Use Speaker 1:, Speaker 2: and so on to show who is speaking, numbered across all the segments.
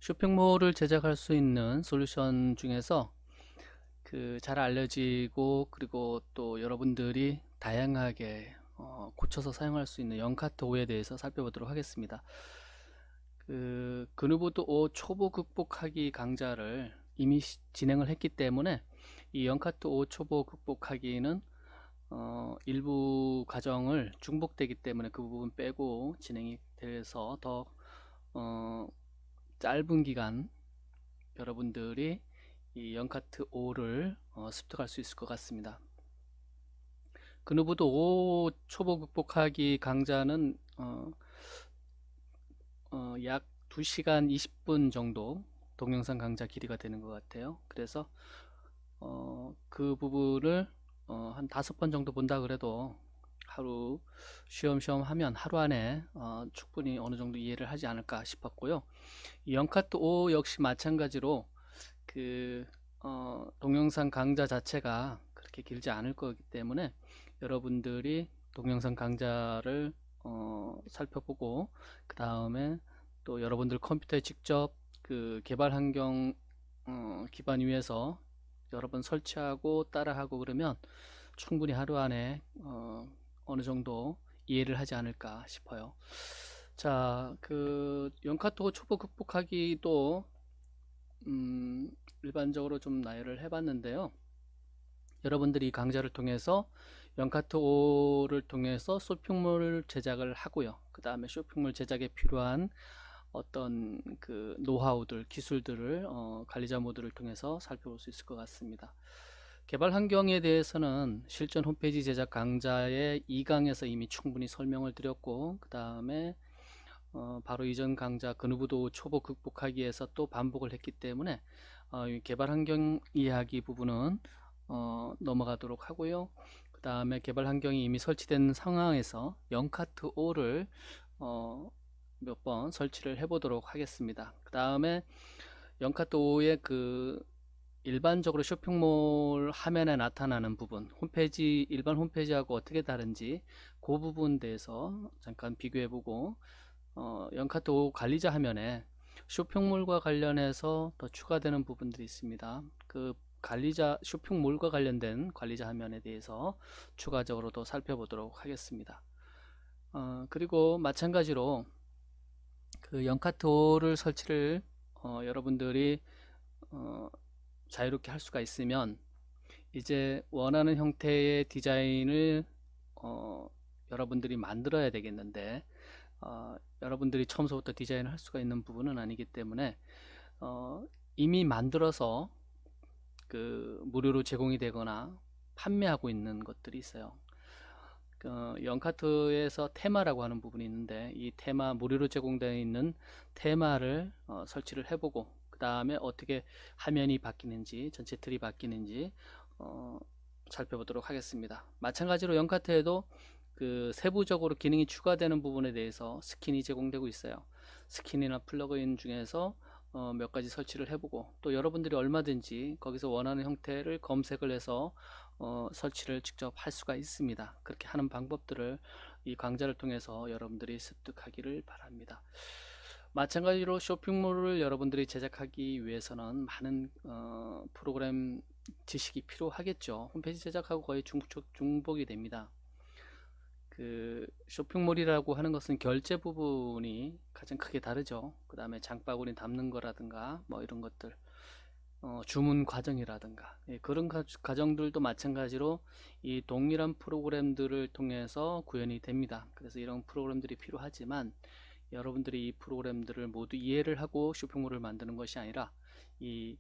Speaker 1: 쇼핑몰을 제작할 수 있는 솔루션 중에서 잘 알려지고 그리고 또 여러분들이 다양하게 고쳐서 사용할 수 있는 영카트 5에 대해서 살펴보도록 하겠습니다. 그누보드 5 초보 극복하기 강좌를 이미 진행을 했기 때문에 이 영카트 5 초보 극복하기는 일부 과정을 중복되기 때문에 그 부분 빼고 진행이 돼서 더 짧은 기간 여러분들이 이 영카트 5를 습득할 수 있을 것 같습니다. 그누보드 5 초보 극복하기 강좌는 약 2시간 20분 정도 동영상 강좌 길이가 되는 것 같아요. 그래서 그 부분을 한 5번 정도 본다 그래도 하루 쉬엄쉬엄 하면 하루 안에 충분히 어느 정도 이해를 하지 않을까 싶었고요. 이 영카트 5 역시 마찬가지로 동영상 강좌 자체가 그렇게 길지 않을 거기 때문에 여러분들이 동영상 강좌를 살펴보고 그 다음에 또 여러분들 컴퓨터에 직접 개발 환경 기반 위에서 여러 번 설치하고 따라하고 그러면 충분히 하루 안에 어느 정도 이해를 하지 않을까 싶어요. 자, 영카토 초보 극복하기도 일반적으로 좀 나열을 해봤는데요. 여러분들이 이 강좌를 통해서 영카트 5를 통해서 쇼핑몰 제작을 하고요. 그 다음에 쇼핑몰 제작에 필요한 어떤 노하우들, 기술들을 관리자 모드를 통해서 살펴볼 수 있을 것 같습니다. 개발 환경에 대해서는 실전 홈페이지 제작 강좌의 2강에서 이미 충분히 설명을 드렸고, 그 다음에 바로 이전 강좌 그누보드 초보 극복하기에서 또 반복을 했기 때문에 개발 환경 이야기 부분은 넘어가도록 하고요. 그 다음에 개발 환경이 이미 설치된 상황에서 영카트 5를 몇 번 설치를 해 보도록 하겠습니다. 그 다음에 영카트 5의 일반적으로 쇼핑몰 화면에 나타나는 부분, 홈페이지 일반 홈페이지하고 어떻게 다른지 그 부분 대해서 잠깐 비교해 보고 영카트 5 관리자 화면에 쇼핑몰과 관련해서 더 추가되는 부분들이 있습니다. 쇼핑몰과 관련된 관리자 화면에 대해서 추가적으로 더 살펴보도록 하겠습니다. 그리고 마찬가지로 영카트 5를 설치를 여러분들이 자유롭게 할 수가 있으면 이제 원하는 형태의 디자인을 여러분들이 만들어야 되겠는데 여러분들이 처음부터 디자인을 할 수가 있는 부분은 아니기 때문에 이미 만들어서 무료로 제공이 되거나 판매하고 있는 것들이 있어요. 영카트에서 테마라고 하는 부분이 있는데 이 테마 무료로 제공되어 있는 테마를 설치를 해보고 그 다음에 어떻게 화면이 바뀌는지 전체 틀이 바뀌는지 살펴보도록 하겠습니다. 마찬가지로 영카트에도 세부적으로 기능이 추가되는 부분에 대해서 스킨이 제공되고 있어요. 스킨이나 플러그인 중에서 몇 가지 설치를 해보고 또 여러분들이 얼마든지 거기서 원하는 형태를 검색을 해서 설치를 직접 할 수가 있습니다. 그렇게 하는 방법들을 이 강좌를 통해서 여러분들이 습득하기를 바랍니다. 마찬가지로 쇼핑몰을 여러분들이 제작하기 위해서는 많은 프로그램 지식이 필요하겠죠. 홈페이지 제작하고 거의 중복이 됩니다. 쇼핑몰이라고 하는 것은 결제 부분이 가장 크게 다르죠. 그 다음에 장바구니 담는 거라든가 뭐 이런 것들, 주문 과정이라든가 그런 과정들도 마찬가지로 이 동일한 프로그램들을 통해서 구현이 됩니다. 그래서 이런 프로그램들이 필요하지만 여러분들이 이 프로그램들을 모두 이해를 하고 쇼핑몰을 만드는 것이 아니라 이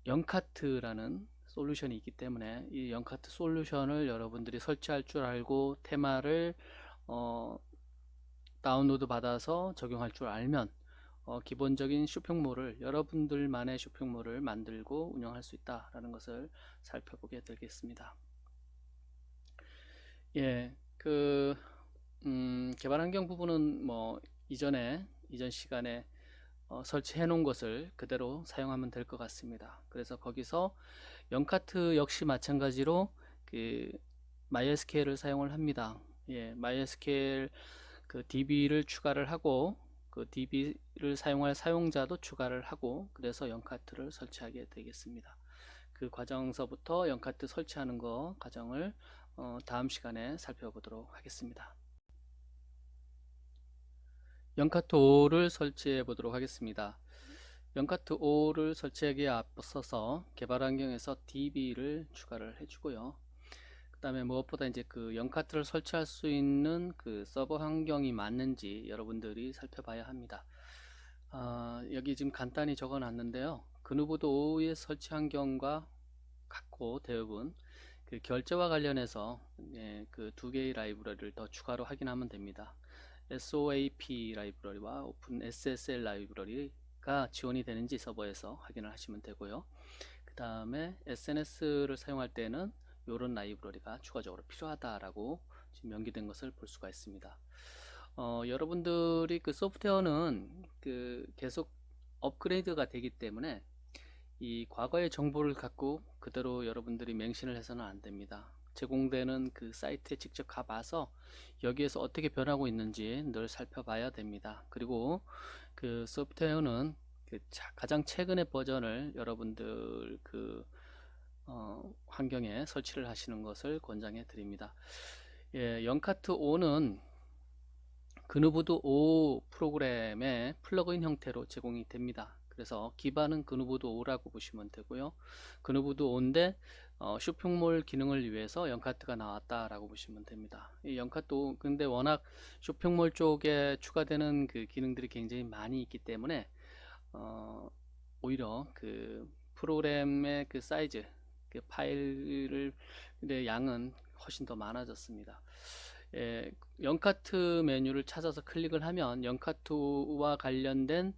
Speaker 1: 영카트라는 솔루션이 있기 때문에 이 영카트 솔루션을 여러분들이 설치할 줄 알고 테마를 다운로드 받아서 적용할 줄 알면 기본적인 쇼핑몰을 여러분들만의 쇼핑몰을 만들고 운영할 수 있다라는 것을 살펴보게 되겠습니다. 예, 개발 환경 부분은 뭐 이전 시간에 설치해 놓은 것을 그대로 사용하면 될 것 같습니다. 그래서 거기서 영카트 역시 마찬가지로 MySQL을 사용을 합니다. 예, MySQL DB를 추가를 하고 그 DB를 사용할 사용자도 추가를 하고 그래서 영카트를 설치하게 되겠습니다. 그 과정서부터 영카트 설치하는 거 과정을 다음 시간에 살펴보도록 하겠습니다. 영카트 5를 설치해 보도록 하겠습니다. 영카트 5를 설치하기에 앞서서 개발 환경에서 DB를 추가를 해주고요. 그 다음에 무엇보다 이제 그 영카트를 설치할 수 있는 그 서버 환경이 맞는지 여러분들이 살펴봐야 합니다. 여기 지금 간단히 적어 놨는데요. 그누보드 5의 설치 환경과 같고 대부분 그 결제와 관련해서 그 두 개의 라이브러리를 더 추가로 확인하면 됩니다. SOAP 라이브러리와 OpenSSL 라이브러리가 지원이 되는지 서버에서 확인을 하시면 되고요. 그 다음에 SNS를 사용할 때는 이런 라이브러리가 추가적으로 필요하다라고 지금 연기된 것을 볼 수가 있습니다. 여러분들이 그 소프트웨어는 그 계속 업그레이드가 되기 때문에 이 과거의 정보를 갖고 그대로 여러분들이 맹신을 해서는 안 됩니다. 제공되는 그 사이트에 직접 가봐서 여기에서 어떻게 변하고 있는지 늘 살펴봐야 됩니다. 그리고 그 소프트웨어는 그 가장 최근의 버전을 여러분들 그 환경에 설치를 하시는 것을 권장해 드립니다. 예, 영카트 5는 그누보드 5 프로그램의 플러그인 형태로 제공이 됩니다. 그래서 기반은 그누보드 5라고 보시면 되고요. 그누보드 5인데 쇼핑몰 기능을 위해서 영카트가 나왔다라고 보시면 됩니다. 이 영카트 5 근데 워낙 쇼핑몰 쪽에 추가되는 그 기능들이 굉장히 많이 있기 때문에 오히려 그 프로그램의 그 사이즈, 그 파일의 양은 훨씬 더 많아졌습니다. 예, 영카트 메뉴를 찾아서 클릭을 하면 영카트와 관련된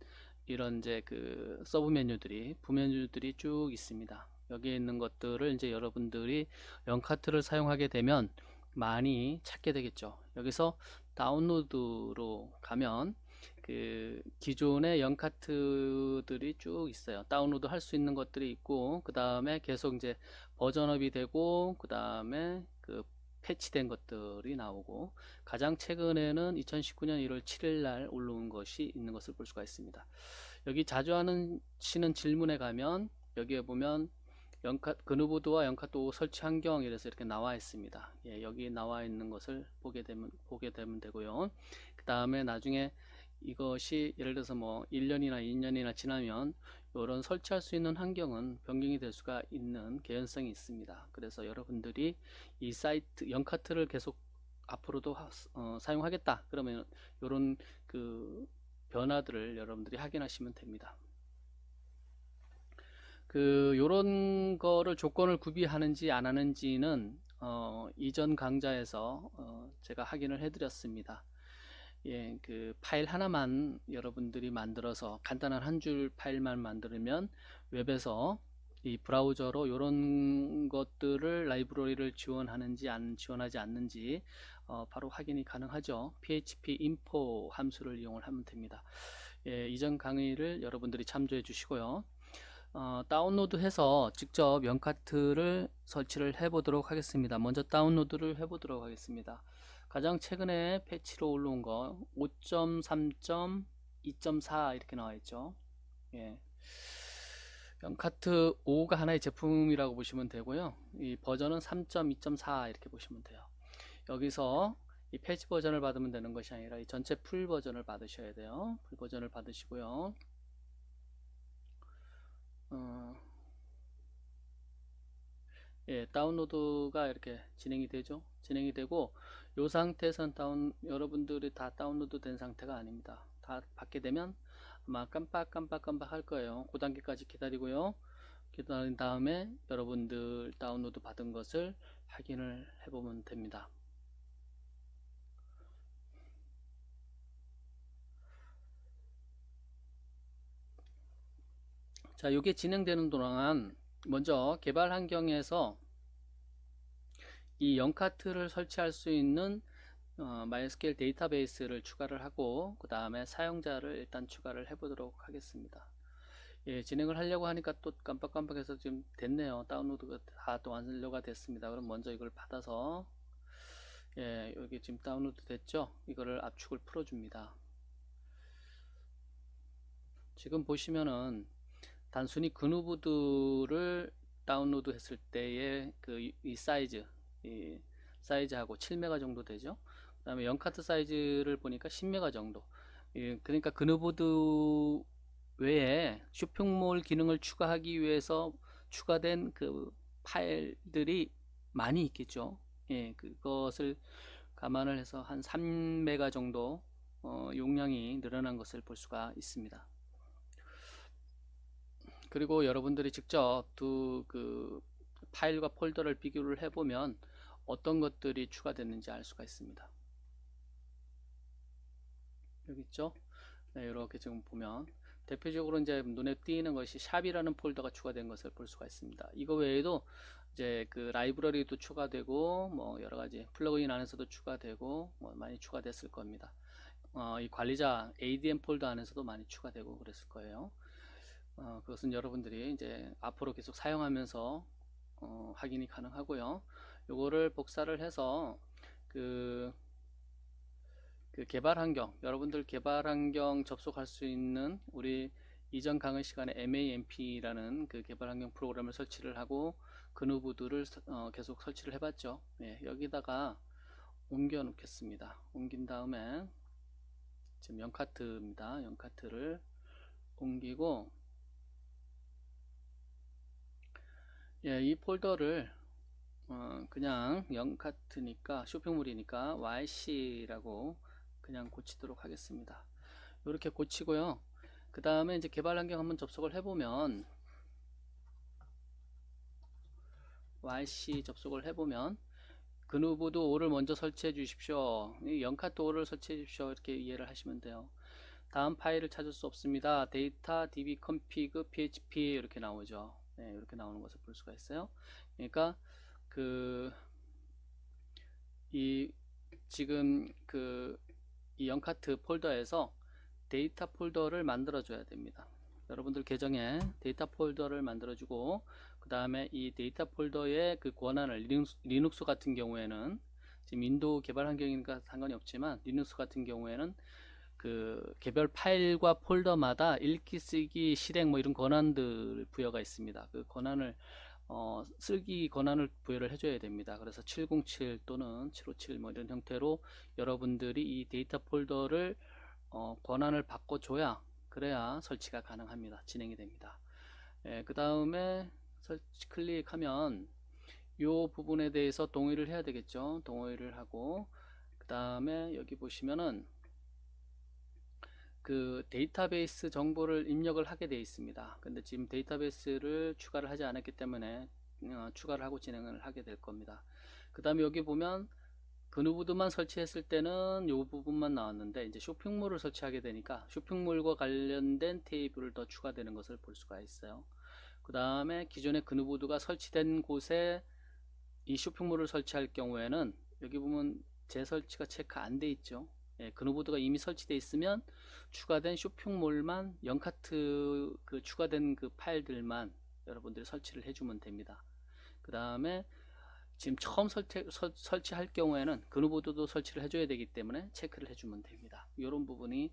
Speaker 1: 이런 이제 그 서브 메뉴들이 부메뉴들이 쭉 있습니다. 여기에 있는 것들을 이제 여러분들이 영카트를 사용하게 되면 많이 찾게 되겠죠. 여기서 다운로드로 가면 그 기존의 영카트들이 쭉 있어요. 다운로드 할 수 있는 것들이 있고 그 다음에 계속 이제 버전업이 되고 그 다음에 그 패치된 것들이 나오고 가장 최근에는 2019년 1월 7일 날 올라온 것이 있는 것을 볼 수가 있습니다. 여기 자주 하시는 질문에 가면 여기에 보면 그누보드와 영카트 5 설치 환경 이래서 이렇게 나와 있습니다. 예, 여기 나와 있는 것을 보게 되면 되고요. 그 다음에 나중에 이것이 예를 들어서 뭐 1년이나 2년이나 지나면 이런 설치할 수 있는 환경은 변경이 될 수가 있는 개연성이 있습니다. 그래서 여러분들이 이 사이트 영카트를 계속 앞으로도 사용하겠다 그러면 이런 그 변화들을 여러분들이 확인하시면 됩니다. 그 요런 거를 조건을 구비하는지 안 하는지는 이전 강좌에서 제가 확인을 해 드렸습니다. 예, 그 파일 하나만 여러분들이 만들어서 간단한 한 줄 파일만 만들면 웹에서 이 브라우저로 이런 것들을 라이브러리를 지원하는지 안 지원하지 않는지 바로 확인이 가능하죠. php info 함수를 이용을 하면 됩니다. 예, 이전 강의를 여러분들이 참조해 주시고요. 다운로드 해서 직접 영카트를 설치를 해 보도록 하겠습니다. 먼저 다운로드를 해 보도록 하겠습니다. 가장 최근에 패치로 올라온 거 5.3.2.4 이렇게 나와 있죠. 예. 영카트 5가 하나의 제품이라고 보시면 되고요. 이 버전은 3.2.4 이렇게 보시면 돼요. 여기서 이 패치 버전을 받으면 되는 것이 아니라 이 전체 풀 버전을 받으셔야 돼요. 풀 버전을 받으시고요. 예, 다운로드가 이렇게 진행이 되죠. 진행이 되고 이 상태에선 여러분들이 다 다운로드 된 상태가 아닙니다. 다 받게 되면 아마 깜빡깜빡 할 거예요. 그 단계까지 기다리고요. 기다린 다음에 여러분들 다운로드 받은 것을 확인을 해보면 됩니다. 자, 이게 진행되는 동안 먼저 개발 환경에서 이 영카트를 설치할 수 있는 MySQL 데이터베이스를 추가를 하고 그 다음에 사용자를 일단 추가를 해 보도록 하겠습니다. 예, 진행을 하려고 하니까 또 깜빡깜빡해서 지금 됐네요. 다운로드가 다 또 완료가 됐습니다. 그럼 먼저 이걸 받아서 예, 여기 지금 다운로드 됐죠? 이거를 압축을 풀어줍니다. 지금 보시면은 단순히 그누보드를 다운로드 했을 때의 이 사이즈, 이 사이즈하고 7메가 정도 되죠. 그 다음에 영카트 사이즈를 보니까 10메가 정도. 그러니까 그누보드 외에 쇼핑몰 기능을 추가하기 위해서 추가된 그 파일들이 많이 있겠죠. 그것을 감안을 해서 한 3메가 정도 용량이 늘어난 것을 볼 수가 있습니다. 그리고 여러분들이 직접 두 파일과 폴더를 비교를 해보면 어떤 것들이 추가됐는지 알 수가 있습니다. 여기 있죠? 네, 이렇게 지금 보면 대표적으로 이제 눈에 띄는 것이 샵이라는 폴더가 추가된 것을 볼 수가 있습니다. 이거 외에도 이제 그 라이브러리도 추가되고 뭐 여러 가지 플러그인 안에서도 추가되고 뭐 많이 추가됐을 겁니다. 이 관리자 ADM 폴더 안에서도 많이 추가되고 그랬을 거예요. 그것은 여러분들이 이제 앞으로 계속 사용하면서 확인이 가능하고요. 요거를 복사를 해서 그 개발 환경, 여러분들 개발 환경 접속할 수 있는 우리 이전 강의 시간에 MAMP라는 그 개발 환경 프로그램을 설치를 하고 그누보드를 계속 설치를 해봤죠. 여기다가 옮겨 놓겠습니다. 옮긴 다음에 지금 영카트입니다. 영카트를 옮기고 이 폴더를 그냥 영카트니까 쇼핑몰이니까 YC라고 그냥 고치도록 하겠습니다. 이렇게 고치고요. 그 다음에 이제 개발 환경 한번 접속을 해보면 YC 접속을 해보면 그누보드 5를 먼저 설치해 주십시오. 영카트 5를 설치해 주십시오. 이렇게 이해를 하시면 돼요. 다음 파일을 찾을 수 없습니다. 데이터 db config php 이렇게 나오죠. 이렇게 나오는 것을 볼 수가 있어요. 그러니까 지금 이 영카트 폴더에서 데이터 폴더를 만들어 줘야 됩니다. 여러분들 계정에 데이터 폴더를 만들어 주고 그 다음에 이 데이터 폴더의 그 권한을 리눅스 같은 경우에는 지금 윈도우 개발 환경이니까 상관이 없지만 리눅스 같은 경우에는 그 개별 파일과 폴더마다 읽기 쓰기 실행 뭐 이런 권한들 부여가 있습니다. 그 권한을 쓰기 권한을 부여를 해줘야 됩니다. 그래서 707 또는 757 뭐 이런 형태로 여러분들이 이 데이터 폴더를 권한을 바꿔줘야 그래야 설치가 가능합니다. 진행이 됩니다. 그 다음에 설치 클릭하면 이 부분에 대해서 동의를 해야 되겠죠. 동의를 하고 그 다음에 여기 보시면은 그 데이터베이스 정보를 입력을 하게 되어 있습니다. 근데 지금 데이터베이스를 추가를 하지 않았기 때문에 추가를 하고 진행을 하게 될 겁니다. 그 다음에 여기 보면 그누보드만 설치했을 때는 이 부분만 나왔는데 이제 쇼핑몰을 설치하게 되니까 쇼핑몰과 관련된 테이블을 더 추가되는 것을 볼 수가 있어요. 그 다음에 기존의 그누보드가 설치된 곳에 이 쇼핑몰을 설치할 경우에는 여기 보면 재설치가 체크 안 돼 있죠. 그누보드가 이미 설치되어 있으면 추가된 쇼핑몰만 영카트 추가된 그 파일들만 여러분들이 설치를 해주면 됩니다. 그 다음에 지금 처음 설치할 경우에는 그누보드도 설치를 해줘야 되기 때문에 체크를 해주면 됩니다. 이런 부분이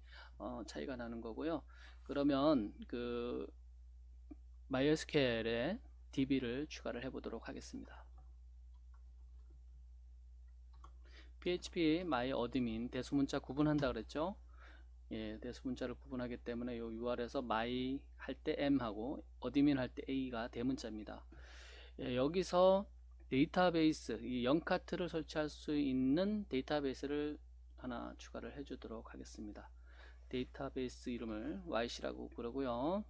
Speaker 1: 차이가 나는 거고요. 그러면 그 MySQL에 DB를 추가를 해보도록 하겠습니다. PHP myadmin 대소문자 구분한다 그랬죠. 대소문자를 구분하기 때문에 요 UR에서 my 할 때 m하고 admin 할 때 a가 대문자입니다. 여기서 데이터베이스 이 영카트를 설치할 수 있는 데이터베이스를 하나 추가를 해주도록 하겠습니다. 데이터베이스 이름을 yc라고 그러고요.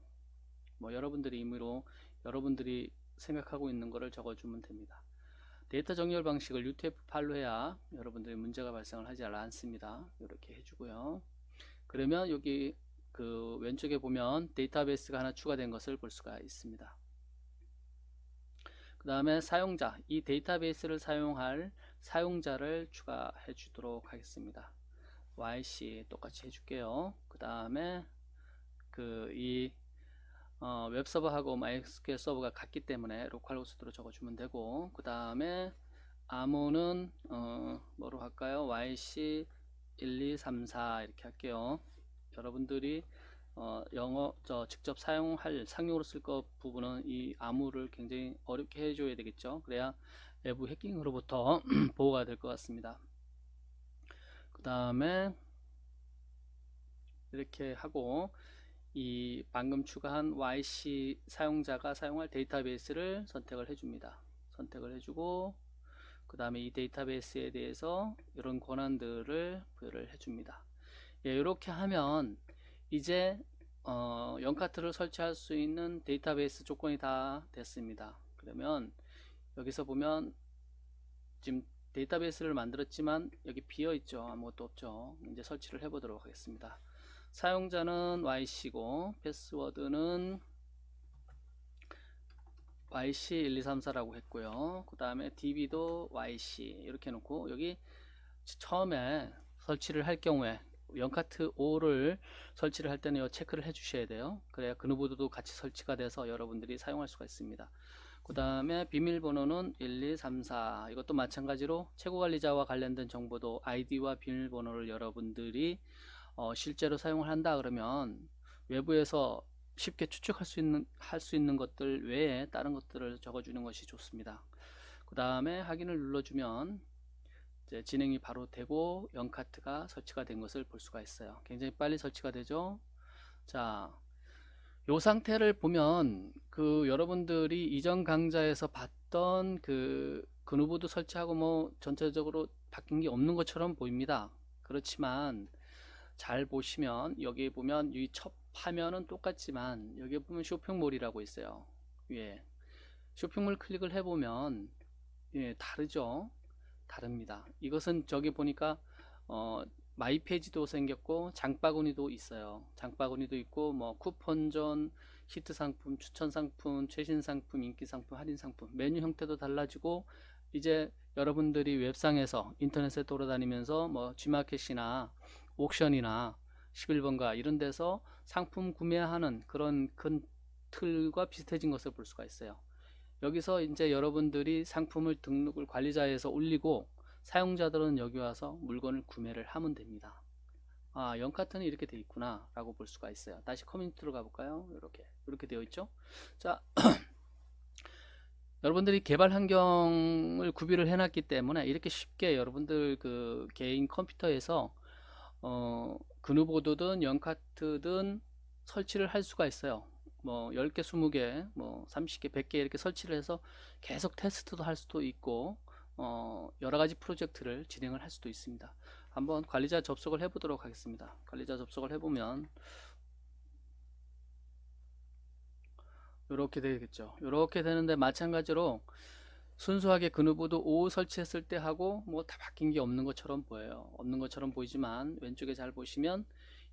Speaker 1: 뭐 여러분들이 임의로 여러분들이 생각하고 있는 거를 적어주면 됩니다. 데이터 정렬 방식을 UTF-8로 해야 여러분들이 문제가 발생을 하지 않습니다. 이렇게 해주고요. 그러면 여기 그 왼쪽에 보면 데이터베이스가 하나 추가된 것을 볼 수가 있습니다. 그 다음에 사용자, 이 데이터베이스를 사용할 사용자를 추가해 주도록 하겠습니다. YC 똑같이 해줄게요. 그 다음에 이 웹서버하고 MySQL 서버가 같기 때문에 로컬호스트로 적어주면 되고 그 다음에 암호는 뭐로 할까요? YC 1234 이렇게 할게요. 여러분들이 영어 직접 사용할 상용으로 쓸 것 부분은 이 암호를 굉장히 어렵게 해줘야 되겠죠. 그래야 외부 해킹으로부터 보호가 될 것 같습니다. 그 다음에 이렇게 하고 이 방금 추가한 YC 사용자가 사용할 데이터베이스를 선택을 해줍니다. 선택을 해주고 그 다음에 이 데이터베이스에 대해서 이런 권한들을 부여를 해줍니다. 예, 이렇게 하면 이제 연카트를 설치할 수 있는 데이터베이스 조건이 다 됐습니다. 그러면 여기서 보면 지금 데이터베이스를 만들었지만 여기 비어 있죠. 아무것도 없죠. 이제 설치를 해 보도록 하겠습니다. 사용자는 YC고 패스워드는 YC1234라고 했고요. 그 다음에 DB도 YC 이렇게 해놓고 여기 처음에 설치를 할 경우에 연카트 5를 설치를 할 때는 체크를 해 주셔야 돼요. 그래야 그누보드도 같이 설치가 돼서 여러분들이 사용할 수가 있습니다. 그 다음에 비밀번호는 1234 이것도 마찬가지로 최고관리자와 관련된 정보도 아이디와 비밀번호를 여러분들이 실제로 사용을 한다 그러면 외부에서 쉽게 추측할 수 있는 것들 외에 다른 것들을 적어주는 것이 좋습니다. 그 다음에 확인을 눌러주면 이제 진행이 바로 되고 연카트가 설치가 된 것을 볼 수가 있어요. 굉장히 빨리 설치가 되죠. 자, 요 상태를 보면 그 여러분들이 이전 강좌에서 봤던 그 그누보드 설치하고 뭐 전체적으로 바뀐 게 없는 것처럼 보입니다. 그렇지만 잘 보시면 여기 보면 이 첫 화면은 똑같지만 여기 보면 쇼핑몰이라고 있어요. 위에 쇼핑몰 클릭을 해보면 예, 다르죠. 다릅니다. 이것은 저기 보니까 마이 페이지도 생겼고 장바구니도 있어요. 장바구니도 있고 뭐 쿠폰전, 히트 상품, 추천 상품, 최신 상품, 인기 상품, 할인 상품 메뉴 형태도 달라지고 이제 여러분들이 웹상에서 인터넷에 돌아다니면서 뭐 G마켓이나 옥션이나 11번가 이런 데서 상품 구매하는 그런 큰 틀과 비슷해진 것을 볼 수가 있어요. 여기서 이제 여러분들이 상품을 등록을 관리자에서 올리고 사용자들은 여기 와서 물건을 구매를 하면 됩니다. 아, 연카트는 이렇게 되어 있구나 라고 볼 수가 있어요. 다시 커뮤니티로 가볼까요? 이렇게 되어 있죠. 자, 여러분들이 개발 환경을 구비를 해놨기 때문에 이렇게 쉽게 여러분들 그 개인 컴퓨터에서 그누보드든 연카트든 설치를 할 수가 있어요. 뭐 10개, 20개, 뭐 30개, 100개 이렇게 설치를 해서 계속 테스트도 할 수도 있고 여러 가지 프로젝트를 진행을 할 수도 있습니다. 한번 관리자 접속을 해 보도록 하겠습니다. 관리자 접속을 해보면 이렇게 되겠죠. 이렇게 되는데 마찬가지로 순수하게 그누보드 5 설치했을 때 하고 뭐 다 바뀐 게 없는 것처럼 보여요. 없는 것처럼 보이지만 왼쪽에 잘 보시면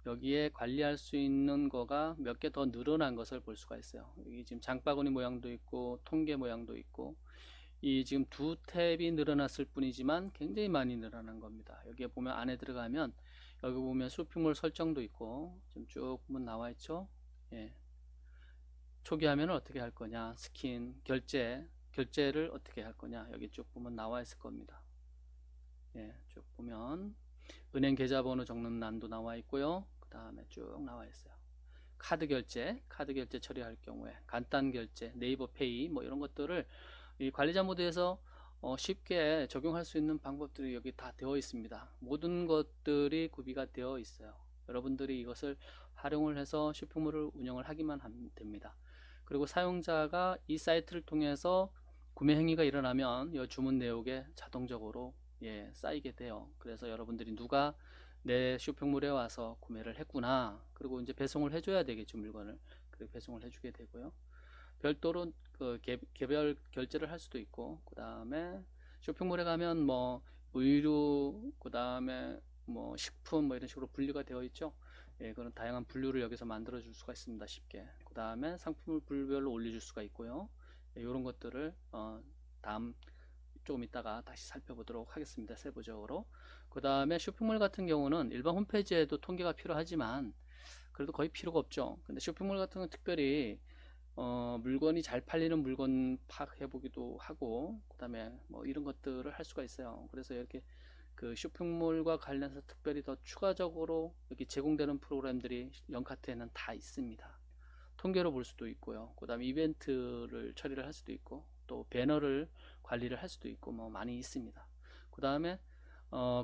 Speaker 1: 여기에 관리할 수 있는 거가 몇 개 더 늘어난 것을 볼 수가 있어요. 여기 지금 장바구니 모양도 있고 통계 모양도 있고 이 지금 두 탭이 늘어났을 뿐이지만 굉장히 많이 늘어난 겁니다. 여기에 보면 안에 들어가면 여기 보면 쇼핑몰 설정도 있고 지금 쭉 보면 나와 있죠. 예. 초기 화면을 어떻게 할 거냐, 스킨, 결제를 어떻게 할 거냐 여기 쭉 보면 나와 있을 겁니다. 예, 쭉 보면 은행 계좌번호 적는欄도 나와 있고요. 그 다음에 쭉 나와 있어요. 카드 결제 처리할 경우에 간단 결제, 네이버 페이 뭐 이런 것들을 이 관리자 모드에서 쉽게 적용할 수 있는 방법들이 여기 다 되어 있습니다. 모든 것들이 구비가 되어 있어요. 여러분들이 이것을 활용을 해서 쇼핑몰을 운영을 하기만 하면 됩니다. 그리고 사용자가 이 사이트를 통해서 구매 행위가 일어나면 이 주문 내역에 자동적으로 예, 쌓이게 돼요. 그래서 여러분들이 누가 내 쇼핑몰에 와서 구매를 했구나. 그리고 이제 배송을 해줘야 되겠죠, 물건을. 그리고 배송을 해주게 되고요. 별도로 그 개별 결제를 할 수도 있고, 그 다음에 쇼핑몰에 가면 뭐 의류, 그 다음에 뭐 식품 뭐 이런 식으로 분류가 되어 있죠. 예, 그런 다양한 분류를 여기서 만들어 줄 수가 있습니다. 쉽게. 그 다음에 상품을 분류별로 올려줄 수가 있고요. 예, 이런 것들을 다음 조금 이따가 다시 살펴보도록 하겠습니다. 세부적으로. 그 다음에 쇼핑몰 같은 경우는 일반 홈페이지에도 통계가 필요하지만 그래도 거의 필요가 없죠. 근데 쇼핑몰 같은 건 특별히 물건이 잘 팔리는 물건 파악해 보기도 하고 그 다음에 뭐 이런 것들을 할 수가 있어요. 그래서 이렇게 그 쇼핑몰과 관련해서 특별히 더 추가적으로 여기 제공되는 프로그램들이 연카트에는 다 있습니다. 통계로 볼 수도 있고요. 그 다음에 이벤트를 처리를 할 수도 있고, 또 배너를 관리를 할 수도 있고, 뭐 많이 있습니다. 그 다음에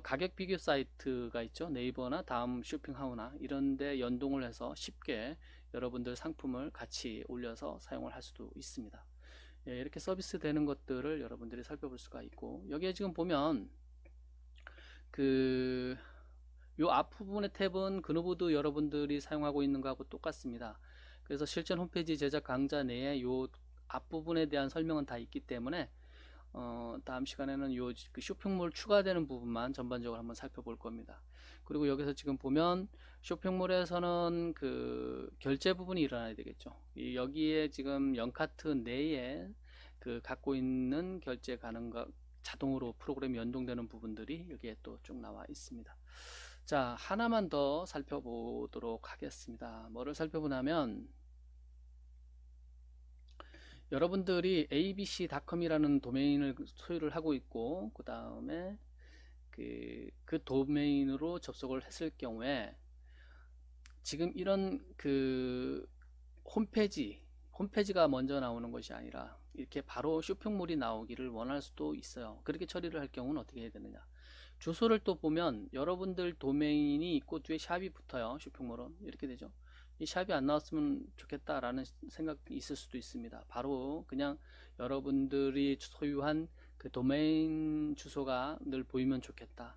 Speaker 1: 가격 비교 사이트가 있죠. 네이버나 다음 쇼핑하우나 이런데 연동을 해서 쉽게 여러분들 상품을 같이 올려서 사용을 할 수도 있습니다. 예, 이렇게 서비스 되는 것들을 여러분들이 살펴볼 수가 있고, 여기에 지금 보면 그 요 앞부분의 탭은 그누보드 여러분들이 사용하고 있는 거하고 똑같습니다. 그래서 실전 홈페이지 제작 강좌 내에 요 앞부분에 대한 설명은 다 있기 때문에 다음 시간에는 요 그 쇼핑몰 추가되는 부분만 전반적으로 한번 살펴볼 겁니다. 그리고 여기서 지금 보면 쇼핑몰에서는 그 결제 부분이 일어나야 되겠죠. 여기에 지금 연카트 내에 그 갖고 있는 결제 가능과 자동으로 프로그램이 연동되는 부분들이 여기에 또 쭉 나와 있습니다. 자, 하나만 더 살펴보도록 하겠습니다. 뭐를 살펴보냐면 여러분들이 abc.com이라는 도메인을 소유를 하고 있고, 그 다음에 그 도메인으로 접속을 했을 경우에 지금 이런 그 홈페이지가 먼저 나오는 것이 아니라 이렇게 바로 쇼핑몰이 나오기를 원할 수도 있어요. 그렇게 처리를 할 경우는 어떻게 해야 되느냐, 주소를 또 보면 여러분들 도메인이 있고 뒤에 샵이 붙어요. 쇼핑몰은 이렇게 되죠. 이 샵이 안 나왔으면 좋겠다라는 생각이 있을 수도 있습니다. 바로 그냥 여러분들이 소유한 그 도메인 주소가 늘 보이면 좋겠다.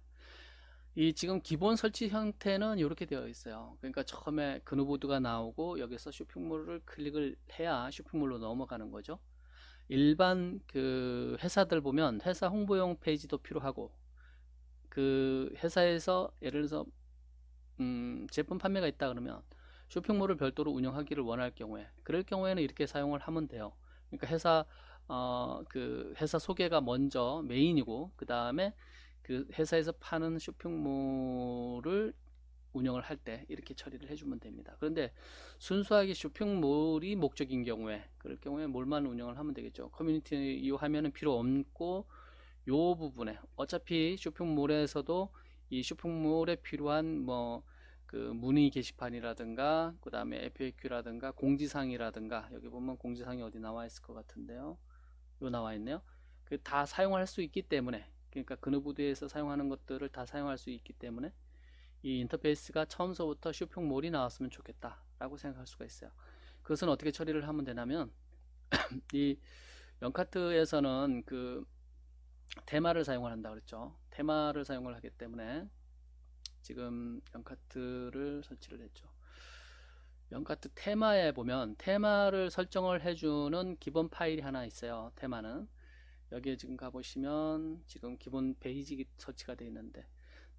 Speaker 1: 이 지금 기본 설치 형태는 이렇게 되어 있어요. 그러니까 처음에 그누보드가 나오고 여기서 쇼핑몰을 클릭을 해야 쇼핑몰로 넘어가는 거죠. 일반 그 회사들 보면 회사 홍보용 페이지도 필요하고, 그 회사에서 예를 들어서 제품 판매가 있다 그러면 쇼핑몰을 별도로 운영하기를 원할 경우에, 그럴 경우에는 이렇게 사용을 하면 돼요. 그러니까 그 회사 소개가 먼저 메인이고, 그 다음에 그 회사에서 파는 쇼핑몰을 운영을 할 때 이렇게 처리를 해주면 됩니다. 그런데 순수하게 쇼핑몰이 목적인 경우에, 그럴 경우에 몰만 운영을 하면 되겠죠. 커뮤니티 이 화면은 필요 없고, 요 부분에 어차피 쇼핑몰에서도 이 쇼핑몰에 필요한 뭐 그 문의 게시판이라든가, 그 다음에 FAQ라든가 공지사항이라든가, 여기 보면 공지사항이 어디 나와 있을 것 같은데요. 요 나와 있네요. 그 다 사용할 수 있기 때문에, 그러니까 그누보드에서 사용하는 것들을 다 사용할 수 있기 때문에 이 인터페이스가 처음서부터 쇼핑몰이 나왔으면 좋겠다 라고 생각할 수가 있어요. 그것은 어떻게 처리를 하면 되냐면 이 연카트에서는 그 테마를 사용을 한다 그랬죠. 테마를 사용을 하기 때문에 지금 연카트를 설치를 했죠. 연카트 테마에 보면 테마를 설정을 해주는 기본 파일이 하나 있어요. 테마는 여기에 지금 가보시면 지금 기본 베이직이 설치가 되어 있는데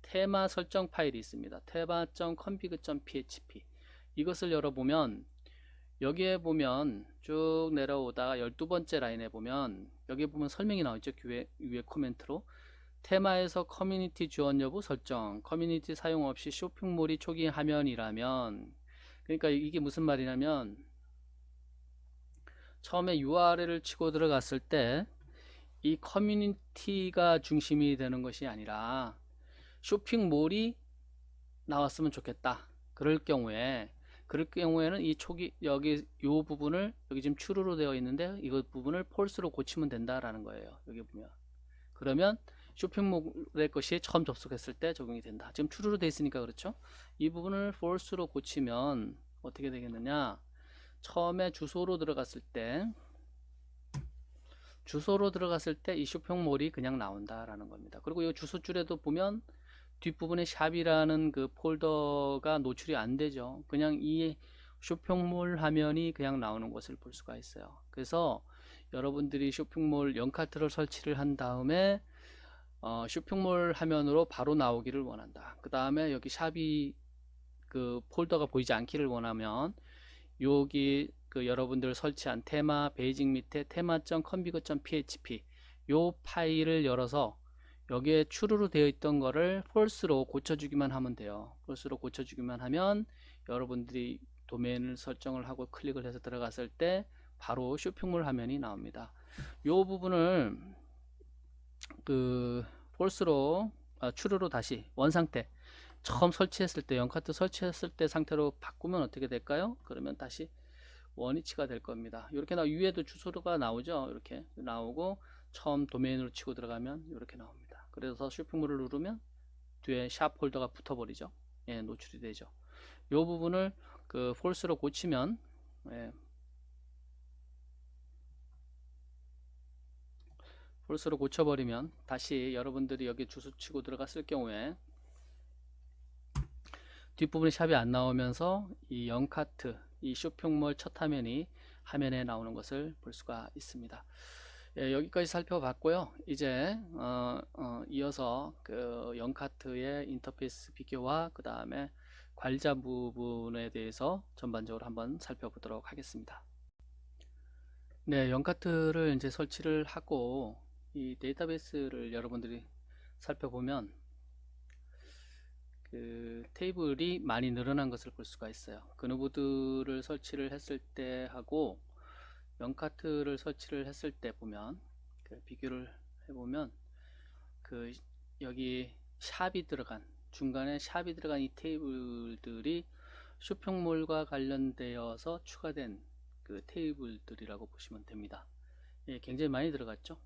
Speaker 1: 테마 설정 파일이 있습니다. 테마.config.php 이것을 열어보면 여기에 보면 쭉 내려오다가 12번째 라인에 보면 여기에 보면 설명이 나와있죠. 위에 코멘트로 테마에서 커뮤니티 지원 여부 설정, 커뮤니티 사용 없이 쇼핑몰이 초기 화면이라면, 그러니까 이게 무슨 말이냐면 처음에 URL을 치고 들어갔을 때 이 커뮤니티가 중심이 되는 것이 아니라 쇼핑몰이 나왔으면 좋겠다. 그럴 경우에는 이 초기 여기 요 부분을 여기 지금 true로 되어 있는데 이거 부분을 false로 고치면 된다라는 거예요. 여기 보면 그러면 쇼핑몰의 것이 처음 접속했을 때 적용이 된다. 지금 true로 되어 있으니까 그렇죠. 이 부분을 false로 고치면 어떻게 되겠느냐, 처음에 주소로 들어갔을 때 이 쇼핑몰이 그냥 나온다라는 겁니다. 그리고 이 주소줄에도 보면 뒷부분에 샵이라는 그 폴더가 노출이 안 되죠. 그냥 이 쇼핑몰 화면이 그냥 나오는 것을 볼 수가 있어요. 그래서 여러분들이 쇼핑몰 연카트를 설치를 한 다음에 쇼핑몰 화면으로 바로 나오기를 원한다. 그 다음에 여기 샵이 그 폴더가 보이지 않기를 원하면 여기 그 여러분들 설치한 테마 베이직 밑에 테마.config.php 요 파일을 열어서 여기에 true로 되어 있던 거를 false로 고쳐주기만 하면 돼요. false로 고쳐주기만 하면 여러분들이 도메인을 설정을 하고 클릭을 해서 들어갔을 때 바로 쇼핑몰 화면이 나옵니다. 요 부분을 그 false로 추르로 다시 원상태 처음 설치했을 때 영카트 설치했을 때 상태로 바꾸면 어떻게 될까요? 그러면 다시 원위치가 될 겁니다. 이렇게 위에도 주소가 나오죠. 이렇게 나오고 처음 도메인으로 치고 들어가면 이렇게 나옵니다. 그래서 쇼핑몰을 누르면 뒤에 샵 폴더가 붙어버리죠. 예, 노출이 되죠. 이 부분을 그 폴스로 고치면 예, 폴스로 고쳐버리면 다시 여러분들이 여기 주소 치고 들어갔을 경우에 뒷부분에 샵이 안 나오면서 이 영카트 이 쇼핑몰 첫 화면이 화면에 나오는 것을 볼 수가 있습니다. 예, 여기까지 살펴봤고요. 이제 이어서 그 영카트의 인터페이스 비교와 그 다음에 관리자 부분에 대해서 전반적으로 한번 살펴보도록 하겠습니다. 네, 영카트를 이제 설치를 하고 이 데이터베이스를 여러분들이 살펴보면 그 테이블이 많이 늘어난 것을 볼 수가 있어요. 그누보드를 설치를 했을 때 하고 영카트를 설치를 했을 때 보면 그 비교를 해보면 그 여기 샵이 들어간 중간에 샵이 들어간 이 테이블들이 쇼핑몰과 관련되어서 추가된 그 테이블들이라고 보시면 됩니다. 예, 굉장히 많이 들어갔죠.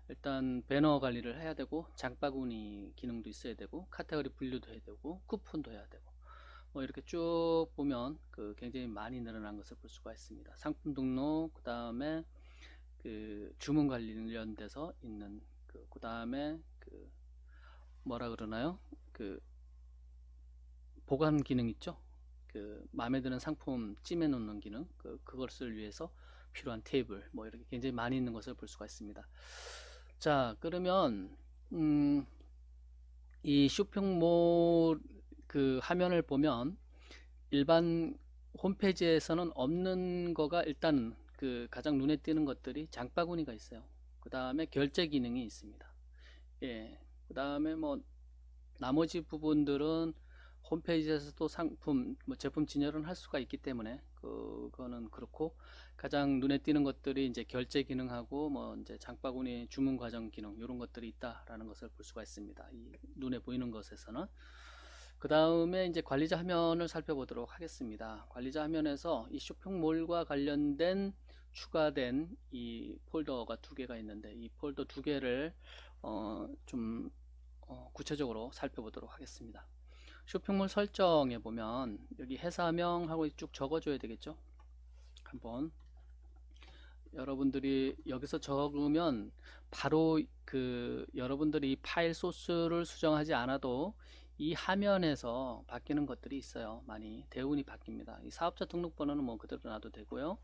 Speaker 1: 일단 배너 관리를 해야 되고 장바구니 기능도 있어야 되고 카테고리 분류도 해야 되고 쿠폰도 해야 되고 이렇게 쭉 보면 그 굉장히 많이 늘어난 것을 볼 수가 있습니다. 상품 등록, 그 다음에 그 주문 관련돼서 있는 그 다음에 그 뭐라 그러나요? 그 보관 기능 있죠? 그 마음에 드는 상품 찜해 놓는 기능, 그것을 위해서 필요한 테이블, 이렇게 굉장히 많이 있는 것을 볼 수가 있습니다. 자, 그러면 이 쇼핑몰 그 화면을 보면 일반 홈페이지에서는 없는 거가 일단 그 가장 눈에 띄는 것들이 장바구니가 있어요. 그 다음에 결제 기능이 있습니다. 예, 그 다음에 나머지 부분들은 홈페이지에서도 상품, 제품 진열은 할 수가 있기 때문에 그거는 그렇고 가장 눈에 띄는 것들이 이제 결제 기능하고 이제 장바구니 주문 과정 기능 이런 것들이 있다라는 것을 볼 수가 있습니다. 이 눈에 보이는 것에서는 그 다음에 이제 관리자 화면을 살펴보도록 하겠습니다. 관리자 화면에서 이 쇼핑몰과 관련된 추가된 이 폴더가 두 개가 있는데 이 폴더 두 개를 좀 구체적으로 살펴보도록 하겠습니다. 쇼핑몰 설정에 보면 여기 회사명하고 쭉 적어줘야 되겠죠. 한번 여러분들이 여기서 적으면 바로 그 여러분들이 파일 소스를 수정하지 않아도 이 화면에서 바뀌는 것들이 있어요. 많이 대운이 바뀝니다. 이 사업자 등록번호는 그대로 놔도 되고요.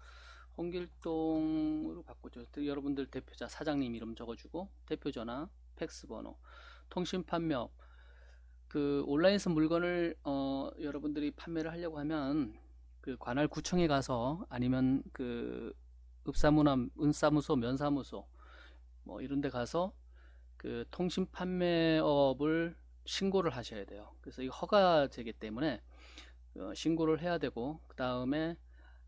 Speaker 1: 홍길동으로 바꾸죠. 여러분들 대표자 사장님 이름 적어주고 대표전화 팩스 번호 통신 판매업 그 온라인에서 물건을 여러분들이 판매를 하려고 하면 그 관할 구청에 가서 아니면 그 읍사무나 은사무소 면사무소 이런 데 가서 그 통신 판매업을 신고를 하셔야 돼요. 그래서 이 허가제기 때문에 신고를 해야 되고 그 다음에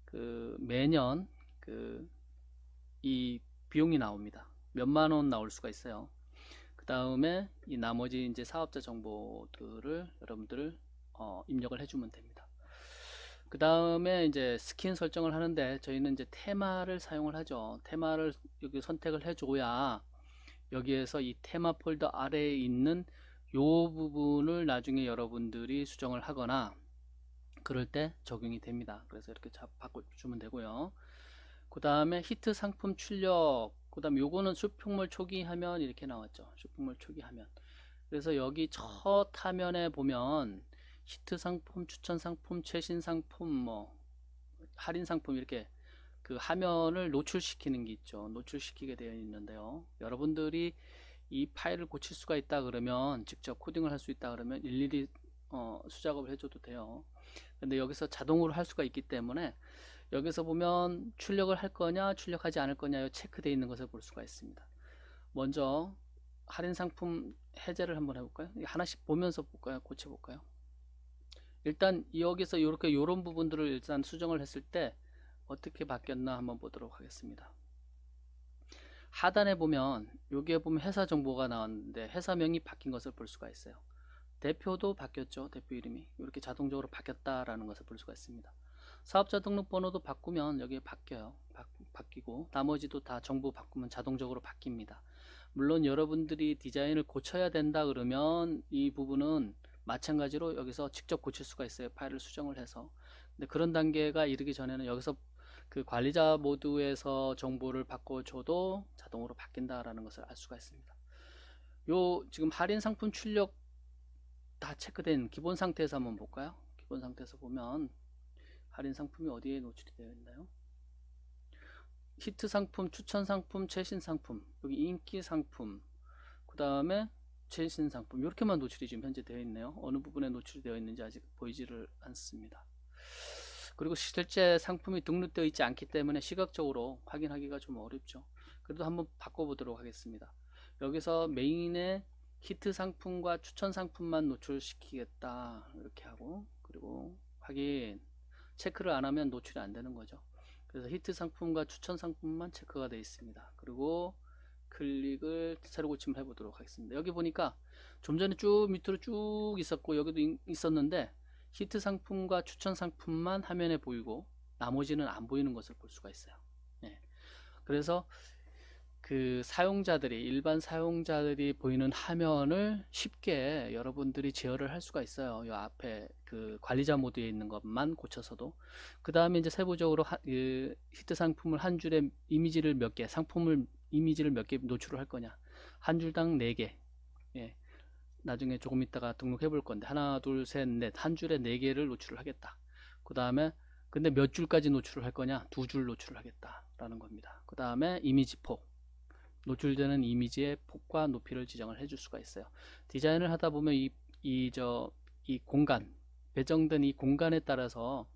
Speaker 1: 그 매년 그 이 비용이 나옵니다. 몇만 원 나올 수가 있어요. 그 다음에 이 나머지 이제 사업자 정보들을 여러분들 입력을 해주면 됩니다. 그 다음에 이제 스킨 설정을 하는데 저희는 이제 테마를 사용을 하죠. 테마를 여기 선택을 해줘야 여기에서 이 테마 폴더 아래에 있는 요 부분을 나중에 여러분들이 수정을 하거나 그럴 때 적용이 됩니다. 그래서 이렇게 바꿔주면 되고요. 그 다음에 히트 상품 출력, 그 다음 요거는 쇼핑몰 초기 화면 이렇게 나왔죠. 쇼핑몰 초기 화면. 그래서 여기 첫 화면에 보면 히트 상품, 추천 상품, 최신 상품, 할인 상품 이렇게 그 화면을 노출시키는 게 있죠. 노출시키게 되어 있는데요. 여러분들이 이 파일을 고칠 수가 있다 그러면 직접 코딩을 할 수 있다 그러면 일일이 수작업을 해줘도 돼요. 근데 여기서 자동으로 할 수가 있기 때문에 여기서 보면 출력을 할 거냐 출력하지 않을 거냐 체크되어 있는 것을 볼 수가 있습니다. 먼저 할인 상품 해제를 한번 해볼까요? 하나씩 보면서 볼까요? 고쳐볼까요? 일단 여기서 이렇게 이런 부분들을 일단 수정을 했을 때 어떻게 바뀌었나 한번 보도록 하겠습니다. 하단에 보면 여기에 보면 회사 정보가 나왔는데 회사명이 바뀐 것을 볼 수가 있어요. 대표도 바뀌었죠. 대표 이름이 이렇게 자동적으로 바뀌었다라는 것을 볼 수가 있습니다. 사업자 등록번호도 바꾸면 여기에 바뀌어요. 바뀌고 나머지도 다 정보 바꾸면 자동적으로 바뀝니다. 물론 여러분들이 디자인을 고쳐야 된다 그러면 이 부분은 마찬가지로 여기서 직접 고칠 수가 있어요. 파일을 수정을 해서. 근데 그런 단계가 이르기 전에는 여기서 그 관리자 모드에서 정보를 바꿔줘도 자동으로 바뀐다라는 것을 알 수가 있습니다. 요 지금 할인 상품 출력 다 체크된 기본 상태에서 한번 볼까요? 기본 상태에서 보면 할인 상품이 어디에 노출이 되어 있나요? 히트 상품, 추천 상품, 최신 상품, 여기 인기 상품, 그 다음에 최신 상품 이렇게만 노출이 지금 현재 되어 있네요. 어느 부분에 노출이 되어 있는지 아직 보이지를 않습니다. 그리고 실제 상품이 등록되어 있지 않기 때문에 시각적으로 확인하기가 좀 어렵죠. 그래도 한번 바꿔보도록 하겠습니다. 여기서 메인에 히트 상품과 추천 상품만 노출시키겠다 이렇게 하고, 그리고 확인 체크를 안 하면 노출이 안 되는 거죠. 그래서 히트 상품과 추천 상품만 체크가 되어 있습니다. 그리고 클릭을 새로 고침을 해보도록 하겠습니다. 여기 보니까 좀 전에 쭉 밑으로 쭉 있었고 여기도 있었는데 히트 상품과 추천 상품만 화면에 보이고 나머지는 안 보이는 것을 볼 수가 있어요. 네. 그래서 그 사용자들이 일반 사용자들이 보이는 화면을 쉽게 여러분들이 제어를 할 수가 있어요. 이 앞에 그 관리자 모드에 있는 것만 고쳐서도. 그 다음에 이제 세부적으로 히트 상품을 한 줄에 이미지를 몇 개, 상품을 이미지를 몇 개 노출을 할 거냐, 한 줄당 4개. 예. 나중에 조금 있다가 등록해 볼 건데 하나 둘 셋 넷 한 줄에 4개를 노출을 하겠다. 그 다음에 근데 몇 줄까지 노출을 할 거냐, 2줄 노출을 하겠다 라는 겁니다. 그 다음에 이미지 폭, 노출되는 이미지의 폭과 높이를 지정을 해줄 수가 있어요. 디자인을 하다 보면 이 공간, 배정된 이 공간에 따라서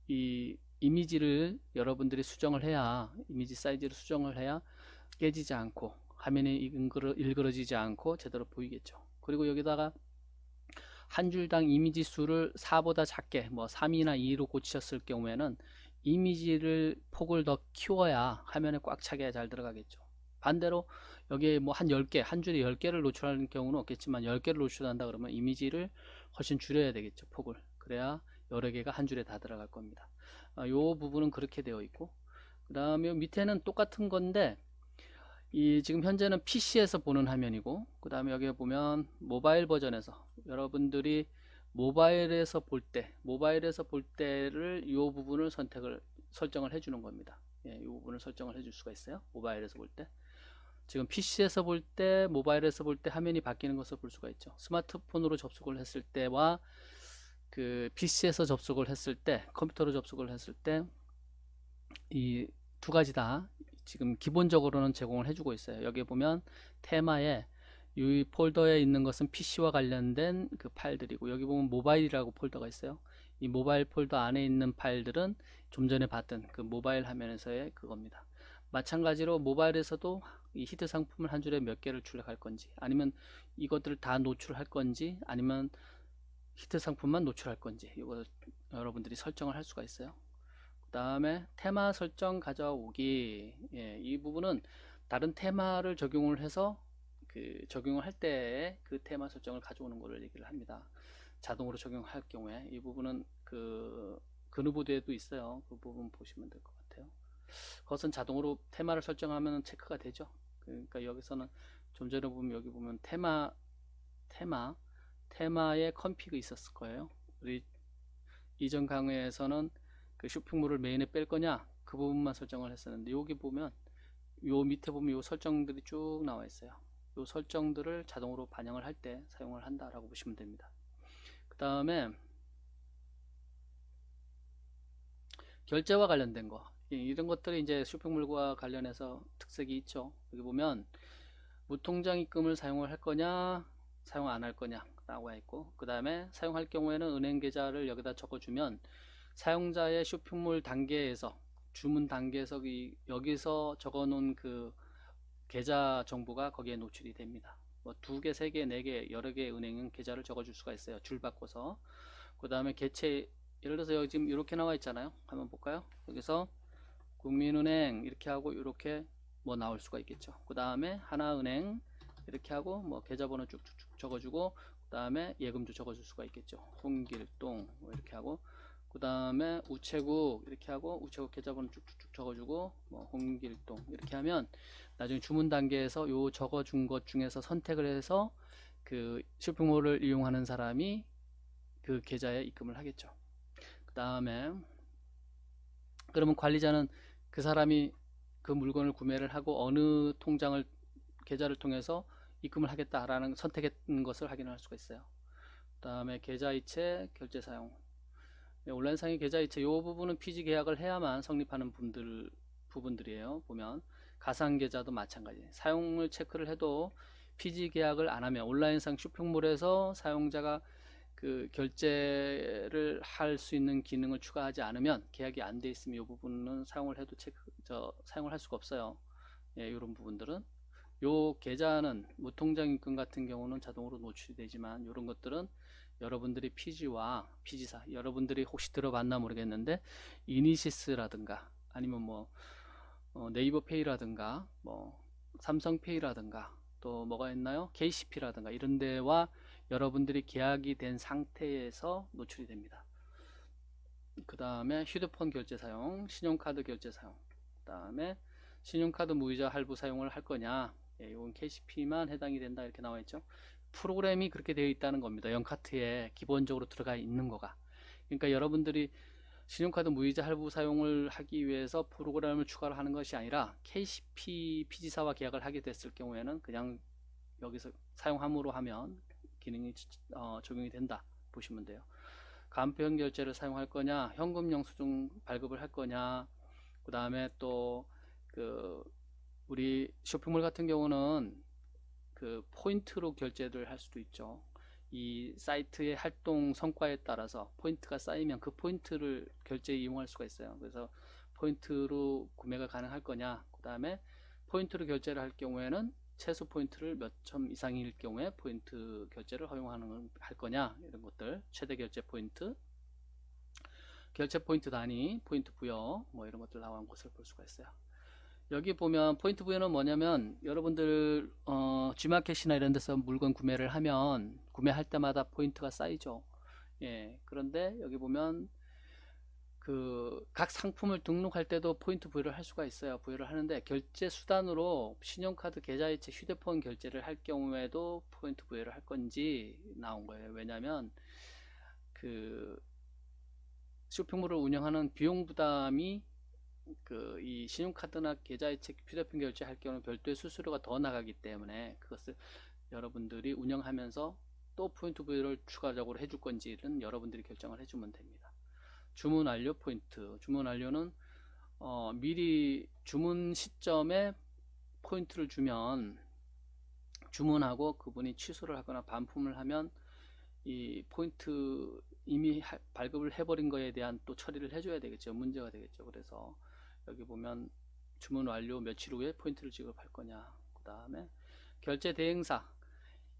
Speaker 1: 이 이미지를 여러분들이 수정을 해야, 이미지 사이즈를 수정을 해야 깨지지 않고 화면이 일그러지지 않고 제대로 보이겠죠. 그리고 여기다가 한 줄당 이미지 수를 4보다 작게 뭐 3이나 2로 고치셨을 경우에는 이미지를 폭을 더 키워야 화면에 꽉 차게 잘 들어가겠죠. 반대로 여기에 뭐 한 10개, 한 줄에 10개를 노출하는 경우는 없겠지만 10개를 노출한다 그러면 이미지를 훨씬 줄여야 되겠죠. 폭을. 그래야 여러 개가 한 줄에 다 들어갈 겁니다. 이 부분은 그렇게 되어 있고, 그 다음에 밑에는 똑같은 건데 지금 현재는 PC에서 보는 화면이고, 그 다음에 여기 보면 모바일 버전에서 여러분들이 모바일에서 볼 때를 이 부분을 설정을 해주는 겁니다. 이 부분을 설정을 해줄 수가 있어요. 모바일에서 볼 때. 지금 PC에서 볼 때, 모바일에서 볼 때 화면이 바뀌는 것을 볼 수가 있죠. 스마트폰으로 접속을 했을 때와 그 PC에서 접속을 했을 때, 컴퓨터로 접속을 했을 때 이 두 가지 다 지금 기본적으로는 제공을 해주고 있어요. 여기 보면 테마에 이 폴더에 있는 것은 PC와 관련된 그 파일들이고, 여기 보면 모바일이라고 폴더가 있어요. 이 모바일 폴더 안에 있는 파일들은 좀 전에 봤던 그 모바일 화면에서의 그겁니다. 마찬가지로 모바일에서도 이 히트 상품을 한 줄에 몇 개를 출력할 건지, 아니면 이것들을 다 노출할 건지, 아니면 히트 상품만 노출할 건지, 이거 여러분들이 설정을 할 수가 있어요. 그 다음에 테마 설정 가져오기. 이 부분은 다른 테마를 적용을 해서 적용을 할 때 그 테마 설정을 가져오는 것을 얘기를 합니다. 자동으로 적용할 경우에 이 부분은 그 근우보드에도 있어요. 그 부분 보시면 될 것 같아요. 그것은 자동으로 테마를 설정하면 체크가 되죠. 그러니까 여기서는 좀 전에 보면 여기 보면 테마의 컨피그 있었을 거예요. 우리 이전 강의에서는 그 쇼핑몰을 메인에 뺄 거냐 그 부분만 설정을 했었는데, 여기 보면 요 밑에 보면 요 설정들이 쭉 나와 있어요. 요 설정들을 자동으로 반영을 할 때 사용을 한다라고 보시면 됩니다. 그 다음에 결제와 관련된 거, 이런 것들이 이제 쇼핑몰과 관련해서 특색이 있죠. 여기 보면 무통장 입금을 사용을 할 거냐 사용 안 할 거냐 라고 있고, 그 다음에 사용할 경우에는 은행 계좌를 여기다 적어주면 사용자의 쇼핑몰 단계에서 주문 단계에서 여기서 적어놓은 그 계좌 정보가 거기에 노출이 됩니다. 뭐 2개, 3개, 4개 여러 개의 은행은 계좌를 적어줄 수가 있어요. 줄 바꿔서. 그 다음에 개체, 예를 들어서 여기 지금 이렇게 나와 있잖아요. 한번 볼까요? 여기서 국민은행 이렇게 하고 이렇게 뭐 나올 수가 있겠죠. 그 다음에 하나은행 이렇게 하고 뭐 계좌번호 쭉쭉쭉 적어주고, 그 다음에 예금도 적어줄 수가 있겠죠. 홍길동 뭐 이렇게 하고, 그 다음에 우체국 이렇게 하고 우체국 계좌번호 쭉쭉쭉 적어주고 뭐 홍길동 이렇게 하면 나중에 주문 단계에서 요 적어준 것 중에서 선택을 해서 그 쇼핑몰을 이용하는 사람이 그 계좌에 입금을 하겠죠. 그 다음에 그러면 관리자는 그 사람이 그 물건을 구매를 하고 어느 통장을 계좌를 통해서 입금을 하겠다라는 선택했는 것을 확인할 수가 있어요. 그 다음에 계좌이체 결제 사용, 온라인상의 계좌이체, 이 부분은 피지 계약을 해야만 성립하는 부분들이에요. 보면 가상계좌도 마찬가지, 사용을 체크를 해도 피지 계약을 안 하면, 온라인상 쇼핑몰에서 사용자가 그 결제를 할 수 있는 기능을 추가하지 않으면, 계약이 안 돼 있으면 이 부분은 사용을 해도 사용을 할 수가 없어요. 예, 이런 부분들은, 요 계좌는 무통장 입금 같은 경우는 자동으로 노출이 되지만, 이런 것들은 여러분들이 피지와 피지사, 여러분들이 혹시 들어봤나 모르겠는데 이니시스라든가 아니면 뭐 네이버페이라든가 뭐 삼성페이라든가 또 뭐가 있나요? KCP라든가 이런 데와 여러분들이 계약이 된 상태에서 노출이 됩니다. 그 다음에 휴대폰 결제 사용, 신용카드 결제 사용, 그 다음에 신용카드 무이자 할부 사용을 할 거냐, 예, 이건 KCP만 해당이 된다 이렇게 나와 있죠. 프로그램이 그렇게 되어 있다는 겁니다. 연카트에 기본적으로 들어가 있는 거가. 그러니까 여러분들이 신용카드 무이자 할부 사용을 하기 위해서 프로그램을 추가를 하는 것이 아니라 KCP 피지사와 계약을 하게 됐을 경우에는 그냥 여기서 사용함으로 하면 기능이 적용이 된다 보시면 돼요. 간편 결제를 사용할 거냐, 현금 영수증 발급을 할 거냐, 그 다음에 또 그 우리 쇼핑몰 같은 경우는 그 포인트로 결제를 할 수도 있죠. 이 사이트의 활동 성과에 따라서 포인트가 쌓이면 그 포인트를 결제에 이용할 수가 있어요. 그래서 포인트로 구매가 가능할 거냐, 그 다음에 포인트로 결제를 할 경우에는 최소 포인트를 몇 점 이상일 경우에 포인트 결제를 할 거냐, 이런 것들, 최대 결제 포인트, 결제 포인트 단위, 포인트 부여, 뭐 이런 것들 나온 것을 볼 수가 있어요. 여기 보면 포인트 부여는 뭐냐면, 여러분들 G마켓이나 이런 데서 물건 구매를 하면 구매할 때마다 포인트가 쌓이죠. 예, 그런데 여기 보면 그 각 상품을 등록할 때도 포인트 부여를 할 수가 있어요. 부여를 하는데 결제 수단으로 신용카드 계좌이체 휴대폰 결제를 할 경우에도 포인트 부여를 할 건지 나온 거예요. 왜냐하면 그 쇼핑몰을 운영하는 비용 부담이 그 이 신용카드나 계좌이체 휴대폰 결제할 경우는 별도의 수수료가 더 나가기 때문에, 그것을 여러분들이 운영하면서 또 포인트 부여를 추가적으로 해줄 건지는 여러분들이 결정을 해주면 됩니다. 주문 완료 포인트, 주문 완료는 미리 주문 시점에 포인트를 주면, 주문하고 그분이 취소를 하거나 반품을 하면 이 포인트 이미 발급을 해버린 거에 대한 또 처리를 해줘야 되겠죠. 문제가 되겠죠. 그래서 여기 보면 주문 완료 며칠 후에 포인트를 지급할 거냐, 그 다음에 결제 대행사,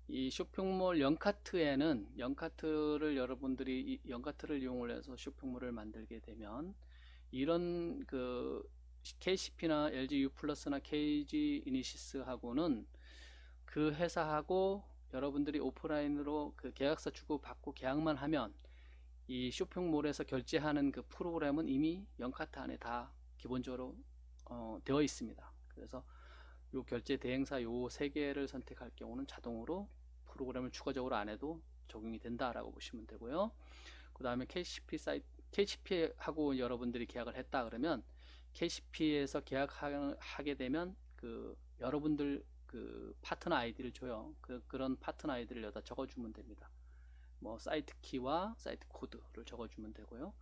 Speaker 1: 이 쇼핑몰 연카트에는, 연카트를 여러분들이 연카트를 이용을 해서 쇼핑몰을 만들게 되면 이런 그 KCP나 LG U 플러스나 KG 이니시스하고는 그 회사하고 여러분들이 오프라인으로 그 계약서 주고 받고 계약만 하면 이 쇼핑몰에서 결제하는 그 프로그램은 이미 연카트 안에 다 기본적으로 되어 있습니다. 그래서 요 결제 대행사 요 세 개를 선택할 경우는 자동으로 프로그램을 추가적으로 안 해도 적용이 된다라고 보시면 되고요. 그 다음에 KCP하고 여러분들이 계약을 했다 그러면 KCP에서 계약하게 되면 그 여러분들 그 파트너 아이디를 줘요. 그런 파트너 아이디를 여기다 적어주면 됩니다. 뭐 사이트 키와 사이트 코드를 적어주면 되고요.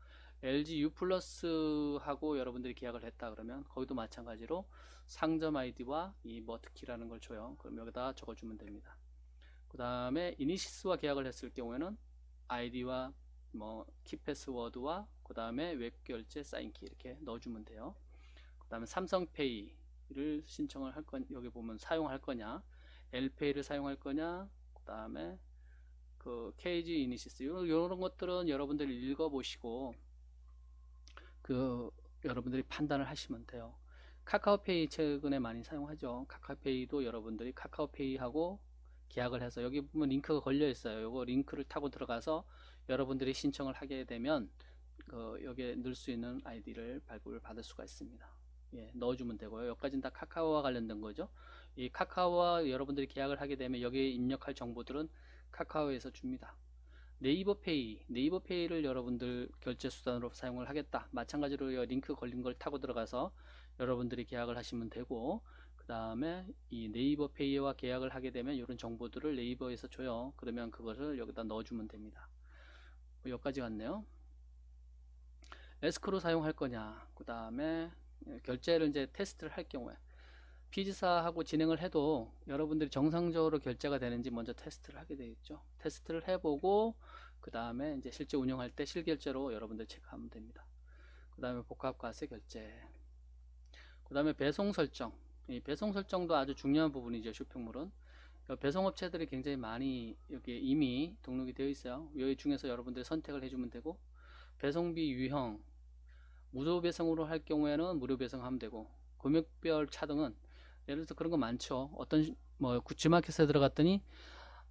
Speaker 1: LG U 플러스하고 여러분들이 계약을 했다 그러면 거기도 마찬가지로 상점 아이디와 이 머트키라는 걸 줘요. 그럼 여기다 적어주면 됩니다. 그 다음에 이니시스와 계약을 했을 경우에는 아이디와 뭐 키패스워드와 그 다음에 웹결제 사인키 이렇게 넣어주면 돼요. 그 다음에 삼성페이를 신청을 할 건, 여기 보면 사용할 거냐, L페이를 사용할 거냐, 그 다음에 그 KG 이니시스, 이런 것들은 여러분들이 읽어보시고 그 여러분들이 판단을 하시면 돼요. 카카오페이 최근에 많이 사용하죠. 카카오페이도 여러분들이 카카오페이하고 계약을 해서 여기 보면 링크가 걸려 있어요. 요거 링크를 타고 들어가서 여러분들이 신청을 하게 되면 여기에 넣을 수 있는 아이디를 발급을 받을 수가 있습니다. 예, 넣어주면 되고요. 여기까지는 다 카카오와 관련된 거죠. 이 카카오와 여러분들이 계약을 하게 되면 여기에 입력할 정보들은 카카오에서 줍니다. 네이버페이를 여러분들 결제 수단으로 사용을 하겠다. 마찬가지로 링크 걸린 걸 타고 들어가서 여러분들이 계약을 하시면 되고, 그 다음에 이 네이버페이와 계약을 하게 되면 이런 정보들을 네이버에서 줘요. 그러면 그것을 여기다 넣어주면 됩니다. 여기까지 갔네요. 에스크로 사용할 거냐, 그 다음에 결제를 이제 테스트를 할 경우에 피지사하고 진행을 해도 여러분들이 정상적으로 결제가 되는지 먼저 테스트를 하게 되겠죠. 테스트를 해보고 그 다음에 이제 실제 운영할 때 실결제로 여러분들 체크하면 됩니다. 그 다음에 복합과세 결제, 그 다음에 배송 설정. 이 배송 설정도 아주 중요한 부분이죠. 쇼핑몰은 배송업체들이 굉장히 많이 여기에 이미 등록이 되어 있어요. 여기 중에서 여러분들이 선택을 해주면 되고, 배송비 유형 무료 배송으로 할 경우에는 무료 배송하면 되고, 금액별 차등은 예를 들어서 그런 거 많죠. 어떤 뭐 굿즈마켓에 들어갔더니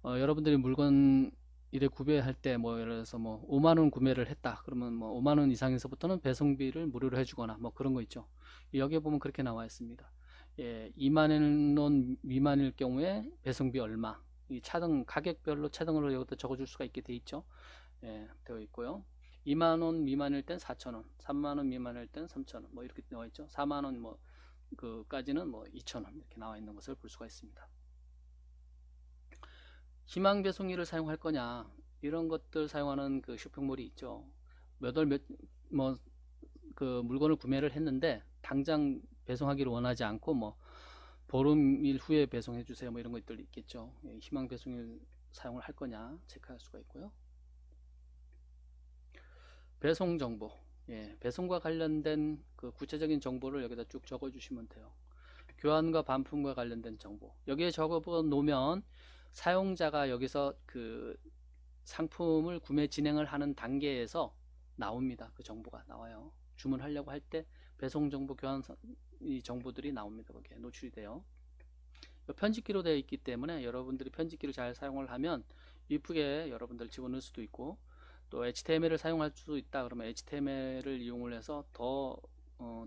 Speaker 1: 여러분들이 물건 이래 구매할 때 뭐 예를 들어서 뭐 5만원 구매를 했다 그러면 뭐 5만원 이상에서부터는 배송비를 무료로 해주거나 뭐 그런 거 있죠. 여기에 보면 그렇게 나와 있습니다. 예, 2만원 미만일 경우에 배송비 얼마, 이 차등 가격별로 차등으로 여기다 적어줄 수가 있게 돼 있죠. 예, 되어 있고요. 2만원 미만일 땐 4천원, 3만원 미만일 땐 3천원 뭐 이렇게 나와 있죠. 4만원 뭐 그까지는 뭐 2천원 이렇게 나와 있는 것을 볼 수가 있습니다. 희망 배송일을 사용할 거냐, 이런 것들 사용하는 그 쇼핑몰이 있죠. 뭐 그 물건을 구매를 했는데 당장 배송하기를 원하지 않고 뭐 보름일 후에 배송해 주세요 뭐 이런 것들 있겠죠. 예, 희망 배송일 사용을 할 거냐 체크할 수가 있고요. 배송 정보, 예, 배송과 관련된 그 구체적인 정보를 여기다 쭉 적어 주시면 돼요. 교환과 반품과 관련된 정보 여기에 적어 놓으면 사용자가 여기서 그 상품을 구매 진행을 하는 단계에서 나옵니다. 그 정보가 나와요. 주문하려고 할 때 배송 정보, 교환 이 정보들이 나옵니다. 거기에 노출이 돼요. 편집기로 되어 있기 때문에 여러분들이 편집기를 잘 사용을 하면 이쁘게 여러분들 집어넣을 수도 있고, 또 HTML을 사용할 수도 있다 그러면 HTML을 이용을 해서 더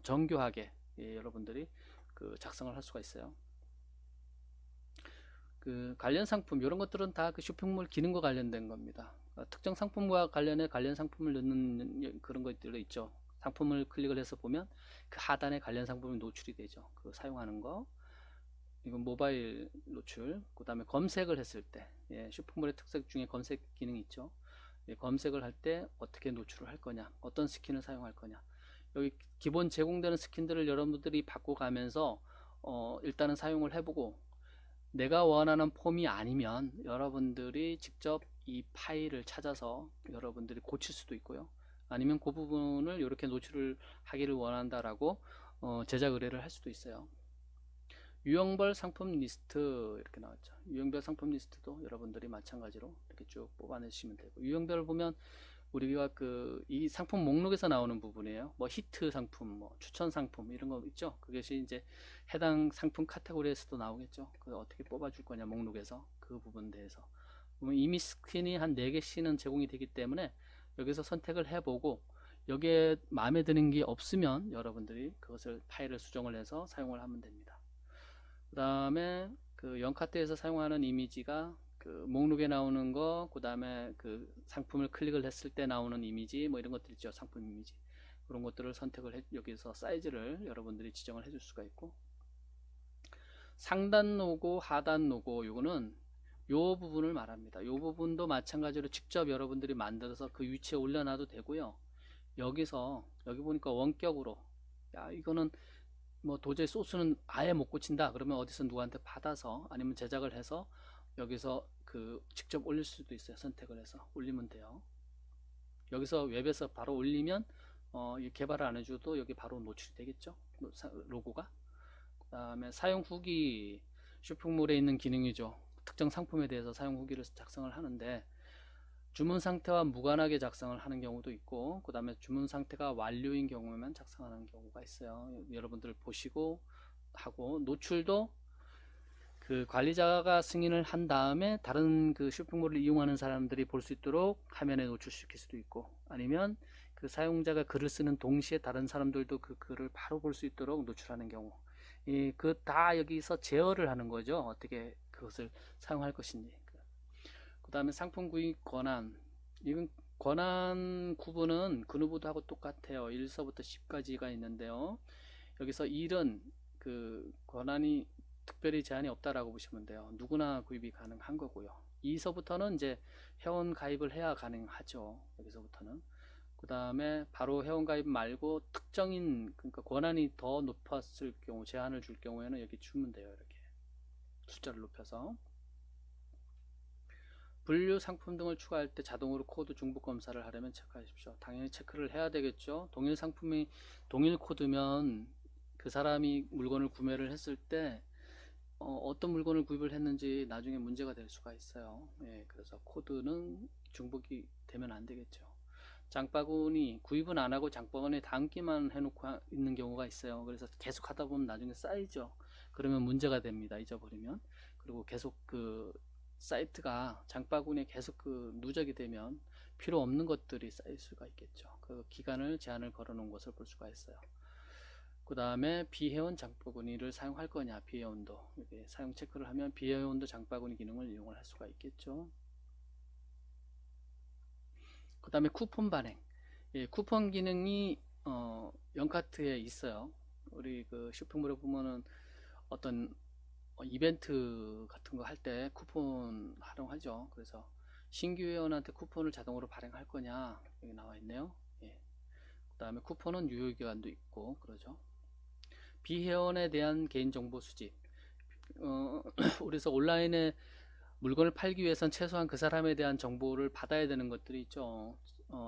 Speaker 1: 정교하게 여러분들이 그 작성을 할 수가 있어요. 그 관련 상품 이런 것들은 다 그 쇼핑몰 기능과 관련된 겁니다. 특정 상품과 관련 상품을 넣는 그런 것들도 있죠. 상품을 클릭을 해서 보면 그 하단에 관련 상품이 노출이 되죠. 그 사용하는 거. 이건 모바일 노출. 그 다음에 검색을 했을 때, 예, 쇼핑몰의 특색 중에 검색 기능이 있죠. 예, 검색을 할 때 어떻게 노출을 할 거냐, 어떤 스킨을 사용할 거냐. 여기 기본 제공되는 스킨들을 여러분들이 바꿔가면서 일단은 사용을 해보고, 내가 원하는 폼이 아니면 여러분들이 직접 이 파일을 찾아서 여러분들이 고칠 수도 있고요. 아니면 그 부분을 이렇게 노출을 하기를 원한다라고 제작 의뢰를 할 수도 있어요. 유형별 상품 리스트 이렇게 나왔죠. 유형별 상품 리스트도 여러분들이 마찬가지로 이렇게 쭉 뽑아내시면 되고, 유형별 보면 우리가 그 이 상품 목록에서 나오는 부분이에요. 뭐 히트 상품, 뭐 추천 상품 이런 거 있죠. 그것이 이제 해당 상품 카테고리에서도 나오겠죠. 그 어떻게 뽑아줄 거냐 목록에서 그 부분 대해서 보면 이미 스킨이 한 4개씩은 제공이 되기 때문에 여기서 선택을 해보고, 여기에 마음에 드는 게 없으면 여러분들이 그것을 파일을 수정을 해서 사용을 하면 됩니다. 그 다음에 그 연카트에서 사용하는 이미지가 그 목록에 나오는 거, 그 다음에 그 상품을 클릭을 했을 때 나오는 이미지 뭐 이런 것들 있죠. 상품 이미지 그런 것들을 선택을 여기서 사이즈를 여러분들이 지정을 해줄 수가 있고, 상단 로고 하단 로고 요거는 요 부분을 말합니다. 요 부분도 마찬가지로 직접 여러분들이 만들어서 그 위치에 올려놔도 되고요. 여기 보니까 원격으로, 야 이거는 뭐 도저히 소스는 아예 못 고친다 그러면 어디서 누구한테 받아서 아니면 제작을 해서 여기서 그 직접 올릴 수도 있어요. 선택을 해서 올리면 돼요. 여기서 웹에서 바로 올리면 개발을 안 해줘도 여기 바로 노출이 되겠죠. 로고가. 그 다음에 사용 후기, 쇼핑몰에 있는 기능이죠. 특정 상품에 대해서 사용 후기를 작성을 하는데 주문 상태와 무관하게 작성을 하는 경우도 있고, 그 다음에 주문 상태가 완료인 경우에만 작성하는 경우가 있어요. 여러분들 보시고 하고, 노출도 그 관리자가 승인을 한 다음에 다른 그 쇼핑몰을 이용하는 사람들이 볼 수 있도록 화면에 노출시킬 수도 있고, 아니면 그 사용자가 글을 쓰는 동시에 다른 사람들도 그 글을 바로 볼 수 있도록 노출하는 경우, 그 다 여기서 제어를 하는 거죠. 어떻게 그것을 사용할 것인지. 그 다음에 상품 구입 권한. 이건 권한 구분은 근후보도하고 똑같아요. 1서부터 10까지가 있는데요. 여기서 1은 그 권한이 특별히 제한이 없다라고 보시면 돼요. 누구나 구입이 가능한 거고요. 2서부터는 이제 회원 가입을 해야 가능하죠. 여기서부터는. 그 다음에 바로 회원 가입 말고 특정인, 그러니까 권한이 더 높았을 경우, 제한을 줄 경우에는 여기 주면 돼요. 이렇게 숫자를 높여서. 분류 상품 등을 추가할 때 자동으로 코드 중복 검사를 하려면 체크하십시오. 당연히 체크를 해야 되겠죠. 동일 상품이 동일 코드면 그 사람이 물건을 구매를 했을 때 어떤 물건을 구입을 했는지 나중에 문제가 될 수가 있어요. 예, 그래서 코드는 중복이 되면 안 되겠죠. 장바구니 구입은 안 하고 장바구니에 담기만 해놓고 있는 경우가 있어요. 그래서 계속 하다 보면 나중에 쌓이죠. 그러면 문제가 됩니다. 잊어버리면. 그리고 계속 그 사이트가 장바구니에 계속 그 누적이 되면 필요 없는 것들이 쌓일 수가 있겠죠. 그 기간을 제한을 걸어 놓은 것을 볼 수가 있어요. 그 다음에 비회원 장바구니를 사용할 거냐, 비회원도 이렇게 사용 체크를 하면 비회원도 장바구니 기능을 이용을 할 수가 있겠죠. 그 다음에 쿠폰 발행. 예, 쿠폰 기능이 연카트에 있어요. 우리 그 쇼핑몰에 보면은 어떤 이벤트 같은 거 할 때 쿠폰 활용하죠. 그래서 신규 회원한테 쿠폰을 자동으로 발행할 거냐, 여기 나와 있네요. 예. 그 다음에 쿠폰은 유효기간도 있고 그러죠. 비회원에 대한 개인정보 수집. 그래서 온라인에 물건을 팔기 위해선 최소한 그 사람에 대한 정보를 받아야 되는 것들이 있죠.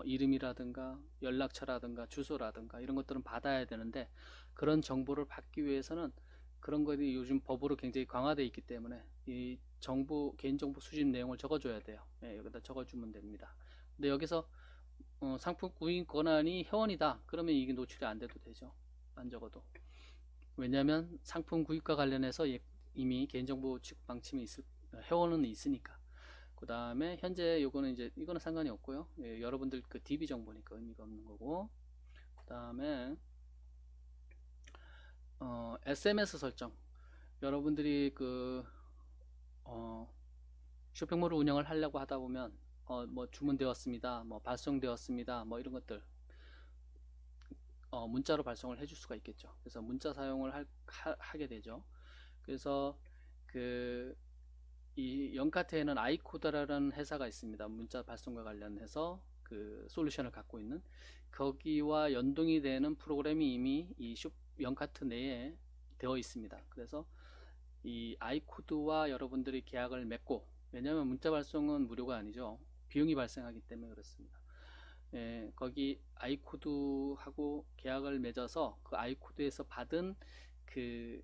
Speaker 1: 이름이라든가 연락처라든가 주소라든가 이런 것들은 받아야 되는데, 그런 정보를 받기 위해서는 그런 것이 요즘 법으로 굉장히 강화되어 있기 때문에 이 정보, 개인정보 수집 내용을 적어줘야 돼요. 예, 여기다 적어주면 됩니다. 근데 여기서 상품 구입 권한이 회원이다 그러면 이게 노출이 안 돼도 되죠. 안 적어도. 왜냐하면 상품 구입과 관련해서 이미 개인정보 취급 방침이 회원은 있으니까. 그 다음에 현재 요거는 이제 이거는 상관이 없고요. 예, 여러분들 그 DB 정보니까 의미가 없는 거고. 그 다음에 SMS 설정. 여러분들이 그 쇼핑몰을 운영을 하려고 하다 보면 뭐 주문되었습니다, 뭐 발송되었습니다, 뭐 이런 것들 문자로 발송을 해줄 수가 있겠죠. 그래서 문자 사용을 하게 되죠. 그래서 그 이 연카트에는 아이코드라는 회사가 있습니다. 문자 발송과 관련해서 그 솔루션을 갖고 있는, 거기와 연동이 되는 프로그램이 이미 이 연카트 내에 되어 있습니다. 그래서 이 아이코드와 여러분들이 계약을 맺고, 왜냐하면 문자 발송은 무료가 아니죠. 비용이 발생하기 때문에 그렇습니다. 예, 거기 아이코드하고 계약을 맺어서 그 아이코드에서 받은 그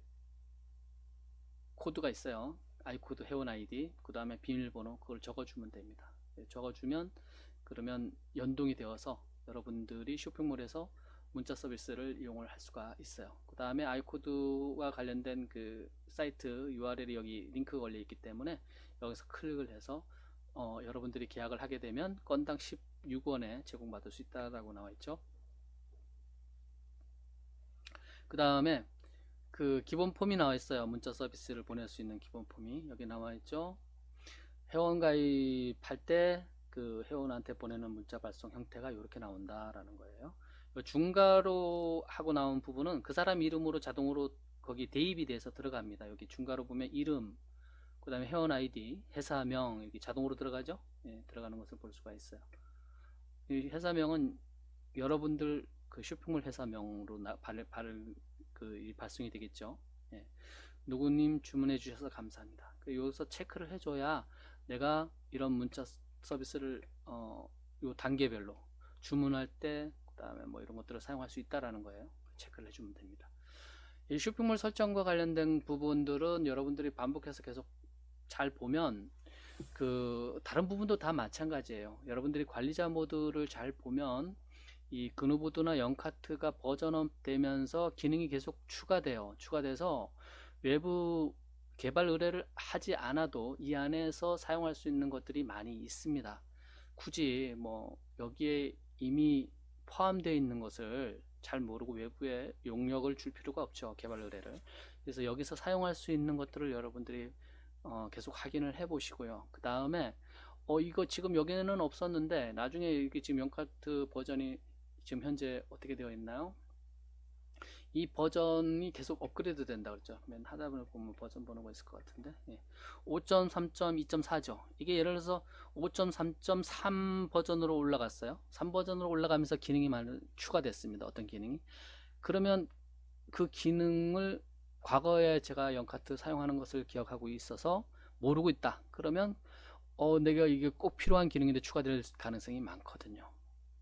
Speaker 1: 코드가 있어요. 아이코드 회원 아이디, 그 다음에 비밀번호, 그걸 적어주면 됩니다. 예, 적어주면 그러면 연동이 되어서 여러분들이 쇼핑몰에서 문자 서비스를 이용을 할 수가 있어요. 그 다음에 아이코드와 관련된 그 사이트 URL이 여기 링크 걸려 있기 때문에 여기서 클릭을 해서 여러분들이 계약을 하게 되면 건당 16원에 제공받을 수 있다라고 나와 있죠. 그 다음에 그 기본 폼이 나와 있어요. 문자 서비스를 보낼 수 있는 기본 폼이 여기 나와 있죠. 회원 가입할 때 그 회원한테 보내는 문자 발송 형태가 이렇게 나온다라는 거예요. 중괄호 하고 나온 부분은 그 사람 이름으로 자동으로 거기 대입이 돼서 들어갑니다. 여기 중괄호 보면 이름, 그 다음에 회원 아이디, 회사명 이렇게 자동으로 들어가죠. 예, 들어가는 것을 볼 수가 있어요. 이 회사명은 여러분들 그 쇼핑몰 회사명으로 발송이 되겠죠. 예. 누구님 주문해 주셔서 감사합니다. 여기서 체크를 해줘야 내가 이런 문자 서비스를 요 단계별로 주문할 때, 그 다음에 뭐 이런 것들을 사용할 수 있다라는 거예요. 체크를 해주면 됩니다. 이 쇼핑몰 설정과 관련된 부분들은 여러분들이 반복해서 계속 잘 보면 다른 부분도 다 마찬가지예요. 여러분들이 관리자 모드를 잘 보면 이 그누보드나 영카트가 버전업 되면서 기능이 계속 추가돼서 외부 개발 의뢰를 하지 않아도 이 안에서 사용할 수 있는 것들이 많이 있습니다. 굳이 뭐 여기에 이미 포함되어 있는 것을 잘 모르고 외부에 용역을 줄 필요가 없죠. 개발 의뢰를. 그래서 여기서 사용할 수 있는 것들을 여러분들이 계속 확인을 해 보시고요. 그 다음에 이거 지금 여기는 없었는데 나중에 이게 지금 영카트 버전이 지금 현재 어떻게 되어 있나요? 이 버전이 계속 업그레이드 된다 그랬죠. 맨 하단을 보면 버전 번호가 있을 것 같은데 5.3.2.4죠. 이게 예를 들어서 5.3.3 버전으로 올라갔어요. 3 버전으로 올라가면서 기능이 많이 추가됐습니다. 어떤 기능이. 그러면 그 기능을 과거에 제가 영카트 사용하는 것을 기억하고 있어서 모르고 있다. 그러면 내가 이게 꼭 필요한 기능인데 추가될 가능성이 많거든요.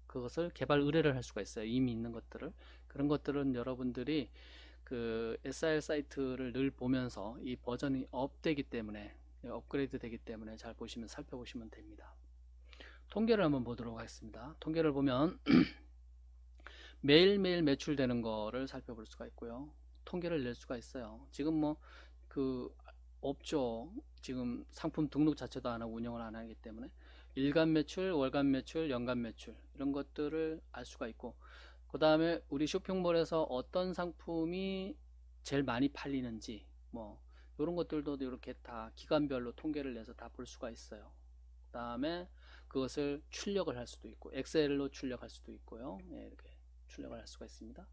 Speaker 1: 그것을 개발 의뢰를 할 수가 있어요. 이미 있는 것들을. 그런 것들은 여러분들이 그 SIL 사이트를 늘 보면서 이 버전이 업되기 때문에 업그레이드 되기 때문에 잘 보시면 살펴보시면 됩니다. 통계를 한번 보도록 하겠습니다. 통계를 보면 매일매일 매출되는 거를 살펴볼 수가 있고요. 통계를 낼 수가 있어요. 지금 뭐 그 없죠. 지금 상품 등록 자체도 안 하고 운영을 안 하기 때문에 일간 매출, 월간 매출, 연간 매출 이런 것들을 알 수가 있고, 그 다음에 우리 쇼핑몰에서 어떤 상품이 제일 많이 팔리는지 뭐 이런 것들도 이렇게 다 기간별로 통계를 내서 다 볼 수가 있어요. 그 다음에 그것을 출력을 할 수도 있고 엑셀로 출력할 수도 있고요. 이렇게 출력을 할 수가 있습니다.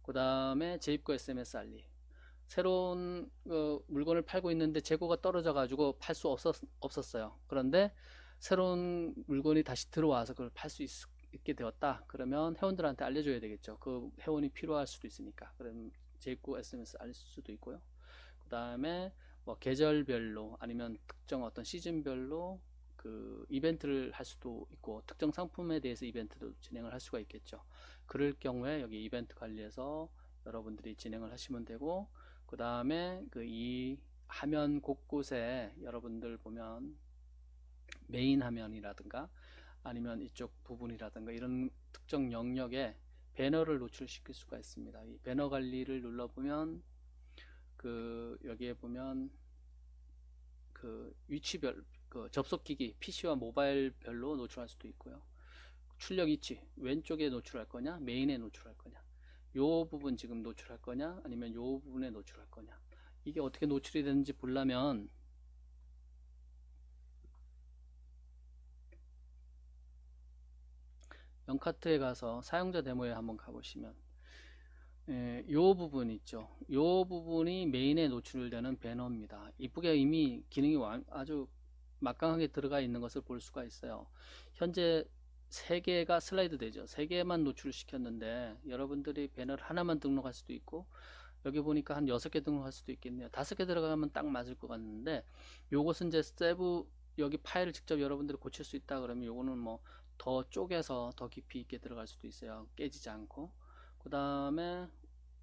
Speaker 1: 그 다음에 재입고 SMS 알리. 새로운 물건을 팔고 있는데 재고가 떨어져 가지고 팔 수 없었어요. 그런데 새로운 물건이 다시 들어와서 그걸 팔 수 있게 되었다. 그러면 회원들한테 알려줘야 되겠죠. 그 회원이 필요할 수도 있으니까. 그럼 재입고 SMS 알릴 수도 있고요. 그 다음에 뭐 계절별로 아니면 특정 어떤 시즌별로 그 이벤트를 할 수도 있고 특정 상품에 대해서 이벤트도 진행을 할 수가 있겠죠. 그럴 경우에 여기 이벤트 관리에서 여러분들이 진행을 하시면 되고, 그 다음에 그 이 화면 곳곳에 여러분들 보면 메인 화면이라든가 아니면 이쪽 부분이라든가 이런 특정 영역에 배너를 노출시킬 수가 있습니다. 이 배너 관리를 눌러보면 그 여기에 보면 그 위치별 그 접속기기 PC와 모바일별로 노출할 수도 있고요. 출력 위치 왼쪽에 노출할 거냐 메인에 노출할 거냐, 요 부분 지금 노출할 거냐 아니면 요 부분에 노출할 거냐, 이게 어떻게 노출이 되는지 보려면 영카트에 가서 사용자 데모에 한번 가보시면 요 부분 있죠. 요 부분이 메인에 노출되는 배너입니다. 이쁘게 이미 기능이 아주 막강하게 들어가 있는 것을 볼 수가 있어요. 현재 3개가 슬라이드 되죠. 3개만 노출을 시켰는데 여러분들이 배너를 하나만 등록할 수도 있고 여기 보니까 한 6개 등록할 수도 있겠네요. 5개 들어가면 딱 맞을 것 같는데 요것은 이제 세부 여기 파일을 직접 여러분들이 고칠 수 있다 그러면 요거는 뭐 더 쪼개서 더 깊이 있게 들어갈 수도 있어요. 깨지지 않고. 그 다음에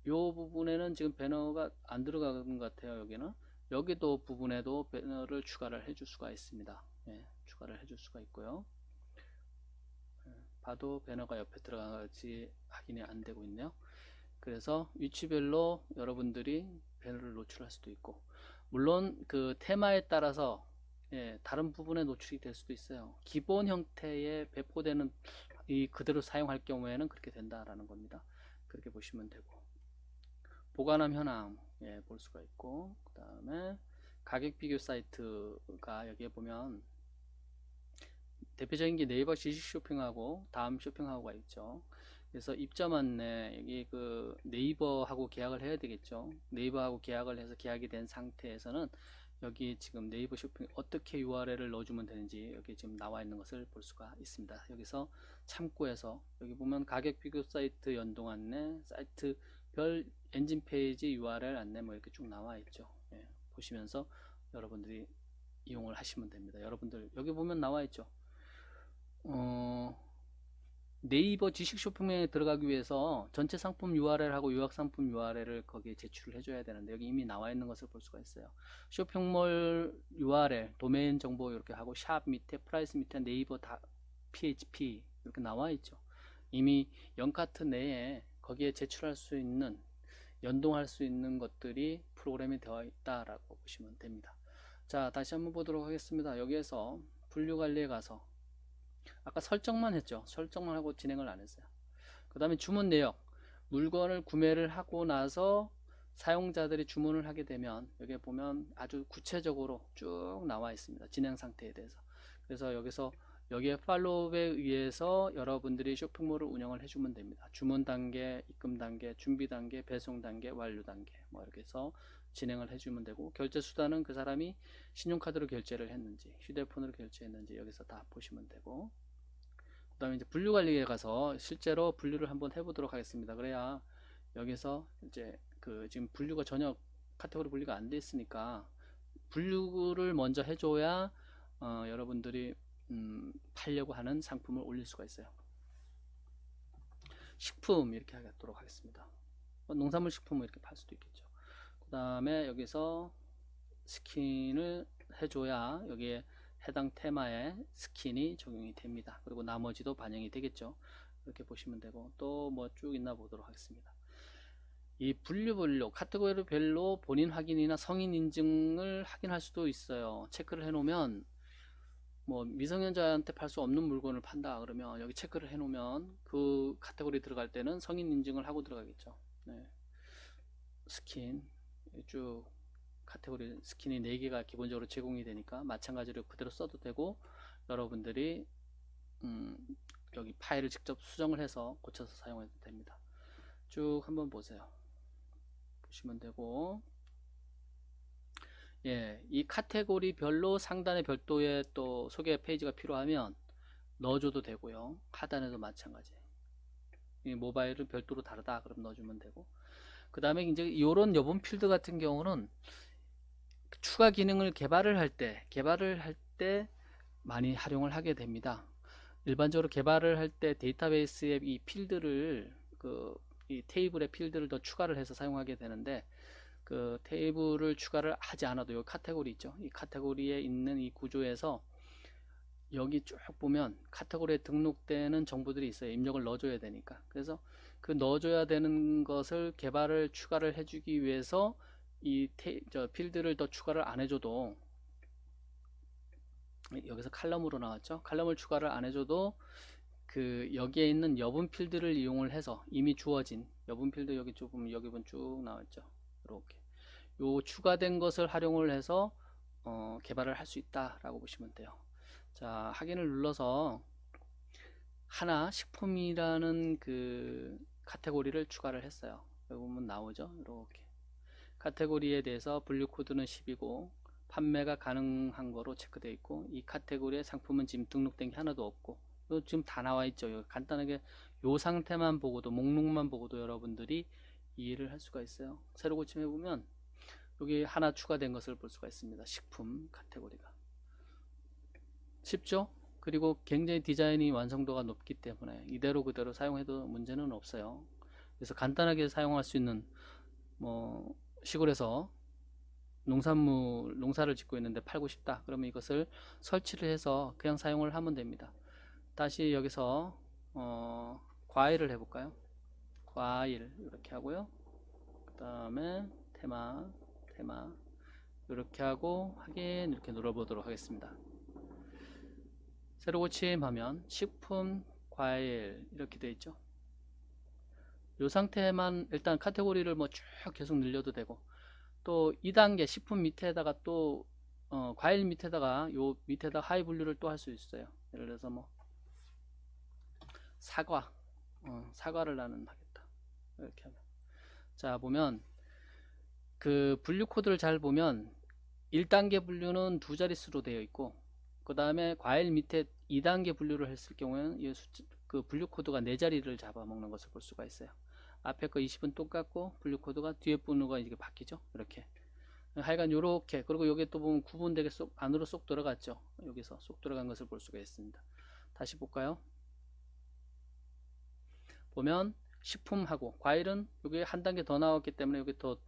Speaker 1: 요 부분에는 지금 배너가 안 들어가는 것 같아요. 여기는 여기도 부분에도 배너를 추가를 해줄 수가 있습니다. 추가를 해줄 수가 있고요. 봐도 배너가 옆에 들어가지 확인이 안 되고 있네요. 그래서 위치별로 여러분들이 배너를 노출할 수도 있고, 물론 그 테마에 따라서 다른 부분에 노출이 될 수도 있어요. 기본 형태의 배포되는 이 그대로 사용할 경우에는 그렇게 된다라는 겁니다. 그렇게 보시면 되고, 보관함 현황 볼 수가 있고, 그 다음에 가격 비교 사이트가 여기에 보면 대표적인 게 네이버 지식 쇼핑하고 다음 쇼핑하고가 있죠. 그래서 입점 안내 여기 그 네이버하고 계약을 해야 되겠죠. 네이버하고 계약을 해서 계약이 된 상태에서는 여기 지금 네이버 쇼핑 어떻게 URL을 넣어주면 되는지 여기 지금 나와 있는 것을 볼 수가 있습니다. 여기서 참고해서 여기 보면 가격 비교 사이트 연동 안내, 사이트 별 엔진 페이지 URL 안내 뭐 이렇게 쭉 나와 있죠. 보시면서 여러분들이 이용을 하시면 됩니다. 여러분들 여기 보면 나와 있죠. 네이버 지식 쇼핑몰에 들어가기 위해서 전체 상품 URL하고 요약 상품 URL을 거기에 제출을 해줘야 되는데 여기 이미 나와 있는 것을 볼 수가 있어요. 쇼핑몰 URL, 도메인 정보 이렇게 하고 샵 밑에 프라이스 밑에 네이버 PHP 이렇게 나와 있죠. 이미 연카트 내에 거기에 제출할 수 있는 연동할 수 있는 것들이 프로그램이 되어 있다라고 보시면 됩니다. 자, 다시 한번 보도록 하겠습니다. 여기에서 분류 관리에 가서 아까 설정만 했죠. 설정만 하고 진행을 안 했어요. 그 다음에 주문 내역, 물건을 구매를 하고 나서 사용자들이 주문을 하게 되면 여기에 보면 아주 구체적으로 쭉 나와 있습니다. 진행 상태에 대해서. 그래서 여기에 팔로우에 의해서 여러분들이 쇼핑몰을 운영을 해주면 됩니다. 주문 단계, 입금 단계, 준비 단계, 배송 단계, 완료 단계 뭐 이렇게 해서 진행을 해주면 되고, 결제 수단은 그 사람이 신용카드로 결제를 했는지 휴대폰으로 결제했는지 여기서 다 보시면 되고, 그 다음에 이제 분류 관리에 가서 실제로 분류를 한번 해보도록 하겠습니다. 그래야 여기서 이제 지금 분류가 전혀 카테고리 분류가 안 돼 있으니까 분류를 먼저 해줘야 여러분들이 팔려고 하는 상품을 올릴 수가 있어요. 식품 이렇게 하도록 하겠습니다. 농산물 식품을 이렇게 팔 수도 있겠죠. 그 다음에 여기서 스킨을 해줘야 여기에 해당 테마에 스킨이 적용이 됩니다. 그리고 나머지도 반영이 되겠죠. 이렇게 보시면 되고, 또 뭐 쭉 있나 보도록 하겠습니다. 이 분류 카테고리별로 본인 확인이나 성인 인증을 확인할 수도 있어요. 체크를 해 놓으면 뭐 미성년자한테 팔 수 없는 물건을 판다 그러면 여기 체크를 해 놓으면 그 카테고리 들어갈 때는 성인 인증을 하고 들어가겠죠. 네. 스킨 쭉 카테고리 스킨이 4개가 기본적으로 제공이 되니까 마찬가지로 그대로 써도 되고, 여러분들이 여기 파일을 직접 수정을 해서 고쳐서 사용해도 됩니다. 쭉 한번 보세요. 보시면 되고, 예, 이 카테고리별로 상단에 별도의 또 소개 페이지가 필요하면 넣어줘도 되고요. 하단에도 마찬가지. 이 모바일은 별도로 다르다 그럼 넣어주면 되고, 그 다음에 이제 이런 여분 필드 같은 경우는 추가 기능을 개발을 할 때 많이 활용을 하게 됩니다. 일반적으로 개발을 할 때 데이터베이스에 이 필드를 이 테이블의 필드를 더 추가를 해서 사용하게 되는데, 그 테이블을 추가를 하지 않아도 이 카테고리 있죠. 이 카테고리에 있는 이 구조에서 여기 쭉 보면 카테고리에 등록되는 정보들이 있어요. 입력을 넣어줘야 되니까. 그래서 그 넣어줘야 되는 것을 개발을 추가를 해주기 위해서 이 필드를 더 추가를 안 해줘도, 여기서 칼럼으로 나왔죠. 칼럼을 추가를 안 해줘도 여기에 있는 여분 필드를 이용을 해서 이미 주어진 여분 필드 여기 조금 여기 보면 쭉 나왔죠. 이렇게 요 추가된 것을 활용을 해서 개발을 할 수 있다라고 보시면 돼요. 자, 확인을 눌러서 하나 식품이라는 그 카테고리를 추가를 했어요. 여기 보면 나오죠. 이렇게 카테고리에 대해서 분류 코드는 10이고 판매가 가능한 거로 체크되어 있고, 이 카테고리에 상품은 지금 등록된 게 하나도 없고, 지금 다 나와 있죠. 간단하게 요 상태만 보고도, 목록만 보고도 여러분들이 이해를 할 수가 있어요. 새로 고침해 보면 여기 하나 추가된 것을 볼 수가 있습니다. 식품 카테고리가 쉽죠? 그리고 굉장히 디자인이 완성도가 높기 때문에 이대로 그대로 사용해도 문제는 없어요. 그래서 간단하게 사용할 수 있는, 뭐 시골에서 농사를 짓고 있는데 팔고 싶다 그러면 이것을 설치를 해서 그냥 사용을 하면 됩니다. 다시 여기서 과일을 해볼까요? 과일 이렇게 하고요. 그 다음에 테마 이렇게 하고 확인 이렇게 눌러보도록 하겠습니다. 새로 고침하면 식품, 과일 이렇게 되어 있죠. 이 상태만 일단 카테고리를 뭐 쭉 계속 늘려도 되고, 또 2단계 식품 밑에다가 또 과일 밑에다가 요 밑에다 하이 분류를 또 할 수 있어요. 예를 들어서 뭐 사과를 나는 하겠다 이렇게 하면, 자 보면 그 분류 코드를 잘 보면 1단계 분류는 2자릿수로 되어 있고, 그 다음에 과일 밑에 2단계 분류를 했을 경우에는 그 분류 코드가 4자리를 잡아먹는 것을 볼 수가 있어요. 앞에 거 20은 똑같고 분류 코드가 뒤에 번호가 이게 바뀌죠. 이렇게 하여간 요렇게, 그리고 여기 또 보면 구분되게 안으로 쏙 들어갔죠. 여기서 쏙 들어간 것을 볼 수가 있습니다. 다시 볼까요? 보면 식품하고 과일은 여기 한 단계 더 나왔기 때문에 여기 더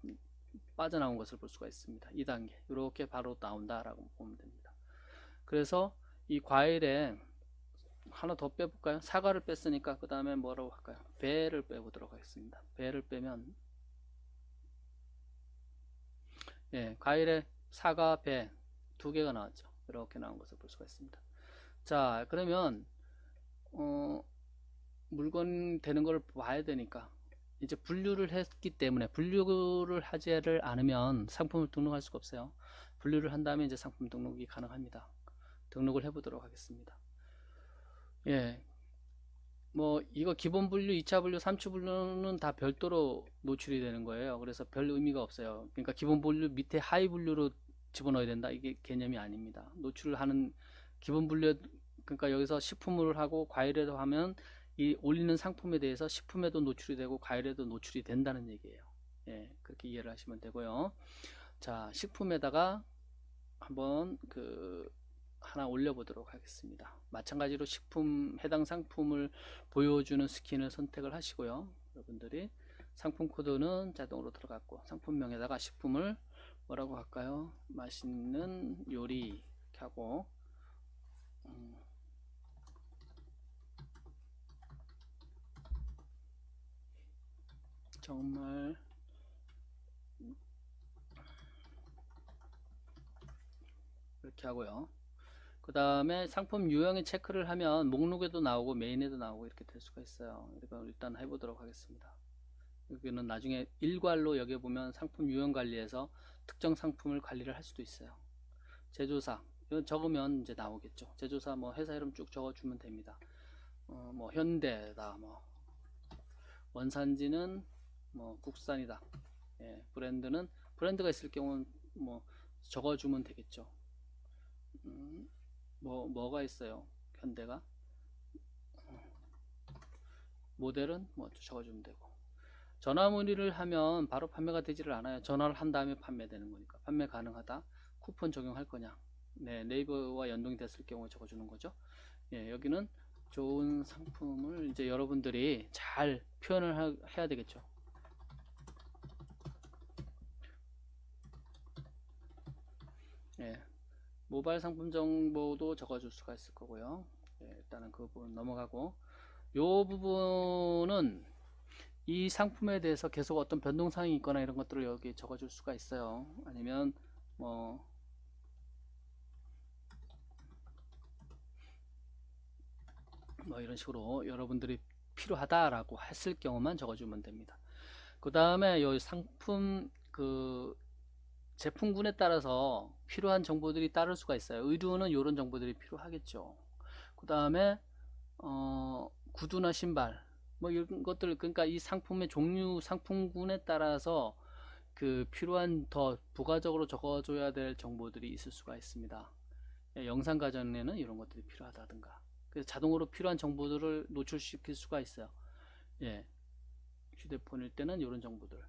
Speaker 1: 빠져나온 것을 볼 수가 있습니다. 2단계 이렇게 바로 나온다라고 보면 됩니다. 그래서 이 과일에 하나 더 빼볼까요? 사과를 뺐으니까 그 다음에 뭐라고 할까요? 배를 빼보도록 하겠습니다. 배를 빼면 예, 과일에 사과, 배 두 개가 나왔죠. 이렇게 나온 것을 볼 수가 있습니다. 자, 그러면 물건 되는 걸 봐야 되니까 이제 분류를 했기 때문에 분류를 하지를 않으면 상품을 등록할 수가 없어요. 분류를 한 다음에 이제 상품 등록이 가능합니다. 등록을 해보도록 하겠습니다. 예, 뭐 이거 기본 분류, 2차 분류, 3차 분류는 다 별도로 노출이 되는 거예요. 그래서 별 의미가 없어요. 그러니까 기본 분류 밑에 하위 분류로 집어넣어야 된다, 이게 개념이 아닙니다. 노출을 하는 기본 분류, 그러니까 여기서 식품을 하고 과일에도 하면 이 올리는 상품에 대해서 식품에도 노출이 되고 과일에도 노출이 된다는 얘기예요. 예, 그렇게 이해를 하시면 되고요. 자, 식품에다가 한번 하나 올려보도록 하겠습니다. 마찬가지로 식품 해당 상품을 보여주는 스킨을 선택을 하시고요. 여러분들이 상품 코드는 자동으로 들어갔고 상품명에다가 식품을 뭐라고 할까요? 맛있는 요리 이렇게 하고 정말 이렇게 하고요. 그 다음에 상품 유형의 체크를 하면 목록에도 나오고 메인에도 나오고 이렇게 될 수가 있어요. 이거 일단 해보도록 하겠습니다. 여기는 나중에 일괄로 여기 보면 상품 유형 관리에서 특정 상품을 관리를 할 수도 있어요. 제조사 이건 적으면 이제 나오겠죠. 제조사 뭐 회사 이름 쭉 적어주면 됩니다. 뭐 현대다, 뭐 원산지는 뭐 국산이다. 예, 브랜드는 브랜드가 있을 경우는 뭐 적어주면 되겠죠. 뭐가 있어요? 현대가 모델은 뭐 적어주면 되고 전화 문의를 하면 바로 판매가 되지를 않아요. 전화를 한 다음에 판매되는 거니까 판매 가능하다. 쿠폰 적용할 거냐? 네, 네이버와 연동이 됐을 경우에 적어주는 거죠. 예, 여기는 좋은 상품을 이제 여러분들이 잘 표현을 해야 되겠죠. 예, 모바일 상품 정보도 적어줄 수가 있을 거고요. 예, 일단은 그 부분 넘어가고 이 부분은 이 상품에 대해서 계속 어떤 변동사항이 있거나 이런 것들을 여기 적어줄 수가 있어요. 아니면 뭐 이런 식으로 여러분들이 필요하다라고 했을 경우만 적어주면 됩니다. 그 다음에 이 상품 제품군에 따라서 필요한 정보들이 따를 수가 있어요. 의류는 이런 정보들이 필요하겠죠. 그 다음에 구두나 신발 뭐 이런 것들, 그러니까 이 상품의 종류, 상품군에 따라서 필요한 더 부가적으로 적어줘야 될 정보들이 있을 수가 있습니다. 예, 영상 과정에는 이런 것들이 필요하다든가, 그래서 자동으로 필요한 정보들을 노출시킬 수가 있어요. 예, 휴대폰일 때는 이런 정보들.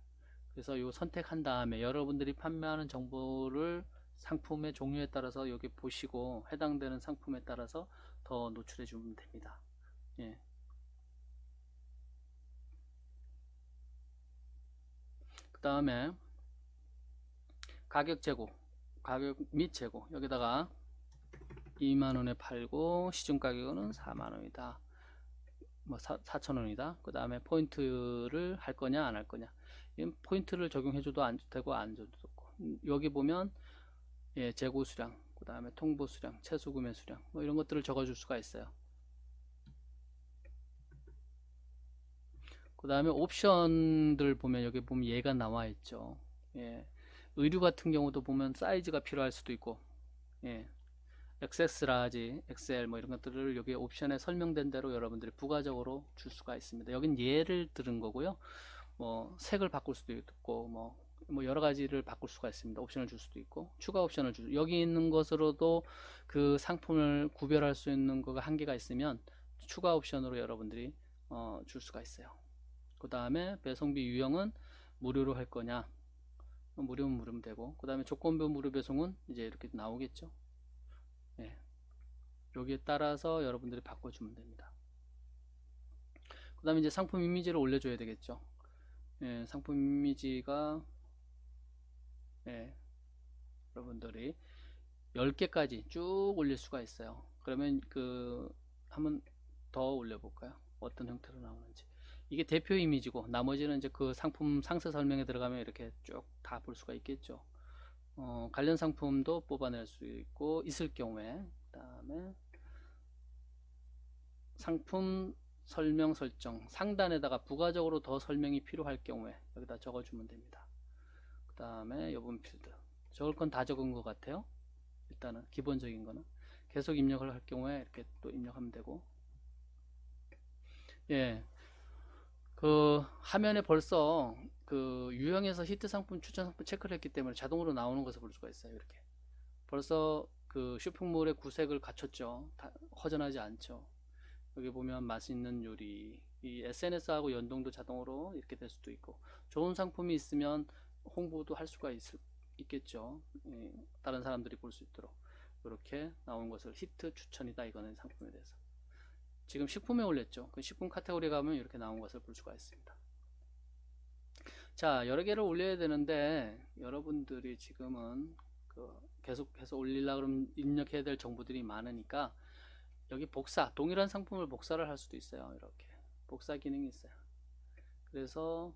Speaker 1: 그래서 요 선택한 다음에 여러분들이 판매하는 정보를 상품의 종류에 따라서 여기 보시고 해당되는 상품에 따라서 더 노출해 주면 됩니다. 예. 그 다음에 가격 재고, 가격 및 재고, 여기다가 2만원에 팔고 시중 가격은 4만원이다, 뭐 4천원이다. 그 다음에 포인트를 할 거냐 안 할 거냐, 포인트를 적용해줘도 안 되고 안 줘도 되고, 여기 보면 예, 재고 수량, 그 다음에 통보 수량, 최소 구매 수량, 뭐 이런 것들을 적어줄 수가 있어요. 그 다음에 옵션들 보면 여기 보면 얘가 나와 있죠. 예, 의류 같은 경우도 보면 사이즈가 필요할 수도 있고, 예, XS 라지, XL 뭐 이런 것들을 여기 옵션에 설명된 대로 여러분들이 부가적으로 줄 수가 있습니다. 여긴 예를 들은 거고요. 뭐 색을 바꿀 수도 있고 뭐 여러 가지를 바꿀 수가 있습니다. 옵션을 줄 수도 있고 추가 옵션을 여기 있는 것으로도 그 상품을 구별할 수 있는 거가 한계가 있으면 추가 옵션으로 여러분들이 줄 수가 있어요. 그 다음에 배송비 유형은 무료로 할 거냐, 무료면 무료면 되고, 그 다음에 조건부 무료 배송은 이제 이렇게 나오겠죠. 예, 여기에 따라서 여러분들이 바꿔주면 됩니다. 그 다음에 이제 상품 이미지를 올려줘야 되겠죠. 예, 상품 이미지가, 예, 여러분들이 10개까지 쭉 올릴 수가 있어요. 그러면 한번 더 올려볼까요? 어떤 형태로 나오는지. 이게 대표 이미지고, 나머지는 이제 그 상품 상세 설명에 들어가면 이렇게 쭉 다 볼 수가 있겠죠. 관련 상품도 뽑아낼 수 있고, 있을 경우에. 그 다음에 상품 설명 설정, 상단에다가 부가적으로 더 설명이 필요할 경우에 여기다 적어주면 됩니다. 그 다음에 여분 필드, 적을 건 다 적은 것 같아요. 일단은 기본적인 거는 계속 입력을 할 경우에 이렇게 또 입력하면 되고, 예, 그 화면에 벌써 그 유형에서 히트 상품, 추천 상품 체크를 했기 때문에 자동으로 나오는 것을 볼 수가 있어요. 이렇게 벌써 그 쇼핑몰의 구색을 갖췄죠. 허전하지 않죠. 여기 보면 맛있는 요리, 이 SNS하고 연동도 자동으로 이렇게 될 수도 있고, 좋은 상품이 있으면 홍보도 할 수가 있겠죠. 예, 다른 사람들이 볼 수 있도록 이렇게 나온 것을 히트 추천이다, 이거는 상품에 대해서. 지금 식품에 올렸죠. 그 식품 카테고리에 가면 이렇게 나온 것을 볼 수가 있습니다. 자, 여러 개를 올려야 되는데 여러분들이 지금은 계속해서 올리려고 그러면 입력해야 될 정보들이 많으니까, 여기 복사, 동일한 상품을 복사를 할 수도 있어요. 이렇게 복사 기능이 있어요. 그래서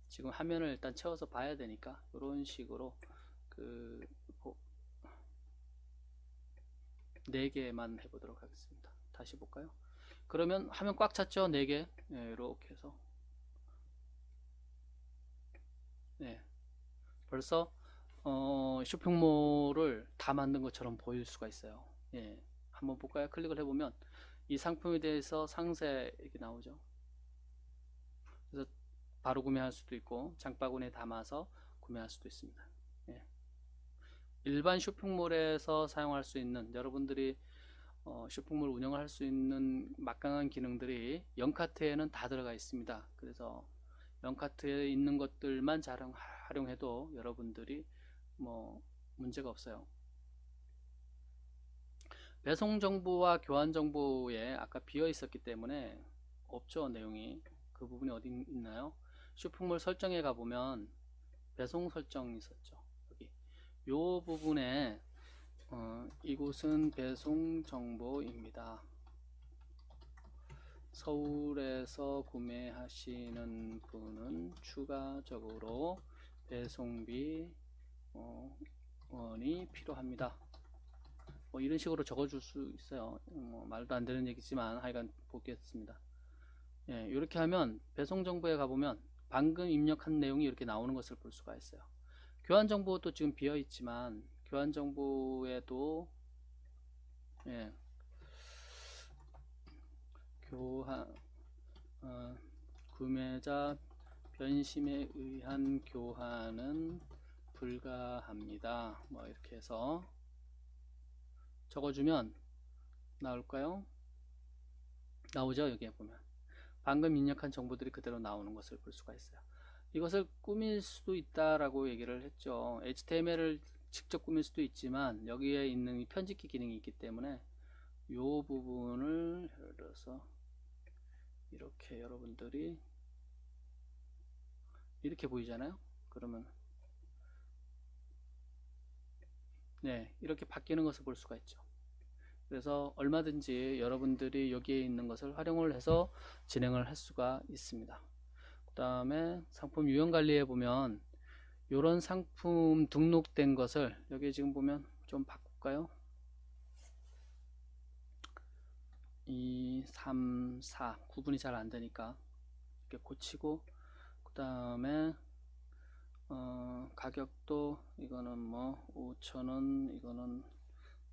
Speaker 1: 지금 화면을 일단 채워서 봐야 되니까 이런 식으로 그 4개만 해보도록 하겠습니다. 다시 볼까요? 그러면 화면 꽉 찼죠? 4개. 네, 이렇게 해서, 네, 벌써 쇼핑몰을 다 만든 것처럼 보일 수가 있어요. 예, 한번 볼까요? 클릭을 해보면 이 상품에 대해서 상세 이렇게 나오죠. 그래서 바로 구매할 수도 있고, 장바구니에 담아서 구매할 수도 있습니다. 예. 일반 쇼핑몰에서 사용할 수 있는, 여러분들이 쇼핑몰 운영을 할 수 있는 막강한 기능들이 영카트에는 다 들어가 있습니다. 그래서 영카트에 있는 것들만 잘 활용해도 여러분들이 뭐 문제가 없어요. 배송 정보와 교환 정보에 아까 비어 있었기 때문에 없죠, 내용이. 그 부분이 어디 있나요? 쇼핑몰 설정에 가보면 배송 설정이 있었죠. 여기 요 부분에 이곳은 배송 정보입니다. 서울에서 구매하시는 분은 추가적으로 배송비 원이 필요합니다. 뭐 이런 식으로 적어줄 수 있어요. 말도 안 되는 얘기지만 하여간 보겠습니다. 예, 이렇게 하면 배송 정보에 가보면 방금 입력한 내용이 이렇게 나오는 것을 볼 수가 있어요. 교환 정보도 지금 비어 있지만, 교환 정보에도, 예, 구매자 변심에 의한 교환은 불가합니다. 뭐 이렇게 해서 적어주면 나올까요? 나오죠. 여기에 보면 방금 입력한 정보들이 그대로 나오는 것을 볼 수가 있어요. 이것을 꾸밀 수도 있다라고 얘기를 했죠. HTML을 직접 꾸밀 수도 있지만 여기에 있는 이 편집기 기능이 있기 때문에 이 부분을 예를 들어서 이렇게 여러분들이 이렇게 보이잖아요. 그러면 네, 이렇게 바뀌는 것을 볼 수가 있죠. 그래서 얼마든지 여러분들이 여기에 있는 것을 활용을 해서 진행을 할 수가 있습니다. 그 다음에 상품 유형 관리에 보면 이런 상품 등록된 것을 여기 지금 보면 좀 바꿀까요? 2, 3, 4 구분이 잘 안되니까 이렇게 고치고, 그 다음에 가격도 이거는 뭐 5,000원, 이거는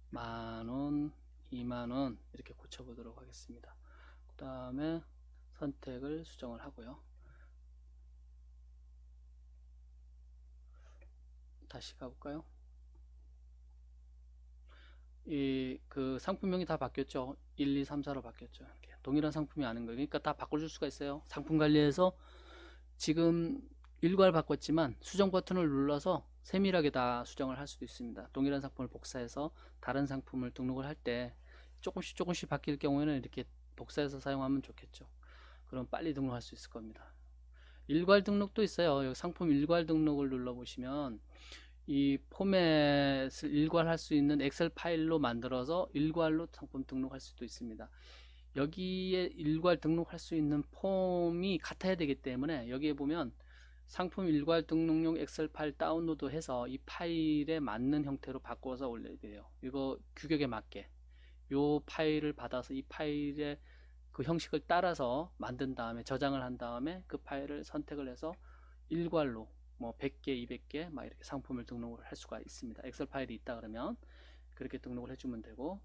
Speaker 1: 만원, 2만원 이렇게 고쳐보도록 하겠습니다. 그 다음에 선택을 수정을 하고요. 다시 가볼까요? 그 상품명이 다 바뀌었죠. 1, 2, 3, 4로 바뀌었죠. 이렇게 동일한 상품이 아닌 거예요. 그러니까 다 바꿔줄 수가 있어요. 상품 관리에서 지금 일괄 바꿨지만 수정 버튼을 눌러서 세밀하게 다 수정을 할 수도 있습니다. 동일한 상품을 복사해서 다른 상품을 등록을 할 때 조금씩 바뀔 경우에는 이렇게 복사해서 사용하면 좋겠죠. 그럼 빨리 등록할 수 있을 겁니다. 일괄 등록도 있어요. 여기 상품 일괄 등록을 눌러보시면 이 포맷을 일괄할 수 있는 엑셀 파일로 만들어서 일괄로 상품 등록할 수도 있습니다. 여기에 일괄 등록할 수 있는 폼이 같아야 되기 때문에 여기에 보면 상품 일괄 등록용 엑셀 파일 다운로드 해서 이 파일에 맞는 형태로 바꿔서 올려야 돼요. 이거 규격에 맞게 이 파일을 받아서 이 파일의 그 형식을 따라서 만든 다음에 저장을 한 다음에 그 파일을 선택을 해서 일괄로 뭐 100개, 200개 막 이렇게 상품을 등록을 할 수가 있습니다. 엑셀 파일이 있다 그러면 그렇게 등록을 해주면 되고,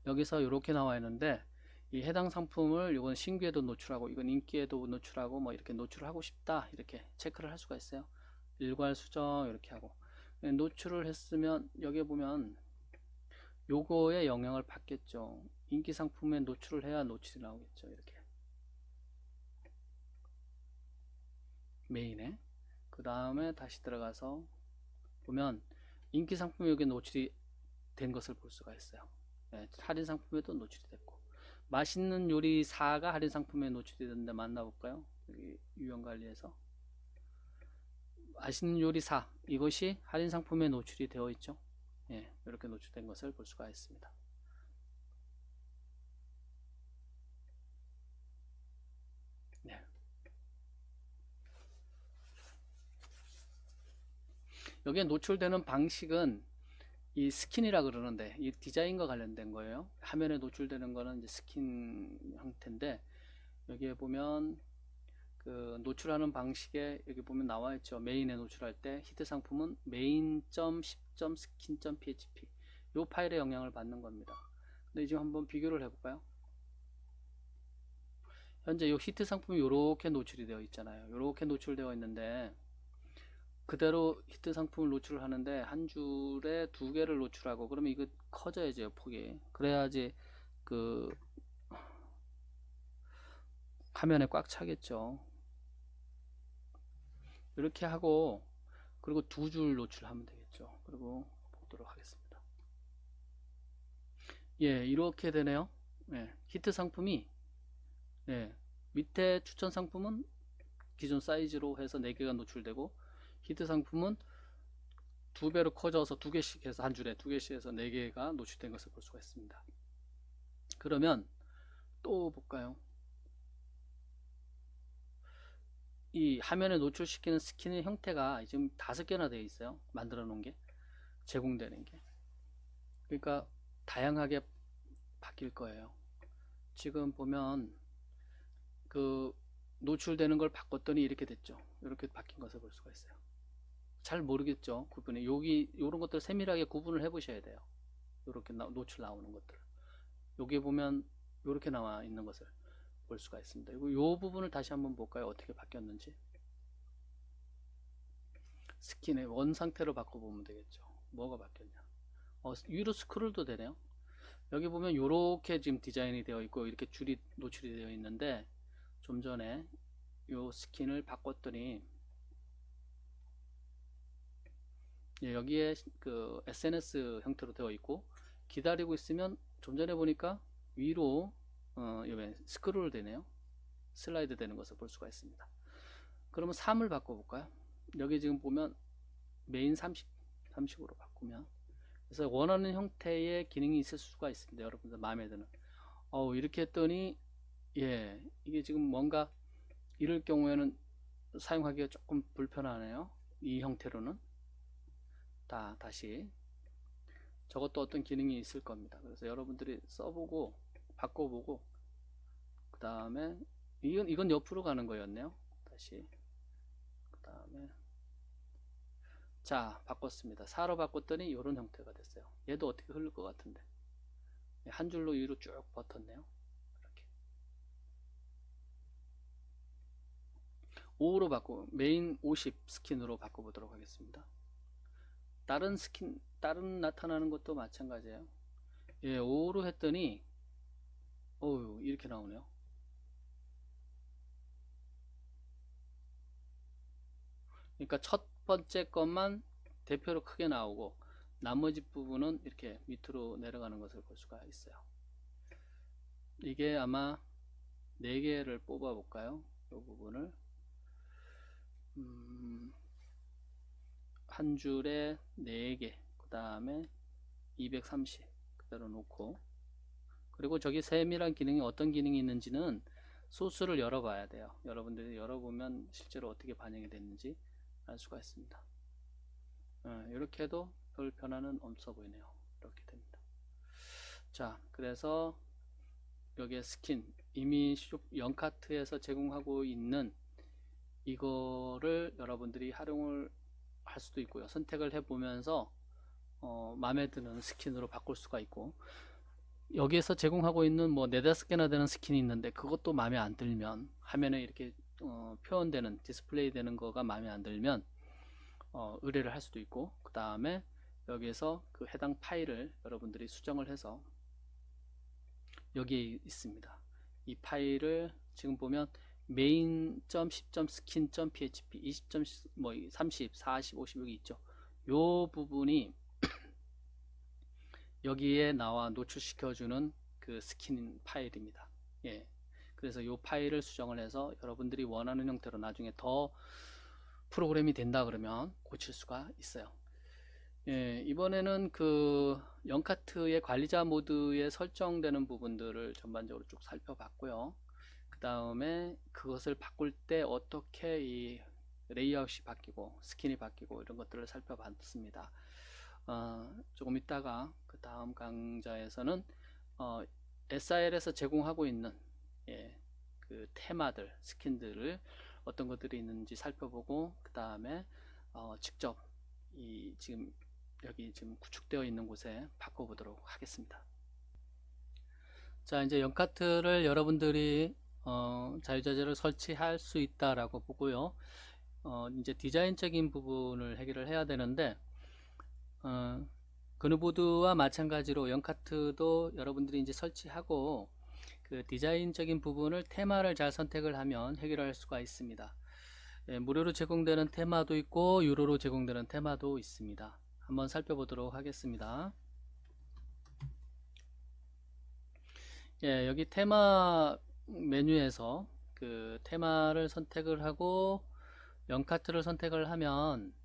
Speaker 1: 여기서 이렇게 나와 있는데 이 해당 상품을 이건 신규에도 노출하고 이건 인기에도 노출하고 뭐 이렇게 노출을 하고 싶다 이렇게 체크를 할 수가 있어요. 일괄 수정 이렇게 하고 노출을 했으면 여기에 보면 요거에 영향을 받겠죠. 인기 상품에 노출을 해야 노출이 나오겠죠. 이렇게 메인에 그 다음에 다시 들어가서 보면 인기 상품이 여기 노출이 된 것을 볼 수가 있어요. 네, 할인 상품에도 노출이 됐고, 맛있는 요리사가 할인 상품에 노출이 됐는데 만나볼까요? 여기 유형관리에서 맛있는 요리사 이것이 할인 상품에 노출이 되어 있죠. 예, 이렇게 노출된 것을 볼 수가 있습니다. 네. 여기에 노출되는 방식은 이 스킨이라 그러는데 이 디자인과 관련된 거예요. 화면에 노출되는 거는 이제 스킨 형태인데 여기에 보면 그 노출하는 방식에 여기 보면 나와 있죠. 메인에 노출할 때 히트 상품은 main.10.skin.php 이 파일에 영향을 받는 겁니다. 근데 지금 한번 비교를 해볼까요? 현재 이 히트 상품이 이렇게 노출이 되어 있잖아요. 이렇게 노출되어 있는데 그대로 히트 상품을 노출을 하는데 한 줄에 두 개를 노출하고 그러면 이거 커져야죠, 폭이. 그래야지 그 화면에 꽉 차겠죠. 이렇게 하고 그리고 두 줄 노출하면 되겠죠. 그리고 보도록 하겠습니다. 예, 이렇게 되네요. 예, 히트 상품이 예, 밑에 추천 상품은 기존 사이즈로 해서 4개가 노출되고 히트 상품은 두 배로 커져서 두 개씩 해서 한 줄에 두 개씩 해서 4개가 노출된 것을 볼 수가 있습니다. 그러면 또 볼까요? 이 화면에 노출시키는 스킨의 형태가 지금 5개나 되어 있어요. 만들어 놓은 게 제공되는 게. 그러니까 다양하게 바뀔 거예요. 지금 보면 그 노출되는 걸 바꿨더니 이렇게 됐죠. 이렇게 바뀐 것을 볼 수가 있어요. 잘 모르겠죠, 구분이. 여기 이런 것들 세밀하게 구분을 해 보셔야 돼요. 이렇게 노출 나오는 것들. 여기 보면 이렇게 나와 있는 것을 볼 수가 있습니다. 그리고 이 부분을 다시 한번 볼까요? 어떻게 바뀌었는지. 스킨의 원 상태로 바꿔보면 되겠죠. 뭐가 바뀌었냐. 위로 스크롤도 되네요. 여기 보면 이렇게 지금 디자인이 되어 있고 이렇게 줄이 노출이 되어 있는데 좀 전에 이 스킨을 바꿨더니 예, 여기에 그 SNS 형태로 되어 있고 기다리고 있으면 좀 전에 보니까 위로 스크롤 되네요. 슬라이드 되는 것을 볼 수가 있습니다. 그러면 3을 바꿔볼까요? 여기 지금 보면 메인 30으로 바꾸면 그래서 원하는 형태의 기능이 있을 수가 있습니다. 여러분들 마음에 드는 이렇게 했더니 예, 이게 지금 뭔가 이럴 경우에는 사용하기가 조금 불편하네요. 이 형태로는 다시 저것도 어떤 기능이 있을 겁니다. 그래서 여러분들이 써보고 바꿔보고 그 다음에 이건 옆으로 가는 거였네요. 다시 그 다음에 자 바꿨습니다. 4로 바꿨더니 이런 형태가 됐어요. 얘도 어떻게 흐를 것 같은데 한 줄로 위로 쭉 버텼네요. 이렇게 5로 바꾸고 메인 50 스킨으로 바꿔보도록 하겠습니다. 다른 나타나는 것도 마찬가지예요. 예, 5로 했더니 이렇게 나오네요. 그러니까 첫 번째 것만 대표로 크게 나오고 나머지 부분은 이렇게 밑으로 내려가는 것을 볼 수가 있어요. 이게 아마 4개를 뽑아 볼까요? 이 부분을 한 줄에 4개, 그 다음에 230 그대로 놓고, 그리고 저기 세밀한 기능이 어떤 기능이 있는지는 소스를 열어봐야 돼요. 여러분들이 열어보면 실제로 어떻게 반영이 됐는지 알 수가 있습니다. 이렇게 해도 별 변화는 없어 보이네요. 이렇게 됩니다. 자, 그래서 여기에 스킨, 이미 영카트에서 제공하고 있는 이거를 여러분들이 활용을 할 수도 있고요. 선택을 해보면서 마음에 드는 스킨으로 바꿀 수가 있고, 여기에서 제공하고 있는 뭐 4-5개나 되는 스킨이 있는데 그것도 마음에 안 들면, 화면에 이렇게 표현되는, 디스플레이 되는 거가 마음에 안 들면 의뢰를 할 수도 있고, 그 다음에 여기에서 그 해당 파일을 여러분들이 수정을 해서 여기에 있습니다. 이 파일을 지금 보면 main.10.skin.php 20. 뭐 30, 40, 50 여기 있죠. 요 부분이 여기에 나와 노출시켜주는 그 스킨 파일입니다. 예. 그래서 이 파일을 수정을 해서 여러분들이 원하는 형태로 나중에 더 프로그램이 된다 그러면 고칠 수가 있어요. 예, 이번에는 그 영카트의 관리자 모드에 설정되는 부분들을 전반적으로 쭉 살펴봤고요. 그 다음에 그것을 바꿀 때 어떻게 이 레이아웃이 바뀌고 스킨이 바뀌고 이런 것들을 살펴봤습니다. 조금 있다가 그 다음 강좌에서는 SIL에서 제공하고 있는 그 테마들, 스킨들을 어떤 것들이 있는지 살펴보고, 그 다음에 직접 이 지금 여기 지금 구축되어 있는 곳에 바꿔보도록 하겠습니다. 자, 이제 영카트를 여러분들이 자유자재로 설치할 수 있다라고 보고요. 이제 디자인적인 부분을 해결을 해야 되는데, 그누보드와 마찬가지로 영카트도 여러분들이 이제 설치하고 그 디자인적인 부분을 테마를 잘 선택을 하면 해결할 수가 있습니다. 예, 무료로 제공되는 테마도 있고 유료로 제공되는 테마도 있습니다. 한번 살펴보도록 하겠습니다. 예, 여기 테마 메뉴에서 그 테마를 선택을 하고 영카트를 선택을 하면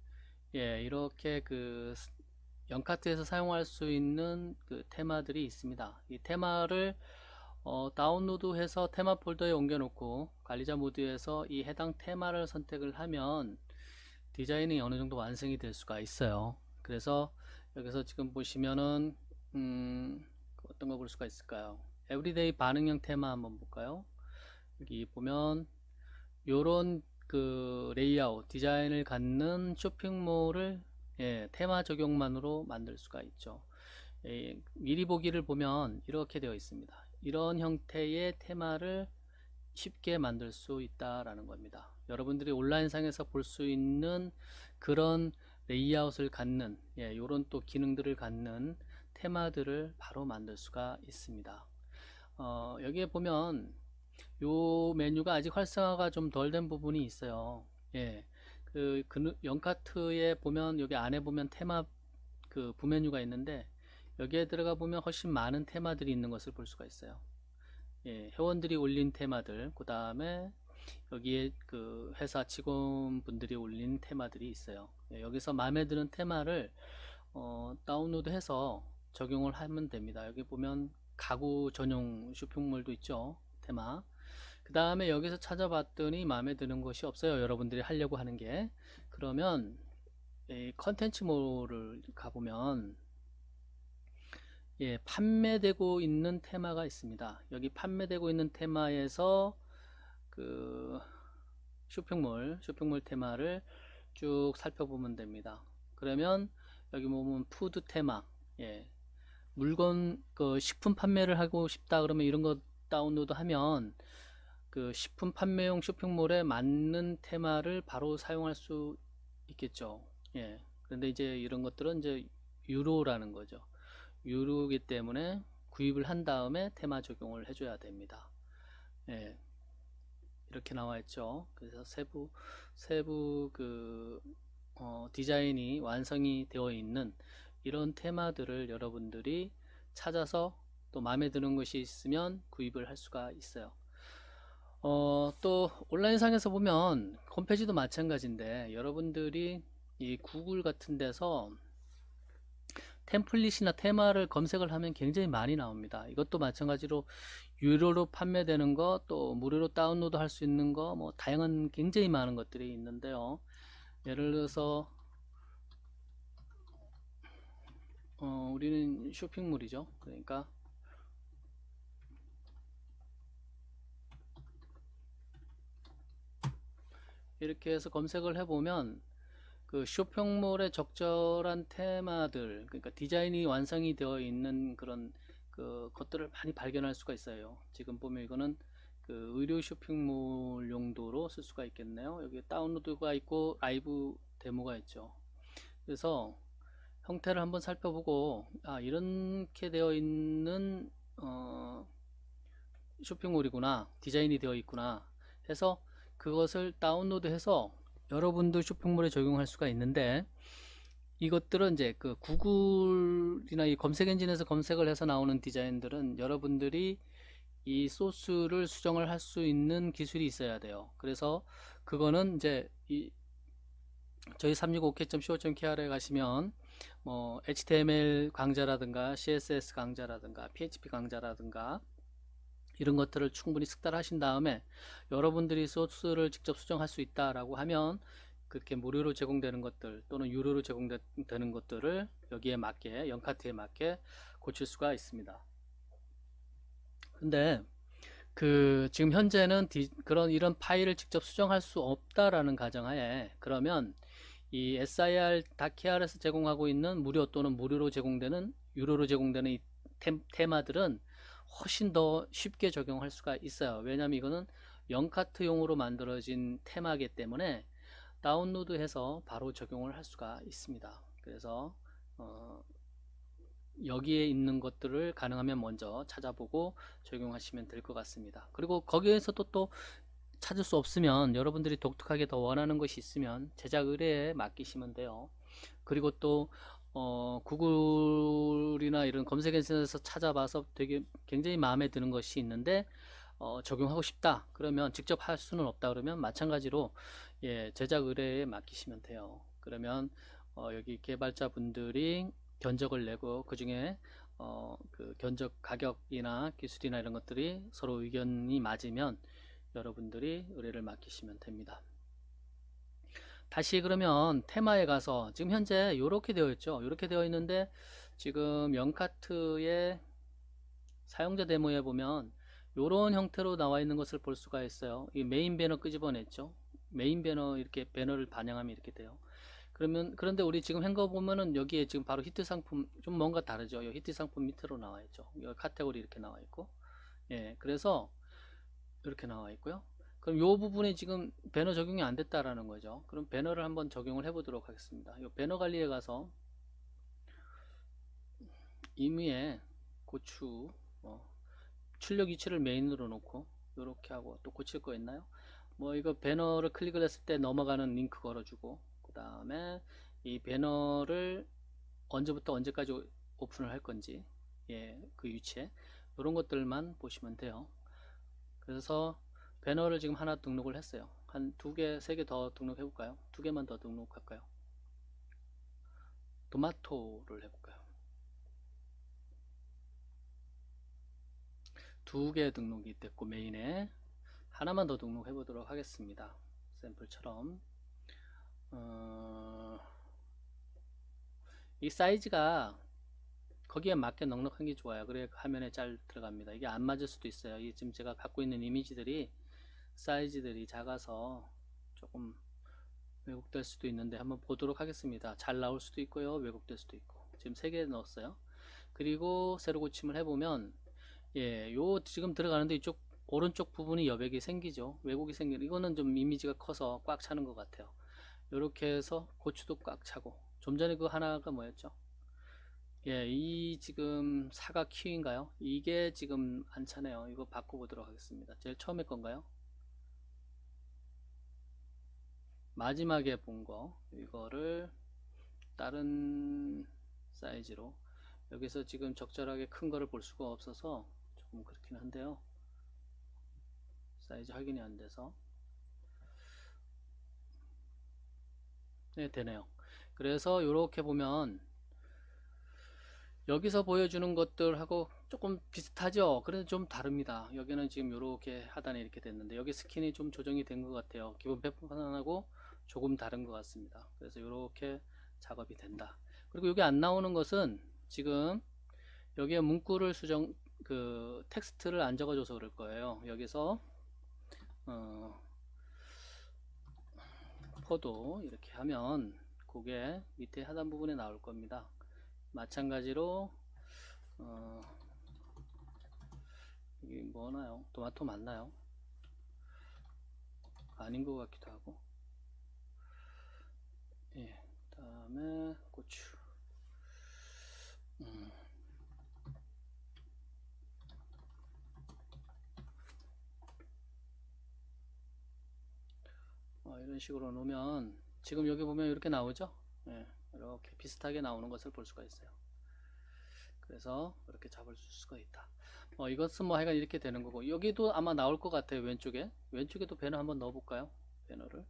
Speaker 1: 예, 이렇게 그 영카트에서 사용할 수 있는 그 테마들이 있습니다. 이 테마를 다운로드해서 테마 폴더에 옮겨 놓고 관리자 모드에서 이 해당 테마를 선택을 하면 디자인이 어느 정도 완성이 될 수가 있어요. 그래서 여기서 지금 보시면은 어떤 거 볼 수가 있을까요? 에브리데이 반응형 테마 한번 볼까요? 여기 보면 요런 그 레이아웃 디자인을 갖는 쇼핑몰을 테마 적용만으로 만들 수가 있죠. 미리 보기를 보면 이렇게 되어 있습니다. 이런 형태의 테마를 쉽게 만들 수 있다라는 겁니다. 여러분들이 온라인상에서 볼 수 있는 그런 레이아웃을 갖는 이런 또 기능들을 갖는 테마들을 바로 만들 수가 있습니다. 여기에 보면 요 메뉴가 아직 활성화가 좀 덜 된 부분이 있어요. 예, 그 영카트에 보면 여기 안에 보면 테마 그 부메뉴가 있는데 여기에 들어가 보면 훨씬 많은 테마들이 있는 것을 볼 수가 있어요. 예, 회원들이 올린 테마들, 그 다음에 여기에 그 회사 직원분들이 올린 테마들이 있어요. 예, 여기서 마음에 드는 테마를 다운로드해서 적용을 하면 됩니다. 여기 보면 가구 전용 쇼핑몰도 있죠. 테마. 그 다음에 여기서 찾아봤더니 마음에 드는 것이 없어요. 여러분들이 하려고 하는 게. 그러면 컨텐츠 몰을 가보면 판매되고 있는 테마가 있습니다. 여기 판매되고 있는 테마에서 그 쇼핑몰 테마를 쭉 살펴보면 됩니다. 그러면 여기 보면 푸드 테마, 물건 그 식품 판매를 하고 싶다 그러면 이런 거 다운로드 하면 그 식품 판매용 쇼핑몰에 맞는 테마를 바로 사용할 수 있겠죠. 그런데 이제 이런 것들은 이제 유료라는 거죠. 유료이기 때문에 구입을 한 다음에 테마 적용을 해줘야 됩니다. 이렇게 나와 있죠. 그래서 세부 그 디자인이 완성이 되어 있는 이런 테마들을 여러분들이 찾아서 또 마음에 드는 것이 있으면 구입을 할 수가 있어요. 또 온라인상에서 보면 홈페이지도 마찬가지인데 여러분들이 이 구글 같은 데서 템플릿이나 테마를 검색을 하면 굉장히 많이 나옵니다. 이것도 마찬가지로 유료로 판매되는 거, 또 무료로 다운로드 할 수 있는 거, 뭐 다양한 굉장히 많은 것들이 있는데요. 예를 들어서 우리는 쇼핑몰이죠. 그러니까 이렇게 해서 검색을 해보면 그 쇼핑몰에 적절한 테마들, 그러니까 디자인이 완성이 되어 있는 그런 그 것들을 많이 발견할 수가 있어요. 지금 보면 이거는 그 의류 쇼핑몰 용도로 쓸 수가 있겠네요. 여기 다운로드가 있고 라이브 데모가 있죠. 그래서 형태를 한번 살펴보고 이렇게 되어 있는 쇼핑몰이구나, 디자인이 되어 있구나 해서 그것을 다운로드해서 여러분들 쇼핑몰에 적용할 수가 있는데, 이것들은 이제 그 구글이나 이 검색 엔진에서 검색을 해서 나오는 디자인들은 여러분들이 이 소스를 수정을 할 수 있는 기술이 있어야 돼요. 그래서 그거는 이제 저희 365k.co.kr에 가시면 뭐 HTML 강좌라든가 CSS 강좌라든가 PHP 강좌라든가 이런 것들을 충분히 숙달하신 다음에 여러분들이 소스를 직접 수정할 수 있다라고 하면 그렇게 무료로 제공되는 것들 또는 유료로 제공되는 것들을 여기에 맞게, 영카트에 맞게 고칠 수가 있습니다. 근데 그 지금 현재는 이런 파일을 직접 수정할 수 없다라는 가정하에, 그러면 이 SIR.kr에서 제공하고 있는 무료 또는 유료로 제공되는 이 테마들은 훨씬 더 쉽게 적용할 수가 있어요. 왜냐하면 이거는 영카트용으로 만들어진 테마이기 때문에 다운로드해서 바로 적용을 할 수가 있습니다. 그래서 여기에 있는 것들을 가능하면 먼저 찾아보고 적용하시면 될 것 같습니다. 그리고 거기에서도 또 찾을 수 없으면 여러분들이 독특하게 더 원하는 것이 있으면 제작 의뢰에 맡기시면 돼요. 그리고 또 구글이나 이런 검색 엔진에서 찾아봐서 되게 굉장히 마음에 드는 것이 있는데 적용하고 싶다 그러면, 직접 할 수는 없다 그러면 마찬가지로 제작 의뢰에 맡기시면 돼요. 그러면 여기 개발자분들이 견적을 내고 그 중에 그 견적 가격이나 기술이나 이런 것들이 서로 의견이 맞으면 여러분들이 의뢰를 맡기시면 됩니다. 다시 그러면 테마에 가서 지금 현재 이렇게 되어 있죠. 이렇게 되어 있는데 지금 영카트의 사용자 데모에 보면 이런 형태로 나와 있는 것을 볼 수가 있어요. 이 메인 배너 끄집어냈죠. 메인 배너, 이렇게 배너를 반영하면 이렇게 돼요. 그런데 우리 지금 한 거 보면은 여기에 지금 바로 히트 상품 좀 뭔가 다르죠. 이 히트 상품 밑으로 나와 있죠. 여기 카테고리 이렇게 나와 있고, 그래서 이렇게 나와 있고요. 그럼 이 부분에 지금 배너 적용이 안 됐다라는 거죠. 그럼 배너를 한번 적용을 해 보도록 하겠습니다. 이 배너 관리에 가서 임의의 고추, 출력 위치를 메인으로 놓고 이렇게 하고, 또 고칠 거 있나요? 뭐 이거 배너를 클릭을 했을 때 넘어가는 링크 걸어주고, 그 다음에 이 배너를 언제부터 언제까지 오픈을 할 건지, 그 위치에 이런 것들만 보시면 돼요. 그래서 배너를 지금 하나 등록을 했어요. 한 두 개, 세 개 더 등록해 볼까요? 두 개만 더 등록할까요? 토마토를 해볼까요? 두 개 등록이 됐고 메인에 하나만 더 등록해 보도록 하겠습니다. 샘플처럼 이 사이즈가 거기에 맞게 넉넉한 게 좋아요. 그래 화면에 잘 들어갑니다. 이게 안 맞을 수도 있어요. 이 지금 제가 갖고 있는 이미지들이 사이즈들이 작아서 조금 왜곡될 수도 있는데 한번 보도록 하겠습니다. 잘 나올 수도 있고요, 왜곡될 수도 있고. 지금 3개 넣었어요. 그리고 새로 고침을 해보면 요 지금 들어가는데 이쪽 오른쪽 부분이 여백이 생기죠. 왜곡이 생기는, 이거는 좀 이미지가 커서 꽉 차는 것 같아요. 이렇게 해서 고추도 꽉 차고, 좀 전에 그 하나가 뭐였죠? 이 지금 사과 키위인가요? 이게 지금 안 차네요. 이거 바꿔보도록 하겠습니다. 제일 처음에 건가요? 마지막에 본 거, 이거를 다른 사이즈로, 여기서 지금 적절하게 큰 거를 볼 수가 없어서 조금 그렇긴 한데요. 사이즈 확인이 안 돼서. 네, 되네요. 그래서 이렇게 보면 여기서 보여주는 것들하고 조금 비슷하죠. 그런데 좀 다릅니다. 여기는 지금 이렇게 하단에 이렇게 됐는데 여기 스킨이 좀 조정이 된 것 같아요. 기본 배포판하고 조금 다른 것 같습니다. 그래서 이렇게 작업이 된다. 그리고 여기 안 나오는 것은 지금 여기에 문구를 텍스트를 안 적어줘서 그럴 거예요. 여기서 포도 이렇게 하면 그게 밑에 하단 부분에 나올 겁니다. 마찬가지로 이게 뭐나요? 토마토 맞나요? 아닌 것 같기도 하고. 예, 다음에 고추. 이런 식으로 놓으면 지금 여기 보면 이렇게 나오죠? 예, 이렇게 비슷하게 나오는 것을 볼 수가 있어요. 그래서 이렇게 잡을 수가 있다. 이것은 뭐 하여간 이렇게 되는 거고, 여기도 아마 나올 것 같아요. 왼쪽에도 배너 한번 넣어 볼까요? 배너를.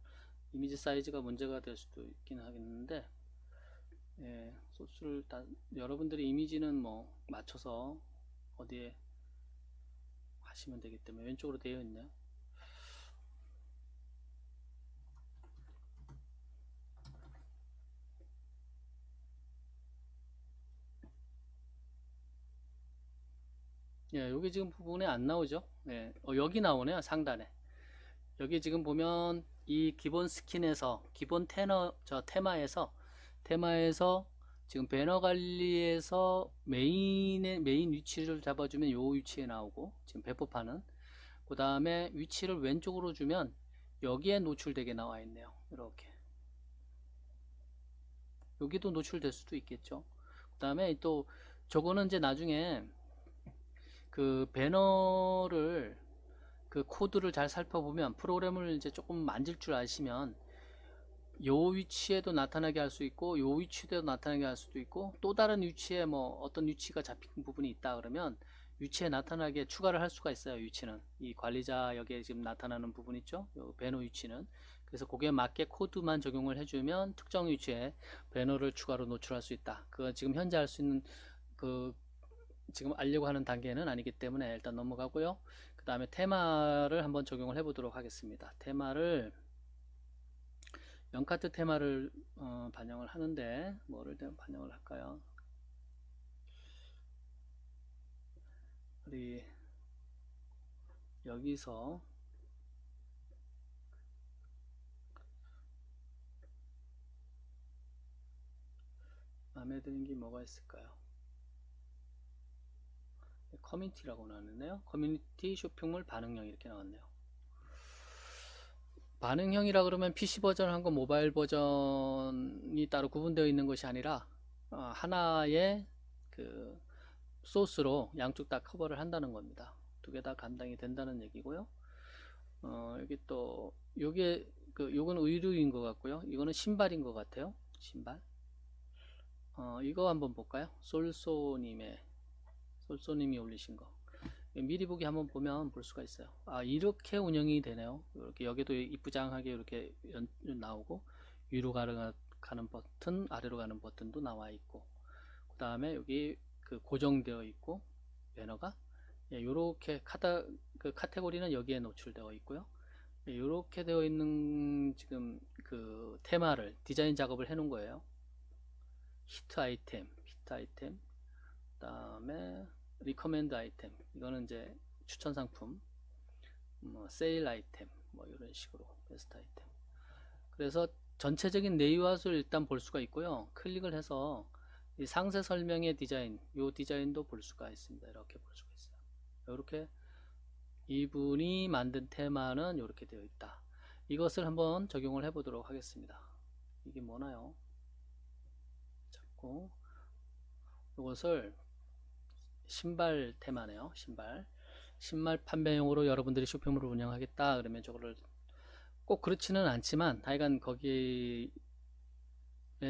Speaker 1: 이미지 사이즈가 문제가 될 수도 있긴 하겠는데, 예, 소스를 여러분들이 이미지는 뭐 맞춰서 어디에 하시면 되기 때문에 왼쪽으로 되어 있네요. 예, 여기 지금 부분에 안 나오죠? 예, 여기 나오네요. 상단에. 여기 지금 보면 이 기본 스킨에서 기본 테마에서 지금 배너 관리에서 메인 위치를 잡아주면 요 위치에 나오고, 지금 배포판은 그 다음에 위치를 왼쪽으로 주면 여기에 노출되게 나와 있네요. 이렇게 여기도 노출될 수도 있겠죠. 그 다음에 또 저거는 이제 나중에 그 배너를 그 코드를 잘 살펴보면, 프로그램을 이제 조금 만질 줄 아시면 요 위치에도 나타나게 할 수 있고 요 위치에도 나타나게 할 수도 있고, 또 다른 위치에 뭐 어떤 위치가 잡힌 부분이 있다 그러면 위치에 나타나게 추가를 할 수가 있어요. 위치는 이 관리자 여기에 지금 나타나는 부분 있죠, 요 배너 위치는. 그래서 거기에 맞게 코드만 적용을 해주면 특정 위치에 배너를 추가로 노출할 수 있다. 그건 지금 현재 할 수 있는 그 지금 알려고 하는 단계는 아니기 때문에 일단 넘어가고요. 그 다음에 테마를 한번 적용을 해 보도록 하겠습니다. 테마를 연카트 테마를 반영을 하는데 뭐를 반영을 할까요? 우리 여기서 마음에 드는 게 뭐가 있을까요? 커뮤니티라고 나왔네요. 커뮤니티 쇼핑몰 반응형 이렇게 나왔네요. 반응형이라 그러면 PC 버전하고 모바일 버전이 따로 구분되어 있는 것이 아니라 하나의 그 소스로 양쪽 다 커버를 한다는 겁니다. 두 개 다 감당이 된다는 얘기고요. 여기 또 요게 요건 의류인 것 같고요. 이거는 신발인 것 같아요. 신발. 이거 한번 볼까요? 솔소님이 올리신 거. 미리 보기 한번 보면 볼 수가 있어요. 이렇게 운영이 되네요. 이렇게 여기도 이쁘장하게 이렇게 나오고, 위로 가는 버튼, 아래로 가는 버튼도 나와 있고, 그 다음에 여기 고정되어 있고, 배너가 이렇게 카테고리는 여기에 노출되어 있고요. 이렇게 되어 있는 지금 그 테마를 디자인 작업을 해 놓은 거예요. 히트 아이템, 그 다음에 리커멘드 아이템, 이거는 이제 추천 상품, 세일 아이템, 뭐 이런 식으로 베스트 아이템. 그래서 전체적인 네이아웃을 일단 볼 수가 있고요. 클릭을 해서 이 상세 설명의 디자인, 요 디자인도 볼 수가 있습니다. 이렇게 볼 수가 있어요. 이렇게 이분이 만든 테마는 이렇게 되어 있다. 이것을 한번 적용을 해 보도록 하겠습니다. 이게 뭐나요? 잡고 이것을 신발 테마네요. 신발 판매용으로 여러분들이 쇼핑몰을 운영하겠다 그러면 저거를 꼭 그렇지는 않지만 하여간 거기에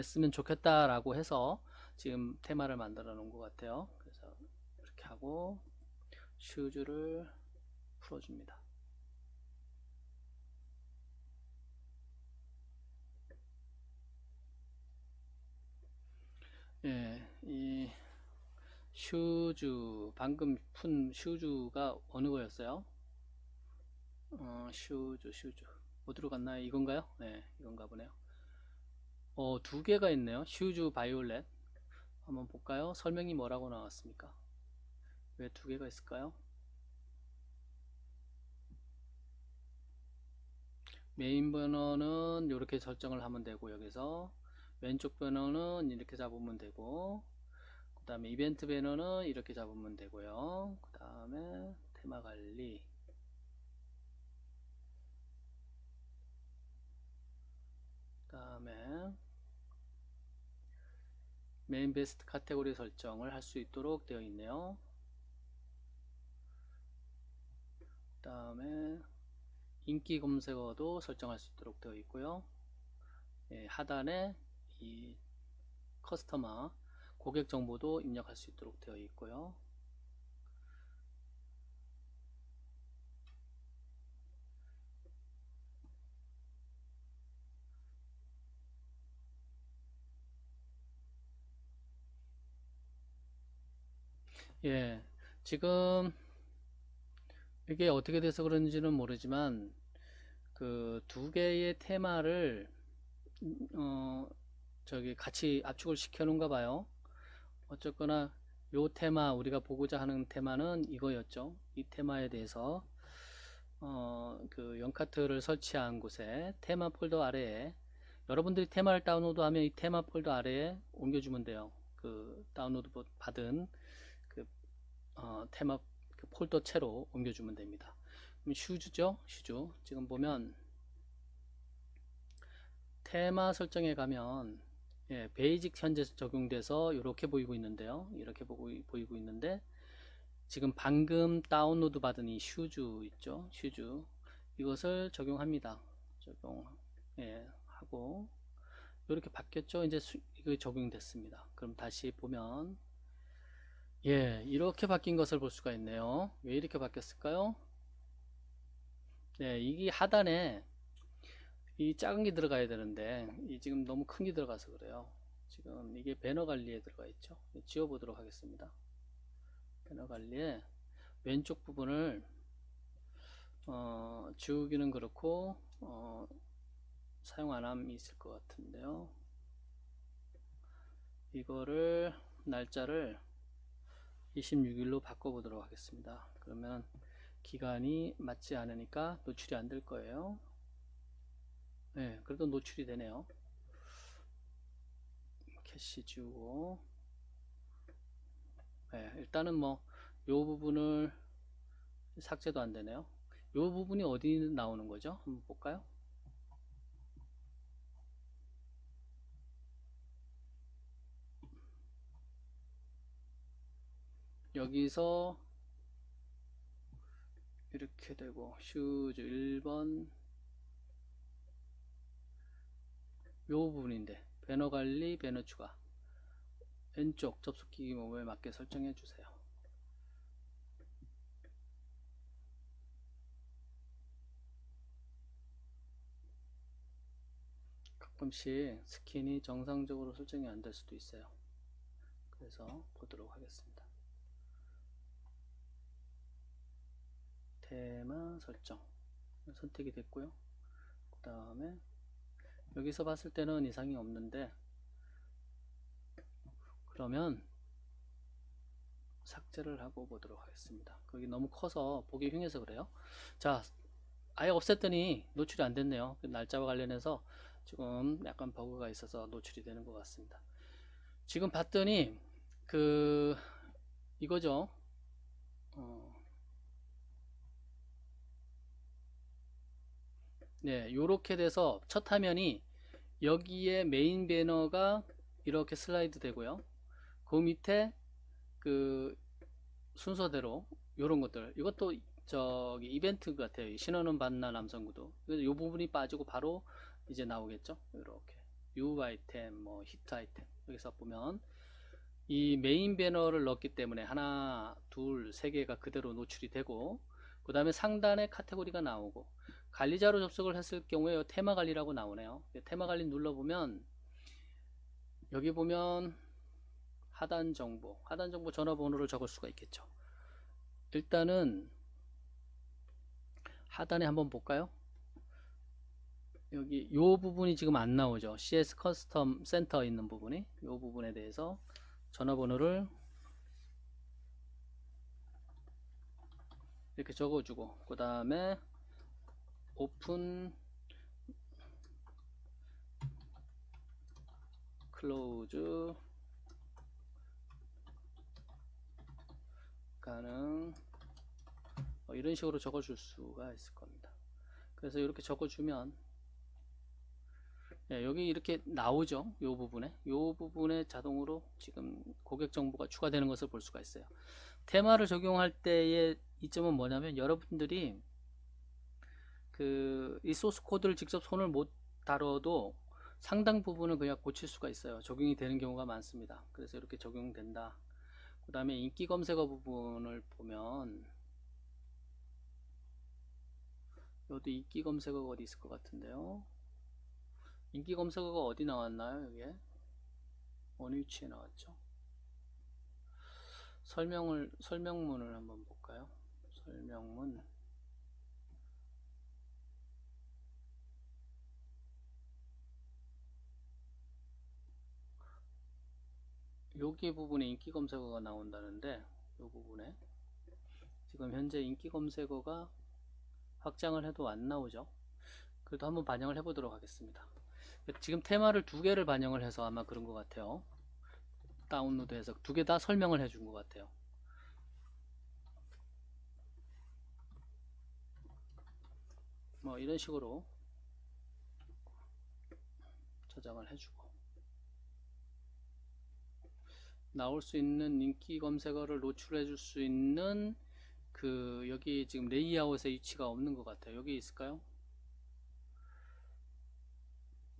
Speaker 1: 쓰면 좋겠다라고 해서 지금 테마를 만들어 놓은 것 같아요. 그래서 이렇게 하고 슈즈를 풀어줍니다. 예, 이 슈즈 방금 푼 슈즈가 어느 거였어요? 슈즈 어디로 갔나요? 이건가요? 네, 이건가 보네요. 두 개가 있네요. 슈즈 바이올렛 한번 볼까요? 설명이 뭐라고 나왔습니까? 왜 두 개가 있을까요? 메인 버너는 이렇게 설정을 하면 되고, 여기서 왼쪽 버너는 이렇게 잡으면 되고, 그 다음에 이벤트 배너는 이렇게 잡으면 되고요. 그 다음에 테마 관리, 그 다음에 메인 베스트 카테고리 설정을 할 수 있도록 되어 있네요. 그 다음에 인기 검색어도 설정할 수 있도록 되어 있고요. 예, 하단에 이 커스터머 고객 정보도 입력할 수 있도록 되어 있고요. 예, 지금 이게 어떻게 돼서 그런지는 모르지만 그 두 개의 테마를 어, 저기 같이 압축을 시켜 놓은가 봐요. 어쨌거나 요 테마, 우리가 보고자 하는 테마는 이거였죠. 이 테마에 대해서 그 연카트를 설치한 곳에 테마 폴더 아래에, 여러분들이 테마를 다운로드하면 이 테마 폴더 아래에 옮겨주면 돼요. 그 다운로드 받은 그 테마 그 폴더채로 옮겨주면 됩니다. 그럼 슈즈죠. 슈즈. 지금 보면 테마 설정에 가면, 예, 베이직 현재 적용돼서 이렇게 보이고 있는데요. 이렇게 보이고 있는데, 지금 방금 다운로드 받은 이 슈즈 있죠. 슈즈. 이것을 적용합니다. 적용, 예, 하고 이렇게 바뀌었죠. 이제 이거 적용됐습니다. 그럼 다시 보면, 예, 이렇게 바뀐 것을 볼 수가 있네요. 왜 이렇게 바뀌었을까요? 네, 이게 하단에 이 작은 게 들어가야 되는데 이 지금 너무 큰 게 들어가서 그래요. 지금 이게 배너 관리에 들어가 있죠. 지워보도록 하겠습니다. 배너 관리에 왼쪽 부분을 지우기는 그렇고 사용 안함이 있을 것 같은데요. 이거를 날짜를 26일로 바꿔보도록 하겠습니다. 그러면 기간이 맞지 않으니까 노출이 안 될 거예요. 네, 그래도 노출이 되네요. 캐시 지우고, 네, 일단은 뭐 요 부분을 삭제도 안 되네요. 요 부분이 어디 나오는 거죠? 한번 볼까요? 여기서 이렇게 되고 슈즈 1번 요 부분인데, 배너 관리, 배너 추가, 왼쪽 접속기기 모음에 맞게 설정해 주세요. 가끔씩 스킨이 정상적으로 설정이 안 될 수도 있어요. 그래서 보도록 하겠습니다. 테마 설정 선택이 됐고요. 그 다음에 여기서 봤을 때는 이상이 없는데, 그러면 삭제를 하고 보도록 하겠습니다. 거기 너무 커서 보기 흉해서 그래요. 자, 아예 없앴더니 노출이 안 됐네요. 날짜와 관련해서 지금 약간 버그가 있어서 노출이 되는 것 같습니다. 지금 봤더니 그 이거죠. 네, 요렇게 돼서 첫 화면이 여기에 메인 배너가 이렇게 슬라이드 되고요. 그 밑에 그 순서대로 요런 것들, 이것도 저기 이벤트 같아요. 신호는 받나 남성구도. 그래서 요 부분이 빠지고 바로 이제 나오겠죠. 이렇게 U 아이템, 뭐 히트 아이템, 여기서 보면 이 메인 배너를 넣었기 때문에 하나, 둘, 세 개가 그대로 노출이 되고, 그 다음에 상단에 카테고리가 나오고, 관리자로 접속을 했을 경우에 테마 관리라고 나오네요. 테마 관리 눌러보면 여기 보면 하단 정보 전화번호를 적을 수가 있겠죠. 일단은 하단에 한번 볼까요? 여기 요 부분이 지금 안 나오죠. CS 커스텀 센터 있는 부분이, 요 부분에 대해서 전화번호를 이렇게 적어주고, 그 다음에 오픈 클로즈 가능, 이런 식으로 적어줄 수가 있을 겁니다. 그래서 이렇게 적어주면 여기 이렇게 나오죠. 요 부분에 자동으로 지금 고객 정보가 추가되는 것을 볼 수가 있어요. 테마를 적용할 때의 이점은 뭐냐면, 여러분들이 이 소스 코드를 직접 손을 못 다뤄도 상당 부분은 그냥 고칠 수가 있어요. 적용이 되는 경우가 많습니다. 그래서 이렇게 적용된다. 그 다음에 인기 검색어 부분을 보면, 여기 인기 검색어가 어디 있을 것 같은데요. 인기 검색어가 어디 나왔나요? 여기에 어느 위치에 나왔죠? 설명문을 한번 볼까요? 설명문. 여기 부분에 인기 검색어가 나온다는데, 이 부분에 지금 현재 인기 검색어가 확장을 해도 안 나오죠. 그래도 한번 반영을 해 보도록 하겠습니다. 지금 테마를 두 개를 반영을 해서 아마 그런 것 같아요. 다운로드해서 두 개 다 설명을 해준 것 같아요. 뭐 이런 식으로 저장을 해주고, 나올 수 있는 인기 검색어를 노출해 줄 수 있는 여기 지금 레이아웃의 위치가 없는 것 같아요. 여기 있을까요?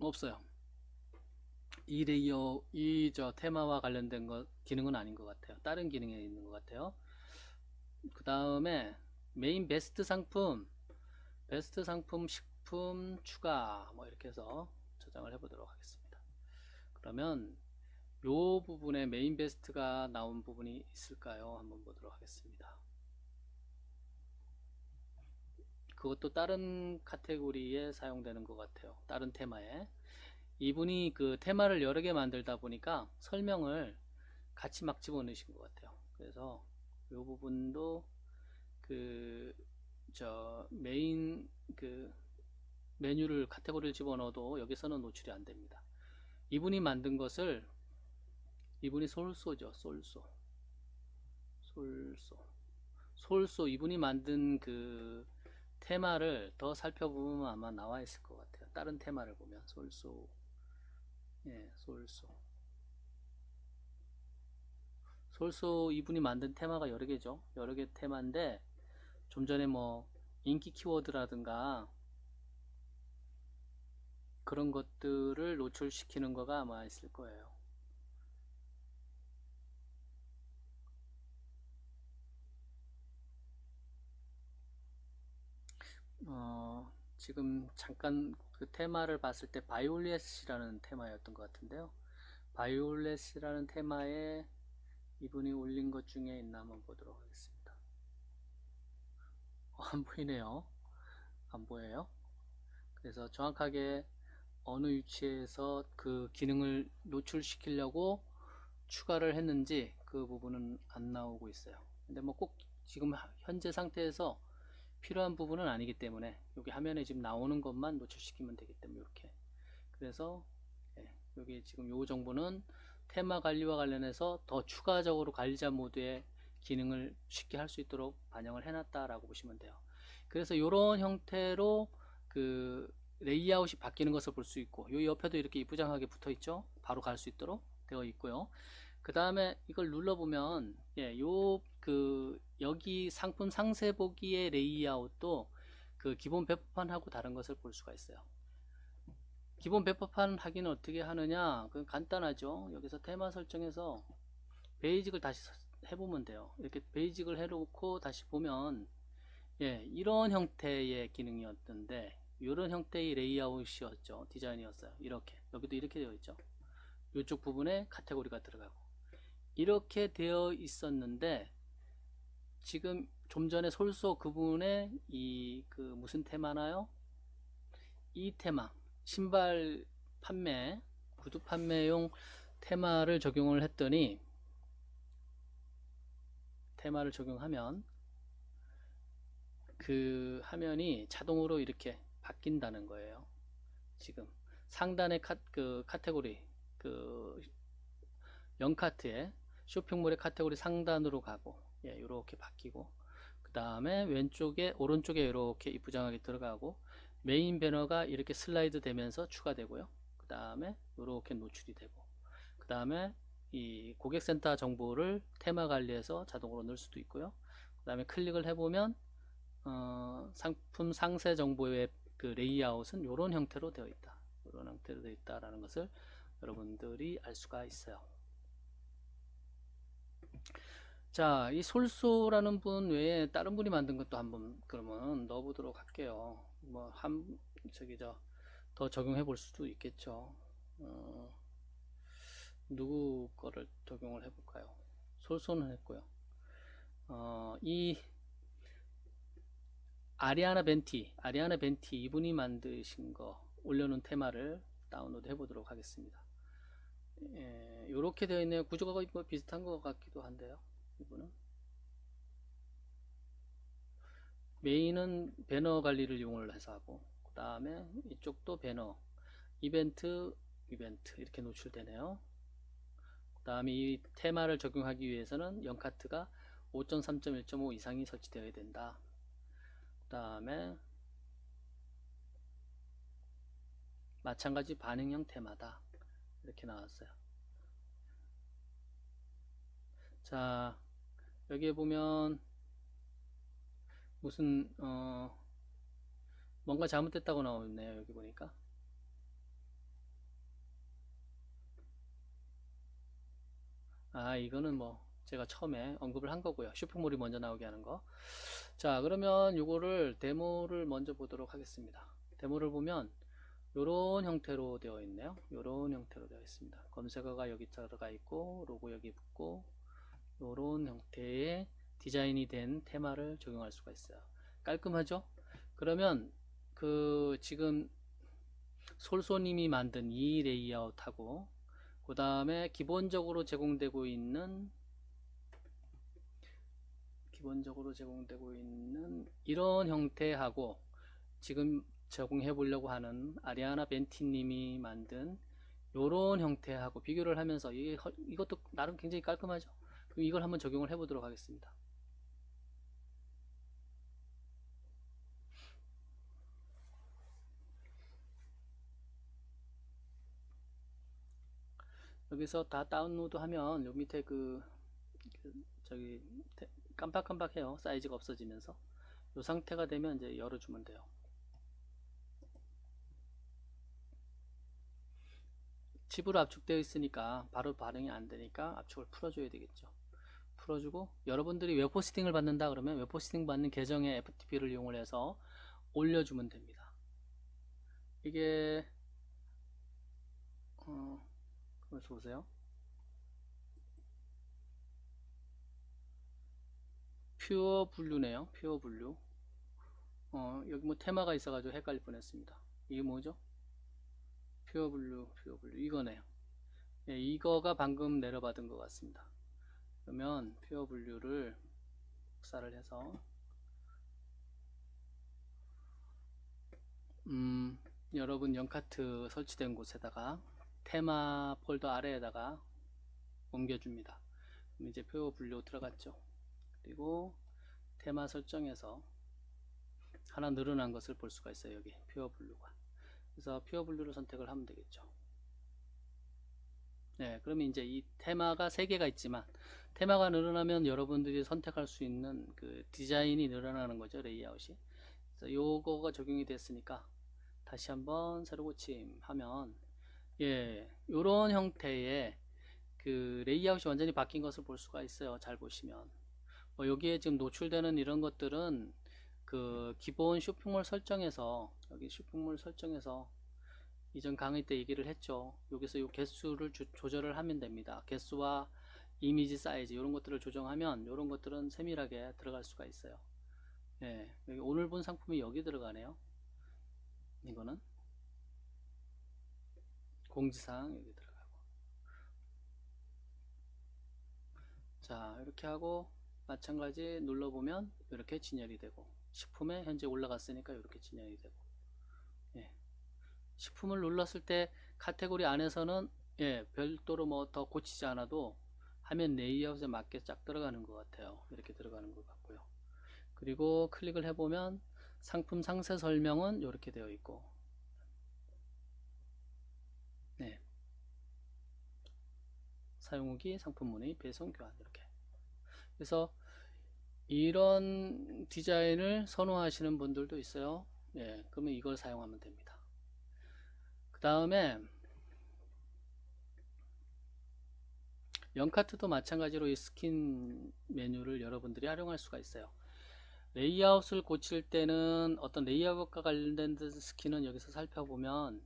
Speaker 1: 없어요. 이 레이어, 테마와 관련된 기능은 아닌 것 같아요. 다른 기능에 있는 것 같아요. 그 다음에 메인 베스트 상품 식품 추가, 뭐 이렇게 해서 저장을 해 보도록 하겠습니다. 그러면 요 부분에 메인 베스트가 나온 부분이 있을까요? 한번 보도록 하겠습니다. 그것도 다른 카테고리에 사용되는 것 같아요. 다른 테마에. 이분이 테마를 여러 개 만들다 보니까 설명을 같이 막 집어넣으신 것 같아요. 그래서 이 부분도 메인 메뉴를 카테고리를 집어넣어도 여기서는 노출이 안 됩니다. 이분이 만든 것을, 이분이 솔소죠. 솔소 이분이 만든 테마를 더 살펴보면 아마 나와 있을 것 같아요. 다른 테마를 보면 솔소, 솔소 이분이 만든 테마가 여러 개죠. 여러 개 테마인데, 좀 전에 뭐 인기 키워드라든가 그런 것들을 노출시키는 거가 아마 있을 거예요. 지금 잠깐 테마를 봤을 때 바이올렛이라는 테마였던 것 같은데요. 바이올렛이라는 테마에 이분이 올린 것 중에 있나 한번 보도록 하겠습니다. 안 보이네요. 안 보여요. 그래서 정확하게 어느 위치에서 그 기능을 노출시키려고 추가를 했는지 그 부분은 안 나오고 있어요. 근데 뭐 꼭 지금 현재 상태에서 필요한 부분은 아니기 때문에 여기 화면에 지금 나오는 것만 노출시키면 되기 때문에 이렇게. 그래서 여기 지금 요 정보는 테마 관리와 관련해서 더 추가적으로 관리자 모드의 기능을 쉽게 할 수 있도록 반영을 해놨다라고 보시면 돼요. 그래서 이런 형태로 레이아웃이 바뀌는 것을 볼 수 있고, 요 옆에도 이렇게 이쁘장하게 붙어 있죠. 바로 갈 수 있도록 되어 있고요. 그 다음에 이걸 눌러보면 여기 상품 상세 보기의 레이아웃도 기본 배포판하고 다른 것을 볼 수가 있어요. 기본 배포판 확인을 어떻게 하느냐? 간단하죠. 여기서 테마 설정에서 베이직을 다시 해보면 돼요. 이렇게 베이직을 해놓고 다시 보면 예, 이런 형태의 기능이었던데 이런 형태의 레이아웃이었죠. 디자인이었어요. 이렇게 여기도 이렇게 되어 있죠. 이쪽 부분에 카테고리가 들어가고 이렇게 되어 있었는데 지금 좀 전에 솔소 그분의 이 그 무슨 테마나요? 이 테마 신발 판매 구두 판매용 테마를 적용을 했더니 테마를 적용하면 그 화면이 자동으로 이렇게 바뀐다는 거예요. 지금 상단의 그 카테고리 그 0카트에 쇼핑몰의 카테고리 상단으로 가고 예, 이렇게 바뀌고 그 다음에 왼쪽에 오른쪽에 이렇게 이쁘장하게 들어가고 메인 배너가 이렇게 슬라이드 되면서 추가되고요. 그 다음에 이렇게 노출이 되고 그 다음에 이 고객센터 정보를 테마 관리해서 자동으로 넣을 수도 있고요. 그 다음에 클릭을 해보면 상품 상세 정보의 그 레이아웃은 이런 형태로 되어 있다. 이런 형태로 되어 있다라는 것을 여러분들이 알 수가 있어요. 자, 이 솔소라는 분 외에 다른 분이 만든 것도 한번 그러면 넣어보도록 할게요. 뭐 저기 더 적용해 볼 수도 있겠죠. 누구 거를 적용을 해볼까요? 솔소는 했고요. 이 아리아나 벤티 이분이 만드신 거 올려놓은 테마를 다운로드 해보도록 하겠습니다. 예, 이렇게 되어 있네요. 구조가 거의 뭐 비슷한 것 같기도 한데요. 이분은 메인은 배너 관리를 이용을 해서 하고 그 다음에 이쪽도 배너 이벤트 이렇게 노출되네요. 그 다음에 이 테마를 적용하기 위해서는 0카트가 5.3.1.5 이상이 설치되어야 된다. 그 다음에 마찬가지 반응형 테마다 이렇게 나왔어요. 자, 여기에 보면 무슨 뭔가 잘못됐다고 나오네요. 여기 보니까 이거는 뭐 제가 처음에 언급을 한 거고요. 쇼핑몰이 먼저 나오게 하는 거. 자, 그러면 요거를 데모를 먼저 보도록 하겠습니다. 데모를 보면 요런 형태로 되어 있네요. 요런 형태로 되어 있습니다. 검색어가 여기 들어가 있고 로고 여기 붙고 요런 형태의 디자인이 된 테마를 적용할 수가 있어요. 깔끔하죠? 그러면 그 지금 솔소님이 만든 이 레이아웃하고 그 다음에 기본적으로 제공되고 있는 이런 형태하고 지금 적용해 보려고 하는 아리아나 벤티 님이 만든 요런 형태하고 비교를 하면서 이것도 나름 굉장히 깔끔하죠. 그럼 이걸 한번 적용을 해 보도록 하겠습니다. 여기서 다 다운로드 하면 여기 밑에 저기 깜빡깜빡해요. 사이즈가 없어지면서 이 상태가 되면 이제 열어주면 돼요. 칩으로 압축되어 있으니까 바로 반응이 안 되니까 압축을 풀어줘야 되겠죠. 풀어주고 여러분들이 웹호스팅을 받는다 그러면 웹호스팅 받는 계정의 FTP를 이용을 해서 올려주면 됩니다. 이게 그래서 보세요. 퓨어 블루네요. 퓨어 블루. 여기 뭐 테마가 있어가지고 헷갈릴 뻔했습니다. 이게 뭐죠? 퓨어 블루 이거네요. 예, 이거가 방금 내려받은 것 같습니다. 그러면 퓨어 블루를 복사를 해서 여러분 0카트 설치된 곳에다가 테마 폴더 아래에다가 옮겨줍니다. 그럼 이제 퓨어 블루 들어갔죠. 그리고 테마 설정에서 하나 늘어난 것을 볼 수가 있어요. 여기 퓨어 블루가. 그래서 퓨어 블루를 선택을 하면 되겠죠. 네, 그러면 이제 이 테마가 3개가 있지만 테마가 늘어나면 여러분들이 선택할 수 있는 그 디자인이 늘어나는 거죠. 레이아웃이. 그래서 요거가 적용이 됐으니까 다시 한번 새로 고침 하면 예, 요런 형태의 그 레이아웃이 완전히 바뀐 것을 볼 수가 있어요. 잘 보시면 여기에 지금 노출되는 이런 것들은 그 기본 쇼핑몰 설정에서, 여기 쇼핑몰 설정에서 이전 강의 때 얘기를 했죠. 여기서 이 개수를 조절을 하면 됩니다. 개수와 이미지 사이즈 이런 것들을 조정하면 이런 것들은 세밀하게 들어갈 수가 있어요. 예, 여기 오늘 본 상품이 여기 들어가네요. 이거는 공지사항 여기 들어가고, 자 이렇게 하고 마찬가지 눌러보면 이렇게 진열이 되고, 식품에 현재 올라갔으니까 이렇게 진열이 되고, 예. 식품을 눌렀을 때 카테고리 안에서는 예, 별도로 뭐 더 고치지 않아도 화면 레이아웃에 맞게 쫙 들어가는 것 같아요. 이렇게 들어가는 것 같고요. 그리고 클릭을 해보면 상품 상세 설명은 이렇게 되어 있고, 네. 사용 후기, 상품 문의, 배송, 교환 이렇게. 그래서 이런 디자인을 선호하시는 분들도 있어요. 예, 그러면 이걸 사용하면 됩니다. 그 다음에 연카트도 마찬가지로 이 스킨 메뉴를 여러분들이 활용할 수가 있어요. 레이아웃을 고칠 때는 어떤 레이아웃과 관련된 스킨은 여기서 살펴보면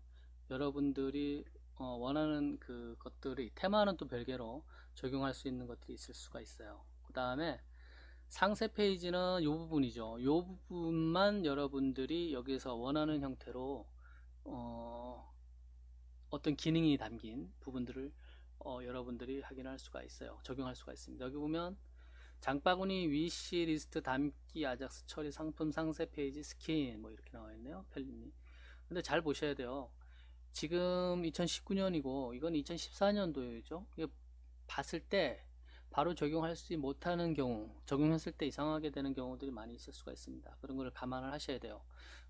Speaker 1: 여러분들이 원하는 그 것들이 테마는 또 별개로 적용할 수 있는 것들이 있을 수가 있어요. 그 다음에 상세 페이지는 이 부분이죠. 이 부분만 여러분들이 여기서 원하는 형태로 어떤 기능이 담긴 부분들을 여러분들이 확인할 수가 있어요. 적용할 수가 있습니다. 여기 보면 장바구니 위시 리스트 담기 아작스 처리 상품 상세 페이지 스킨 뭐 이렇게 나와 있네요. 편리니. 근데 잘 보셔야 돼요. 지금 2019년이고 이건 2014년도죠. 이게 봤을 때 바로 적용하지 못하는 경우, 적용했을 때 이상하게 되는 경우들이 많이 있을 수가 있습니다. 그런 걸 감안을 하셔야 돼요.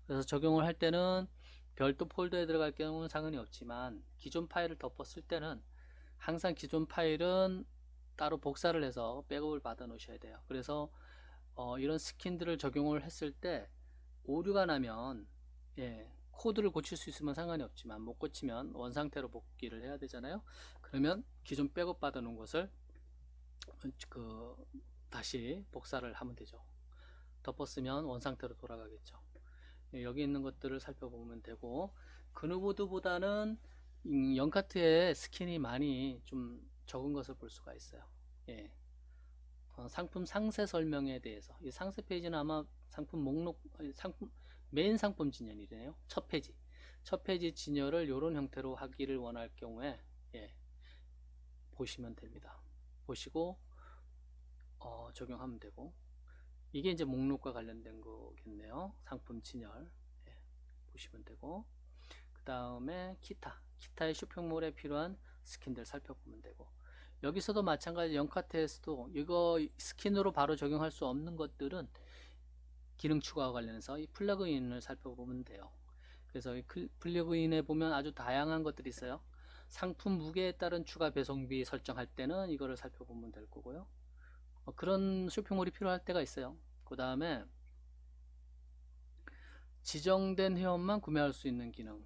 Speaker 1: 그래서 적용을 할 때는 별도 폴더에 들어갈 경우는 상관이 없지만 기존 파일을 덮었을 때는 항상 기존 파일은 따로 복사를 해서 백업을 받아 놓으셔야 돼요. 그래서 이런 스킨들을 적용을 했을 때 오류가 나면 예, 코드를 고칠 수 있으면 상관이 없지만 못 고치면 원상태로 복귀를 해야 되잖아요. 그러면 기존 백업 받아 놓은 것을 다시 복사를 하면 되죠. 덮었으면 원상태로 돌아가겠죠. 예, 여기 있는 것들을 살펴보면 되고, 그누보드보다는 연카트에 스킨이 많이 좀 적은 것을 볼 수가 있어요. 예. 상품 상세 설명에 대해서 이 상세 페이지는 아마 상품 목록, 상품 메인 상품 진열이네요. 첫 페이지 진열을 이런 형태로 하기를 원할 경우에 예, 보시면 됩니다. 보시고 적용하면 되고, 이게 이제 목록과 관련된 거겠네요. 상품 진열 예, 보시면 되고, 그 다음에 기타의 쇼핑몰에 필요한 스킨들 살펴보면 되고, 여기서도 마찬가지 연카트에서도 이거 스킨으로 바로 적용할 수 없는 것들은 기능 추가와 관련해서 이 플러그인을 살펴보면 돼요. 그래서 이 플러그인에 보면 아주 다양한 것들이 있어요. 상품 무게에 따른 추가 배송비 설정할 때는 이거를 살펴보면 될 거고요. 그런 쇼핑몰이 필요할 때가 있어요. 그 다음에 지정된 회원만 구매할 수 있는 기능,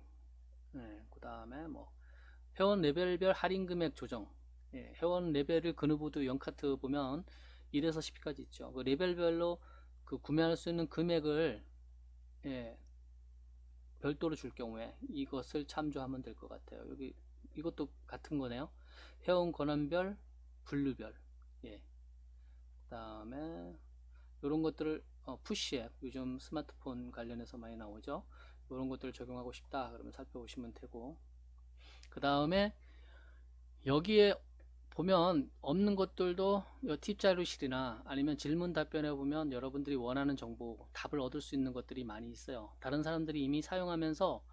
Speaker 1: 네, 그 다음에 뭐 회원 레벨별 할인 금액 조정, 예, 회원 레벨을 그누보드 연카트 보면 1에서 10까지 있죠. 그 레벨별로 그 구매할 수 있는 금액을 예, 별도로 줄 경우에 이것을 참조하면 될 것 같아요. 여기 이것도 같은 거네요. 회원 권한별, 분류별, 예, 그 다음에 이런 것들을 푸시앱, 요즘 스마트폰 관련해서 많이 나오죠. 이런 것들을 적용하고 싶다 그러면 살펴보시면 되고, 그 다음에 여기에 보면 없는 것들도 팁 자료실이나 아니면 질문 답변에 보면 여러분들이 원하는 정보, 답을 얻을 수 있는 것들이 많이 있어요. 다른 사람들이 이미 사용하면서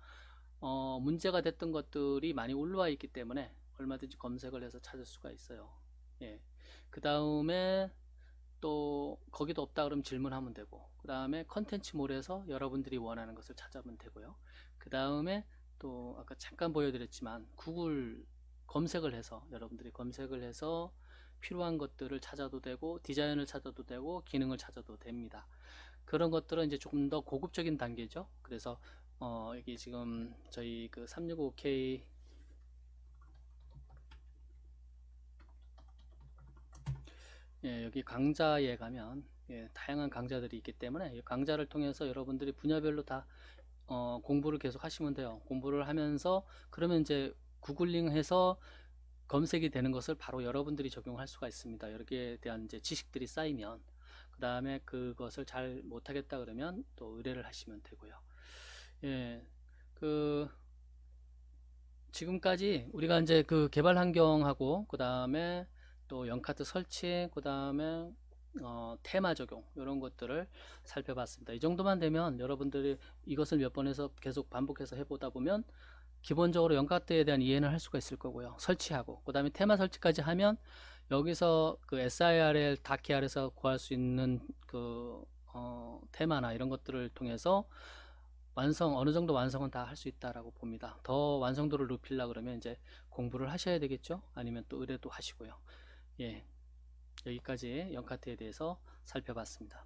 Speaker 1: 문제가 됐던 것들이 많이 올라와 있기 때문에 얼마든지 검색을 해서 찾을 수가 있어요. 예. 그 다음에 또 거기도 없다 그러면 질문하면 되고, 그 다음에 컨텐츠몰에서 여러분들이 원하는 것을 찾아보면 되고요. 그 다음에 또 아까 잠깐 보여드렸지만 구글 검색을 해서 여러분들이 검색을 해서 필요한 것들을 찾아도 되고 디자인을 찾아도 되고 기능을 찾아도 됩니다. 그런 것들은 이제 조금 더 고급적인 단계죠. 그래서 여기 지금 저희 그 365K 예, 여기 강좌에 가면 예, 다양한 강좌들이 있기 때문에 이 강좌를 통해서 여러분들이 분야별로 다 공부를 계속 하시면 돼요. 공부를 하면서 그러면 이제 구글링해서 검색이 되는 것을 바로 여러분들이 적용할 수가 있습니다. 여기에 대한 이제 지식들이 쌓이면 그 다음에 그것을 잘 못하겠다 그러면 또 의뢰를 하시면 되고요. 예, 그 지금까지 우리가 이제 그 개발 환경하고 그 다음에 또 연카트 설치 그 다음에 테마 적용 이런 것들을 살펴봤습니다. 이 정도만 되면 여러분들이 이것을 몇 번 해서 계속 반복해서 해보다 보면 기본적으로 연카트에 대한 이해는 할 수가 있을 거고요. 설치하고 그 다음에 테마 설치까지 하면 여기서 그 SIRL 다키알에서 구할 수 있는 그 테마나 이런 것들을 통해서 어느 정도 완성은 다 할 수 있다라고 봅니다. 더 완성도를 높이려 그러면 이제 공부를 하셔야 되겠죠. 아니면 또 의뢰도 하시고요. 예, 여기까지 연카트에 대해서 살펴봤습니다.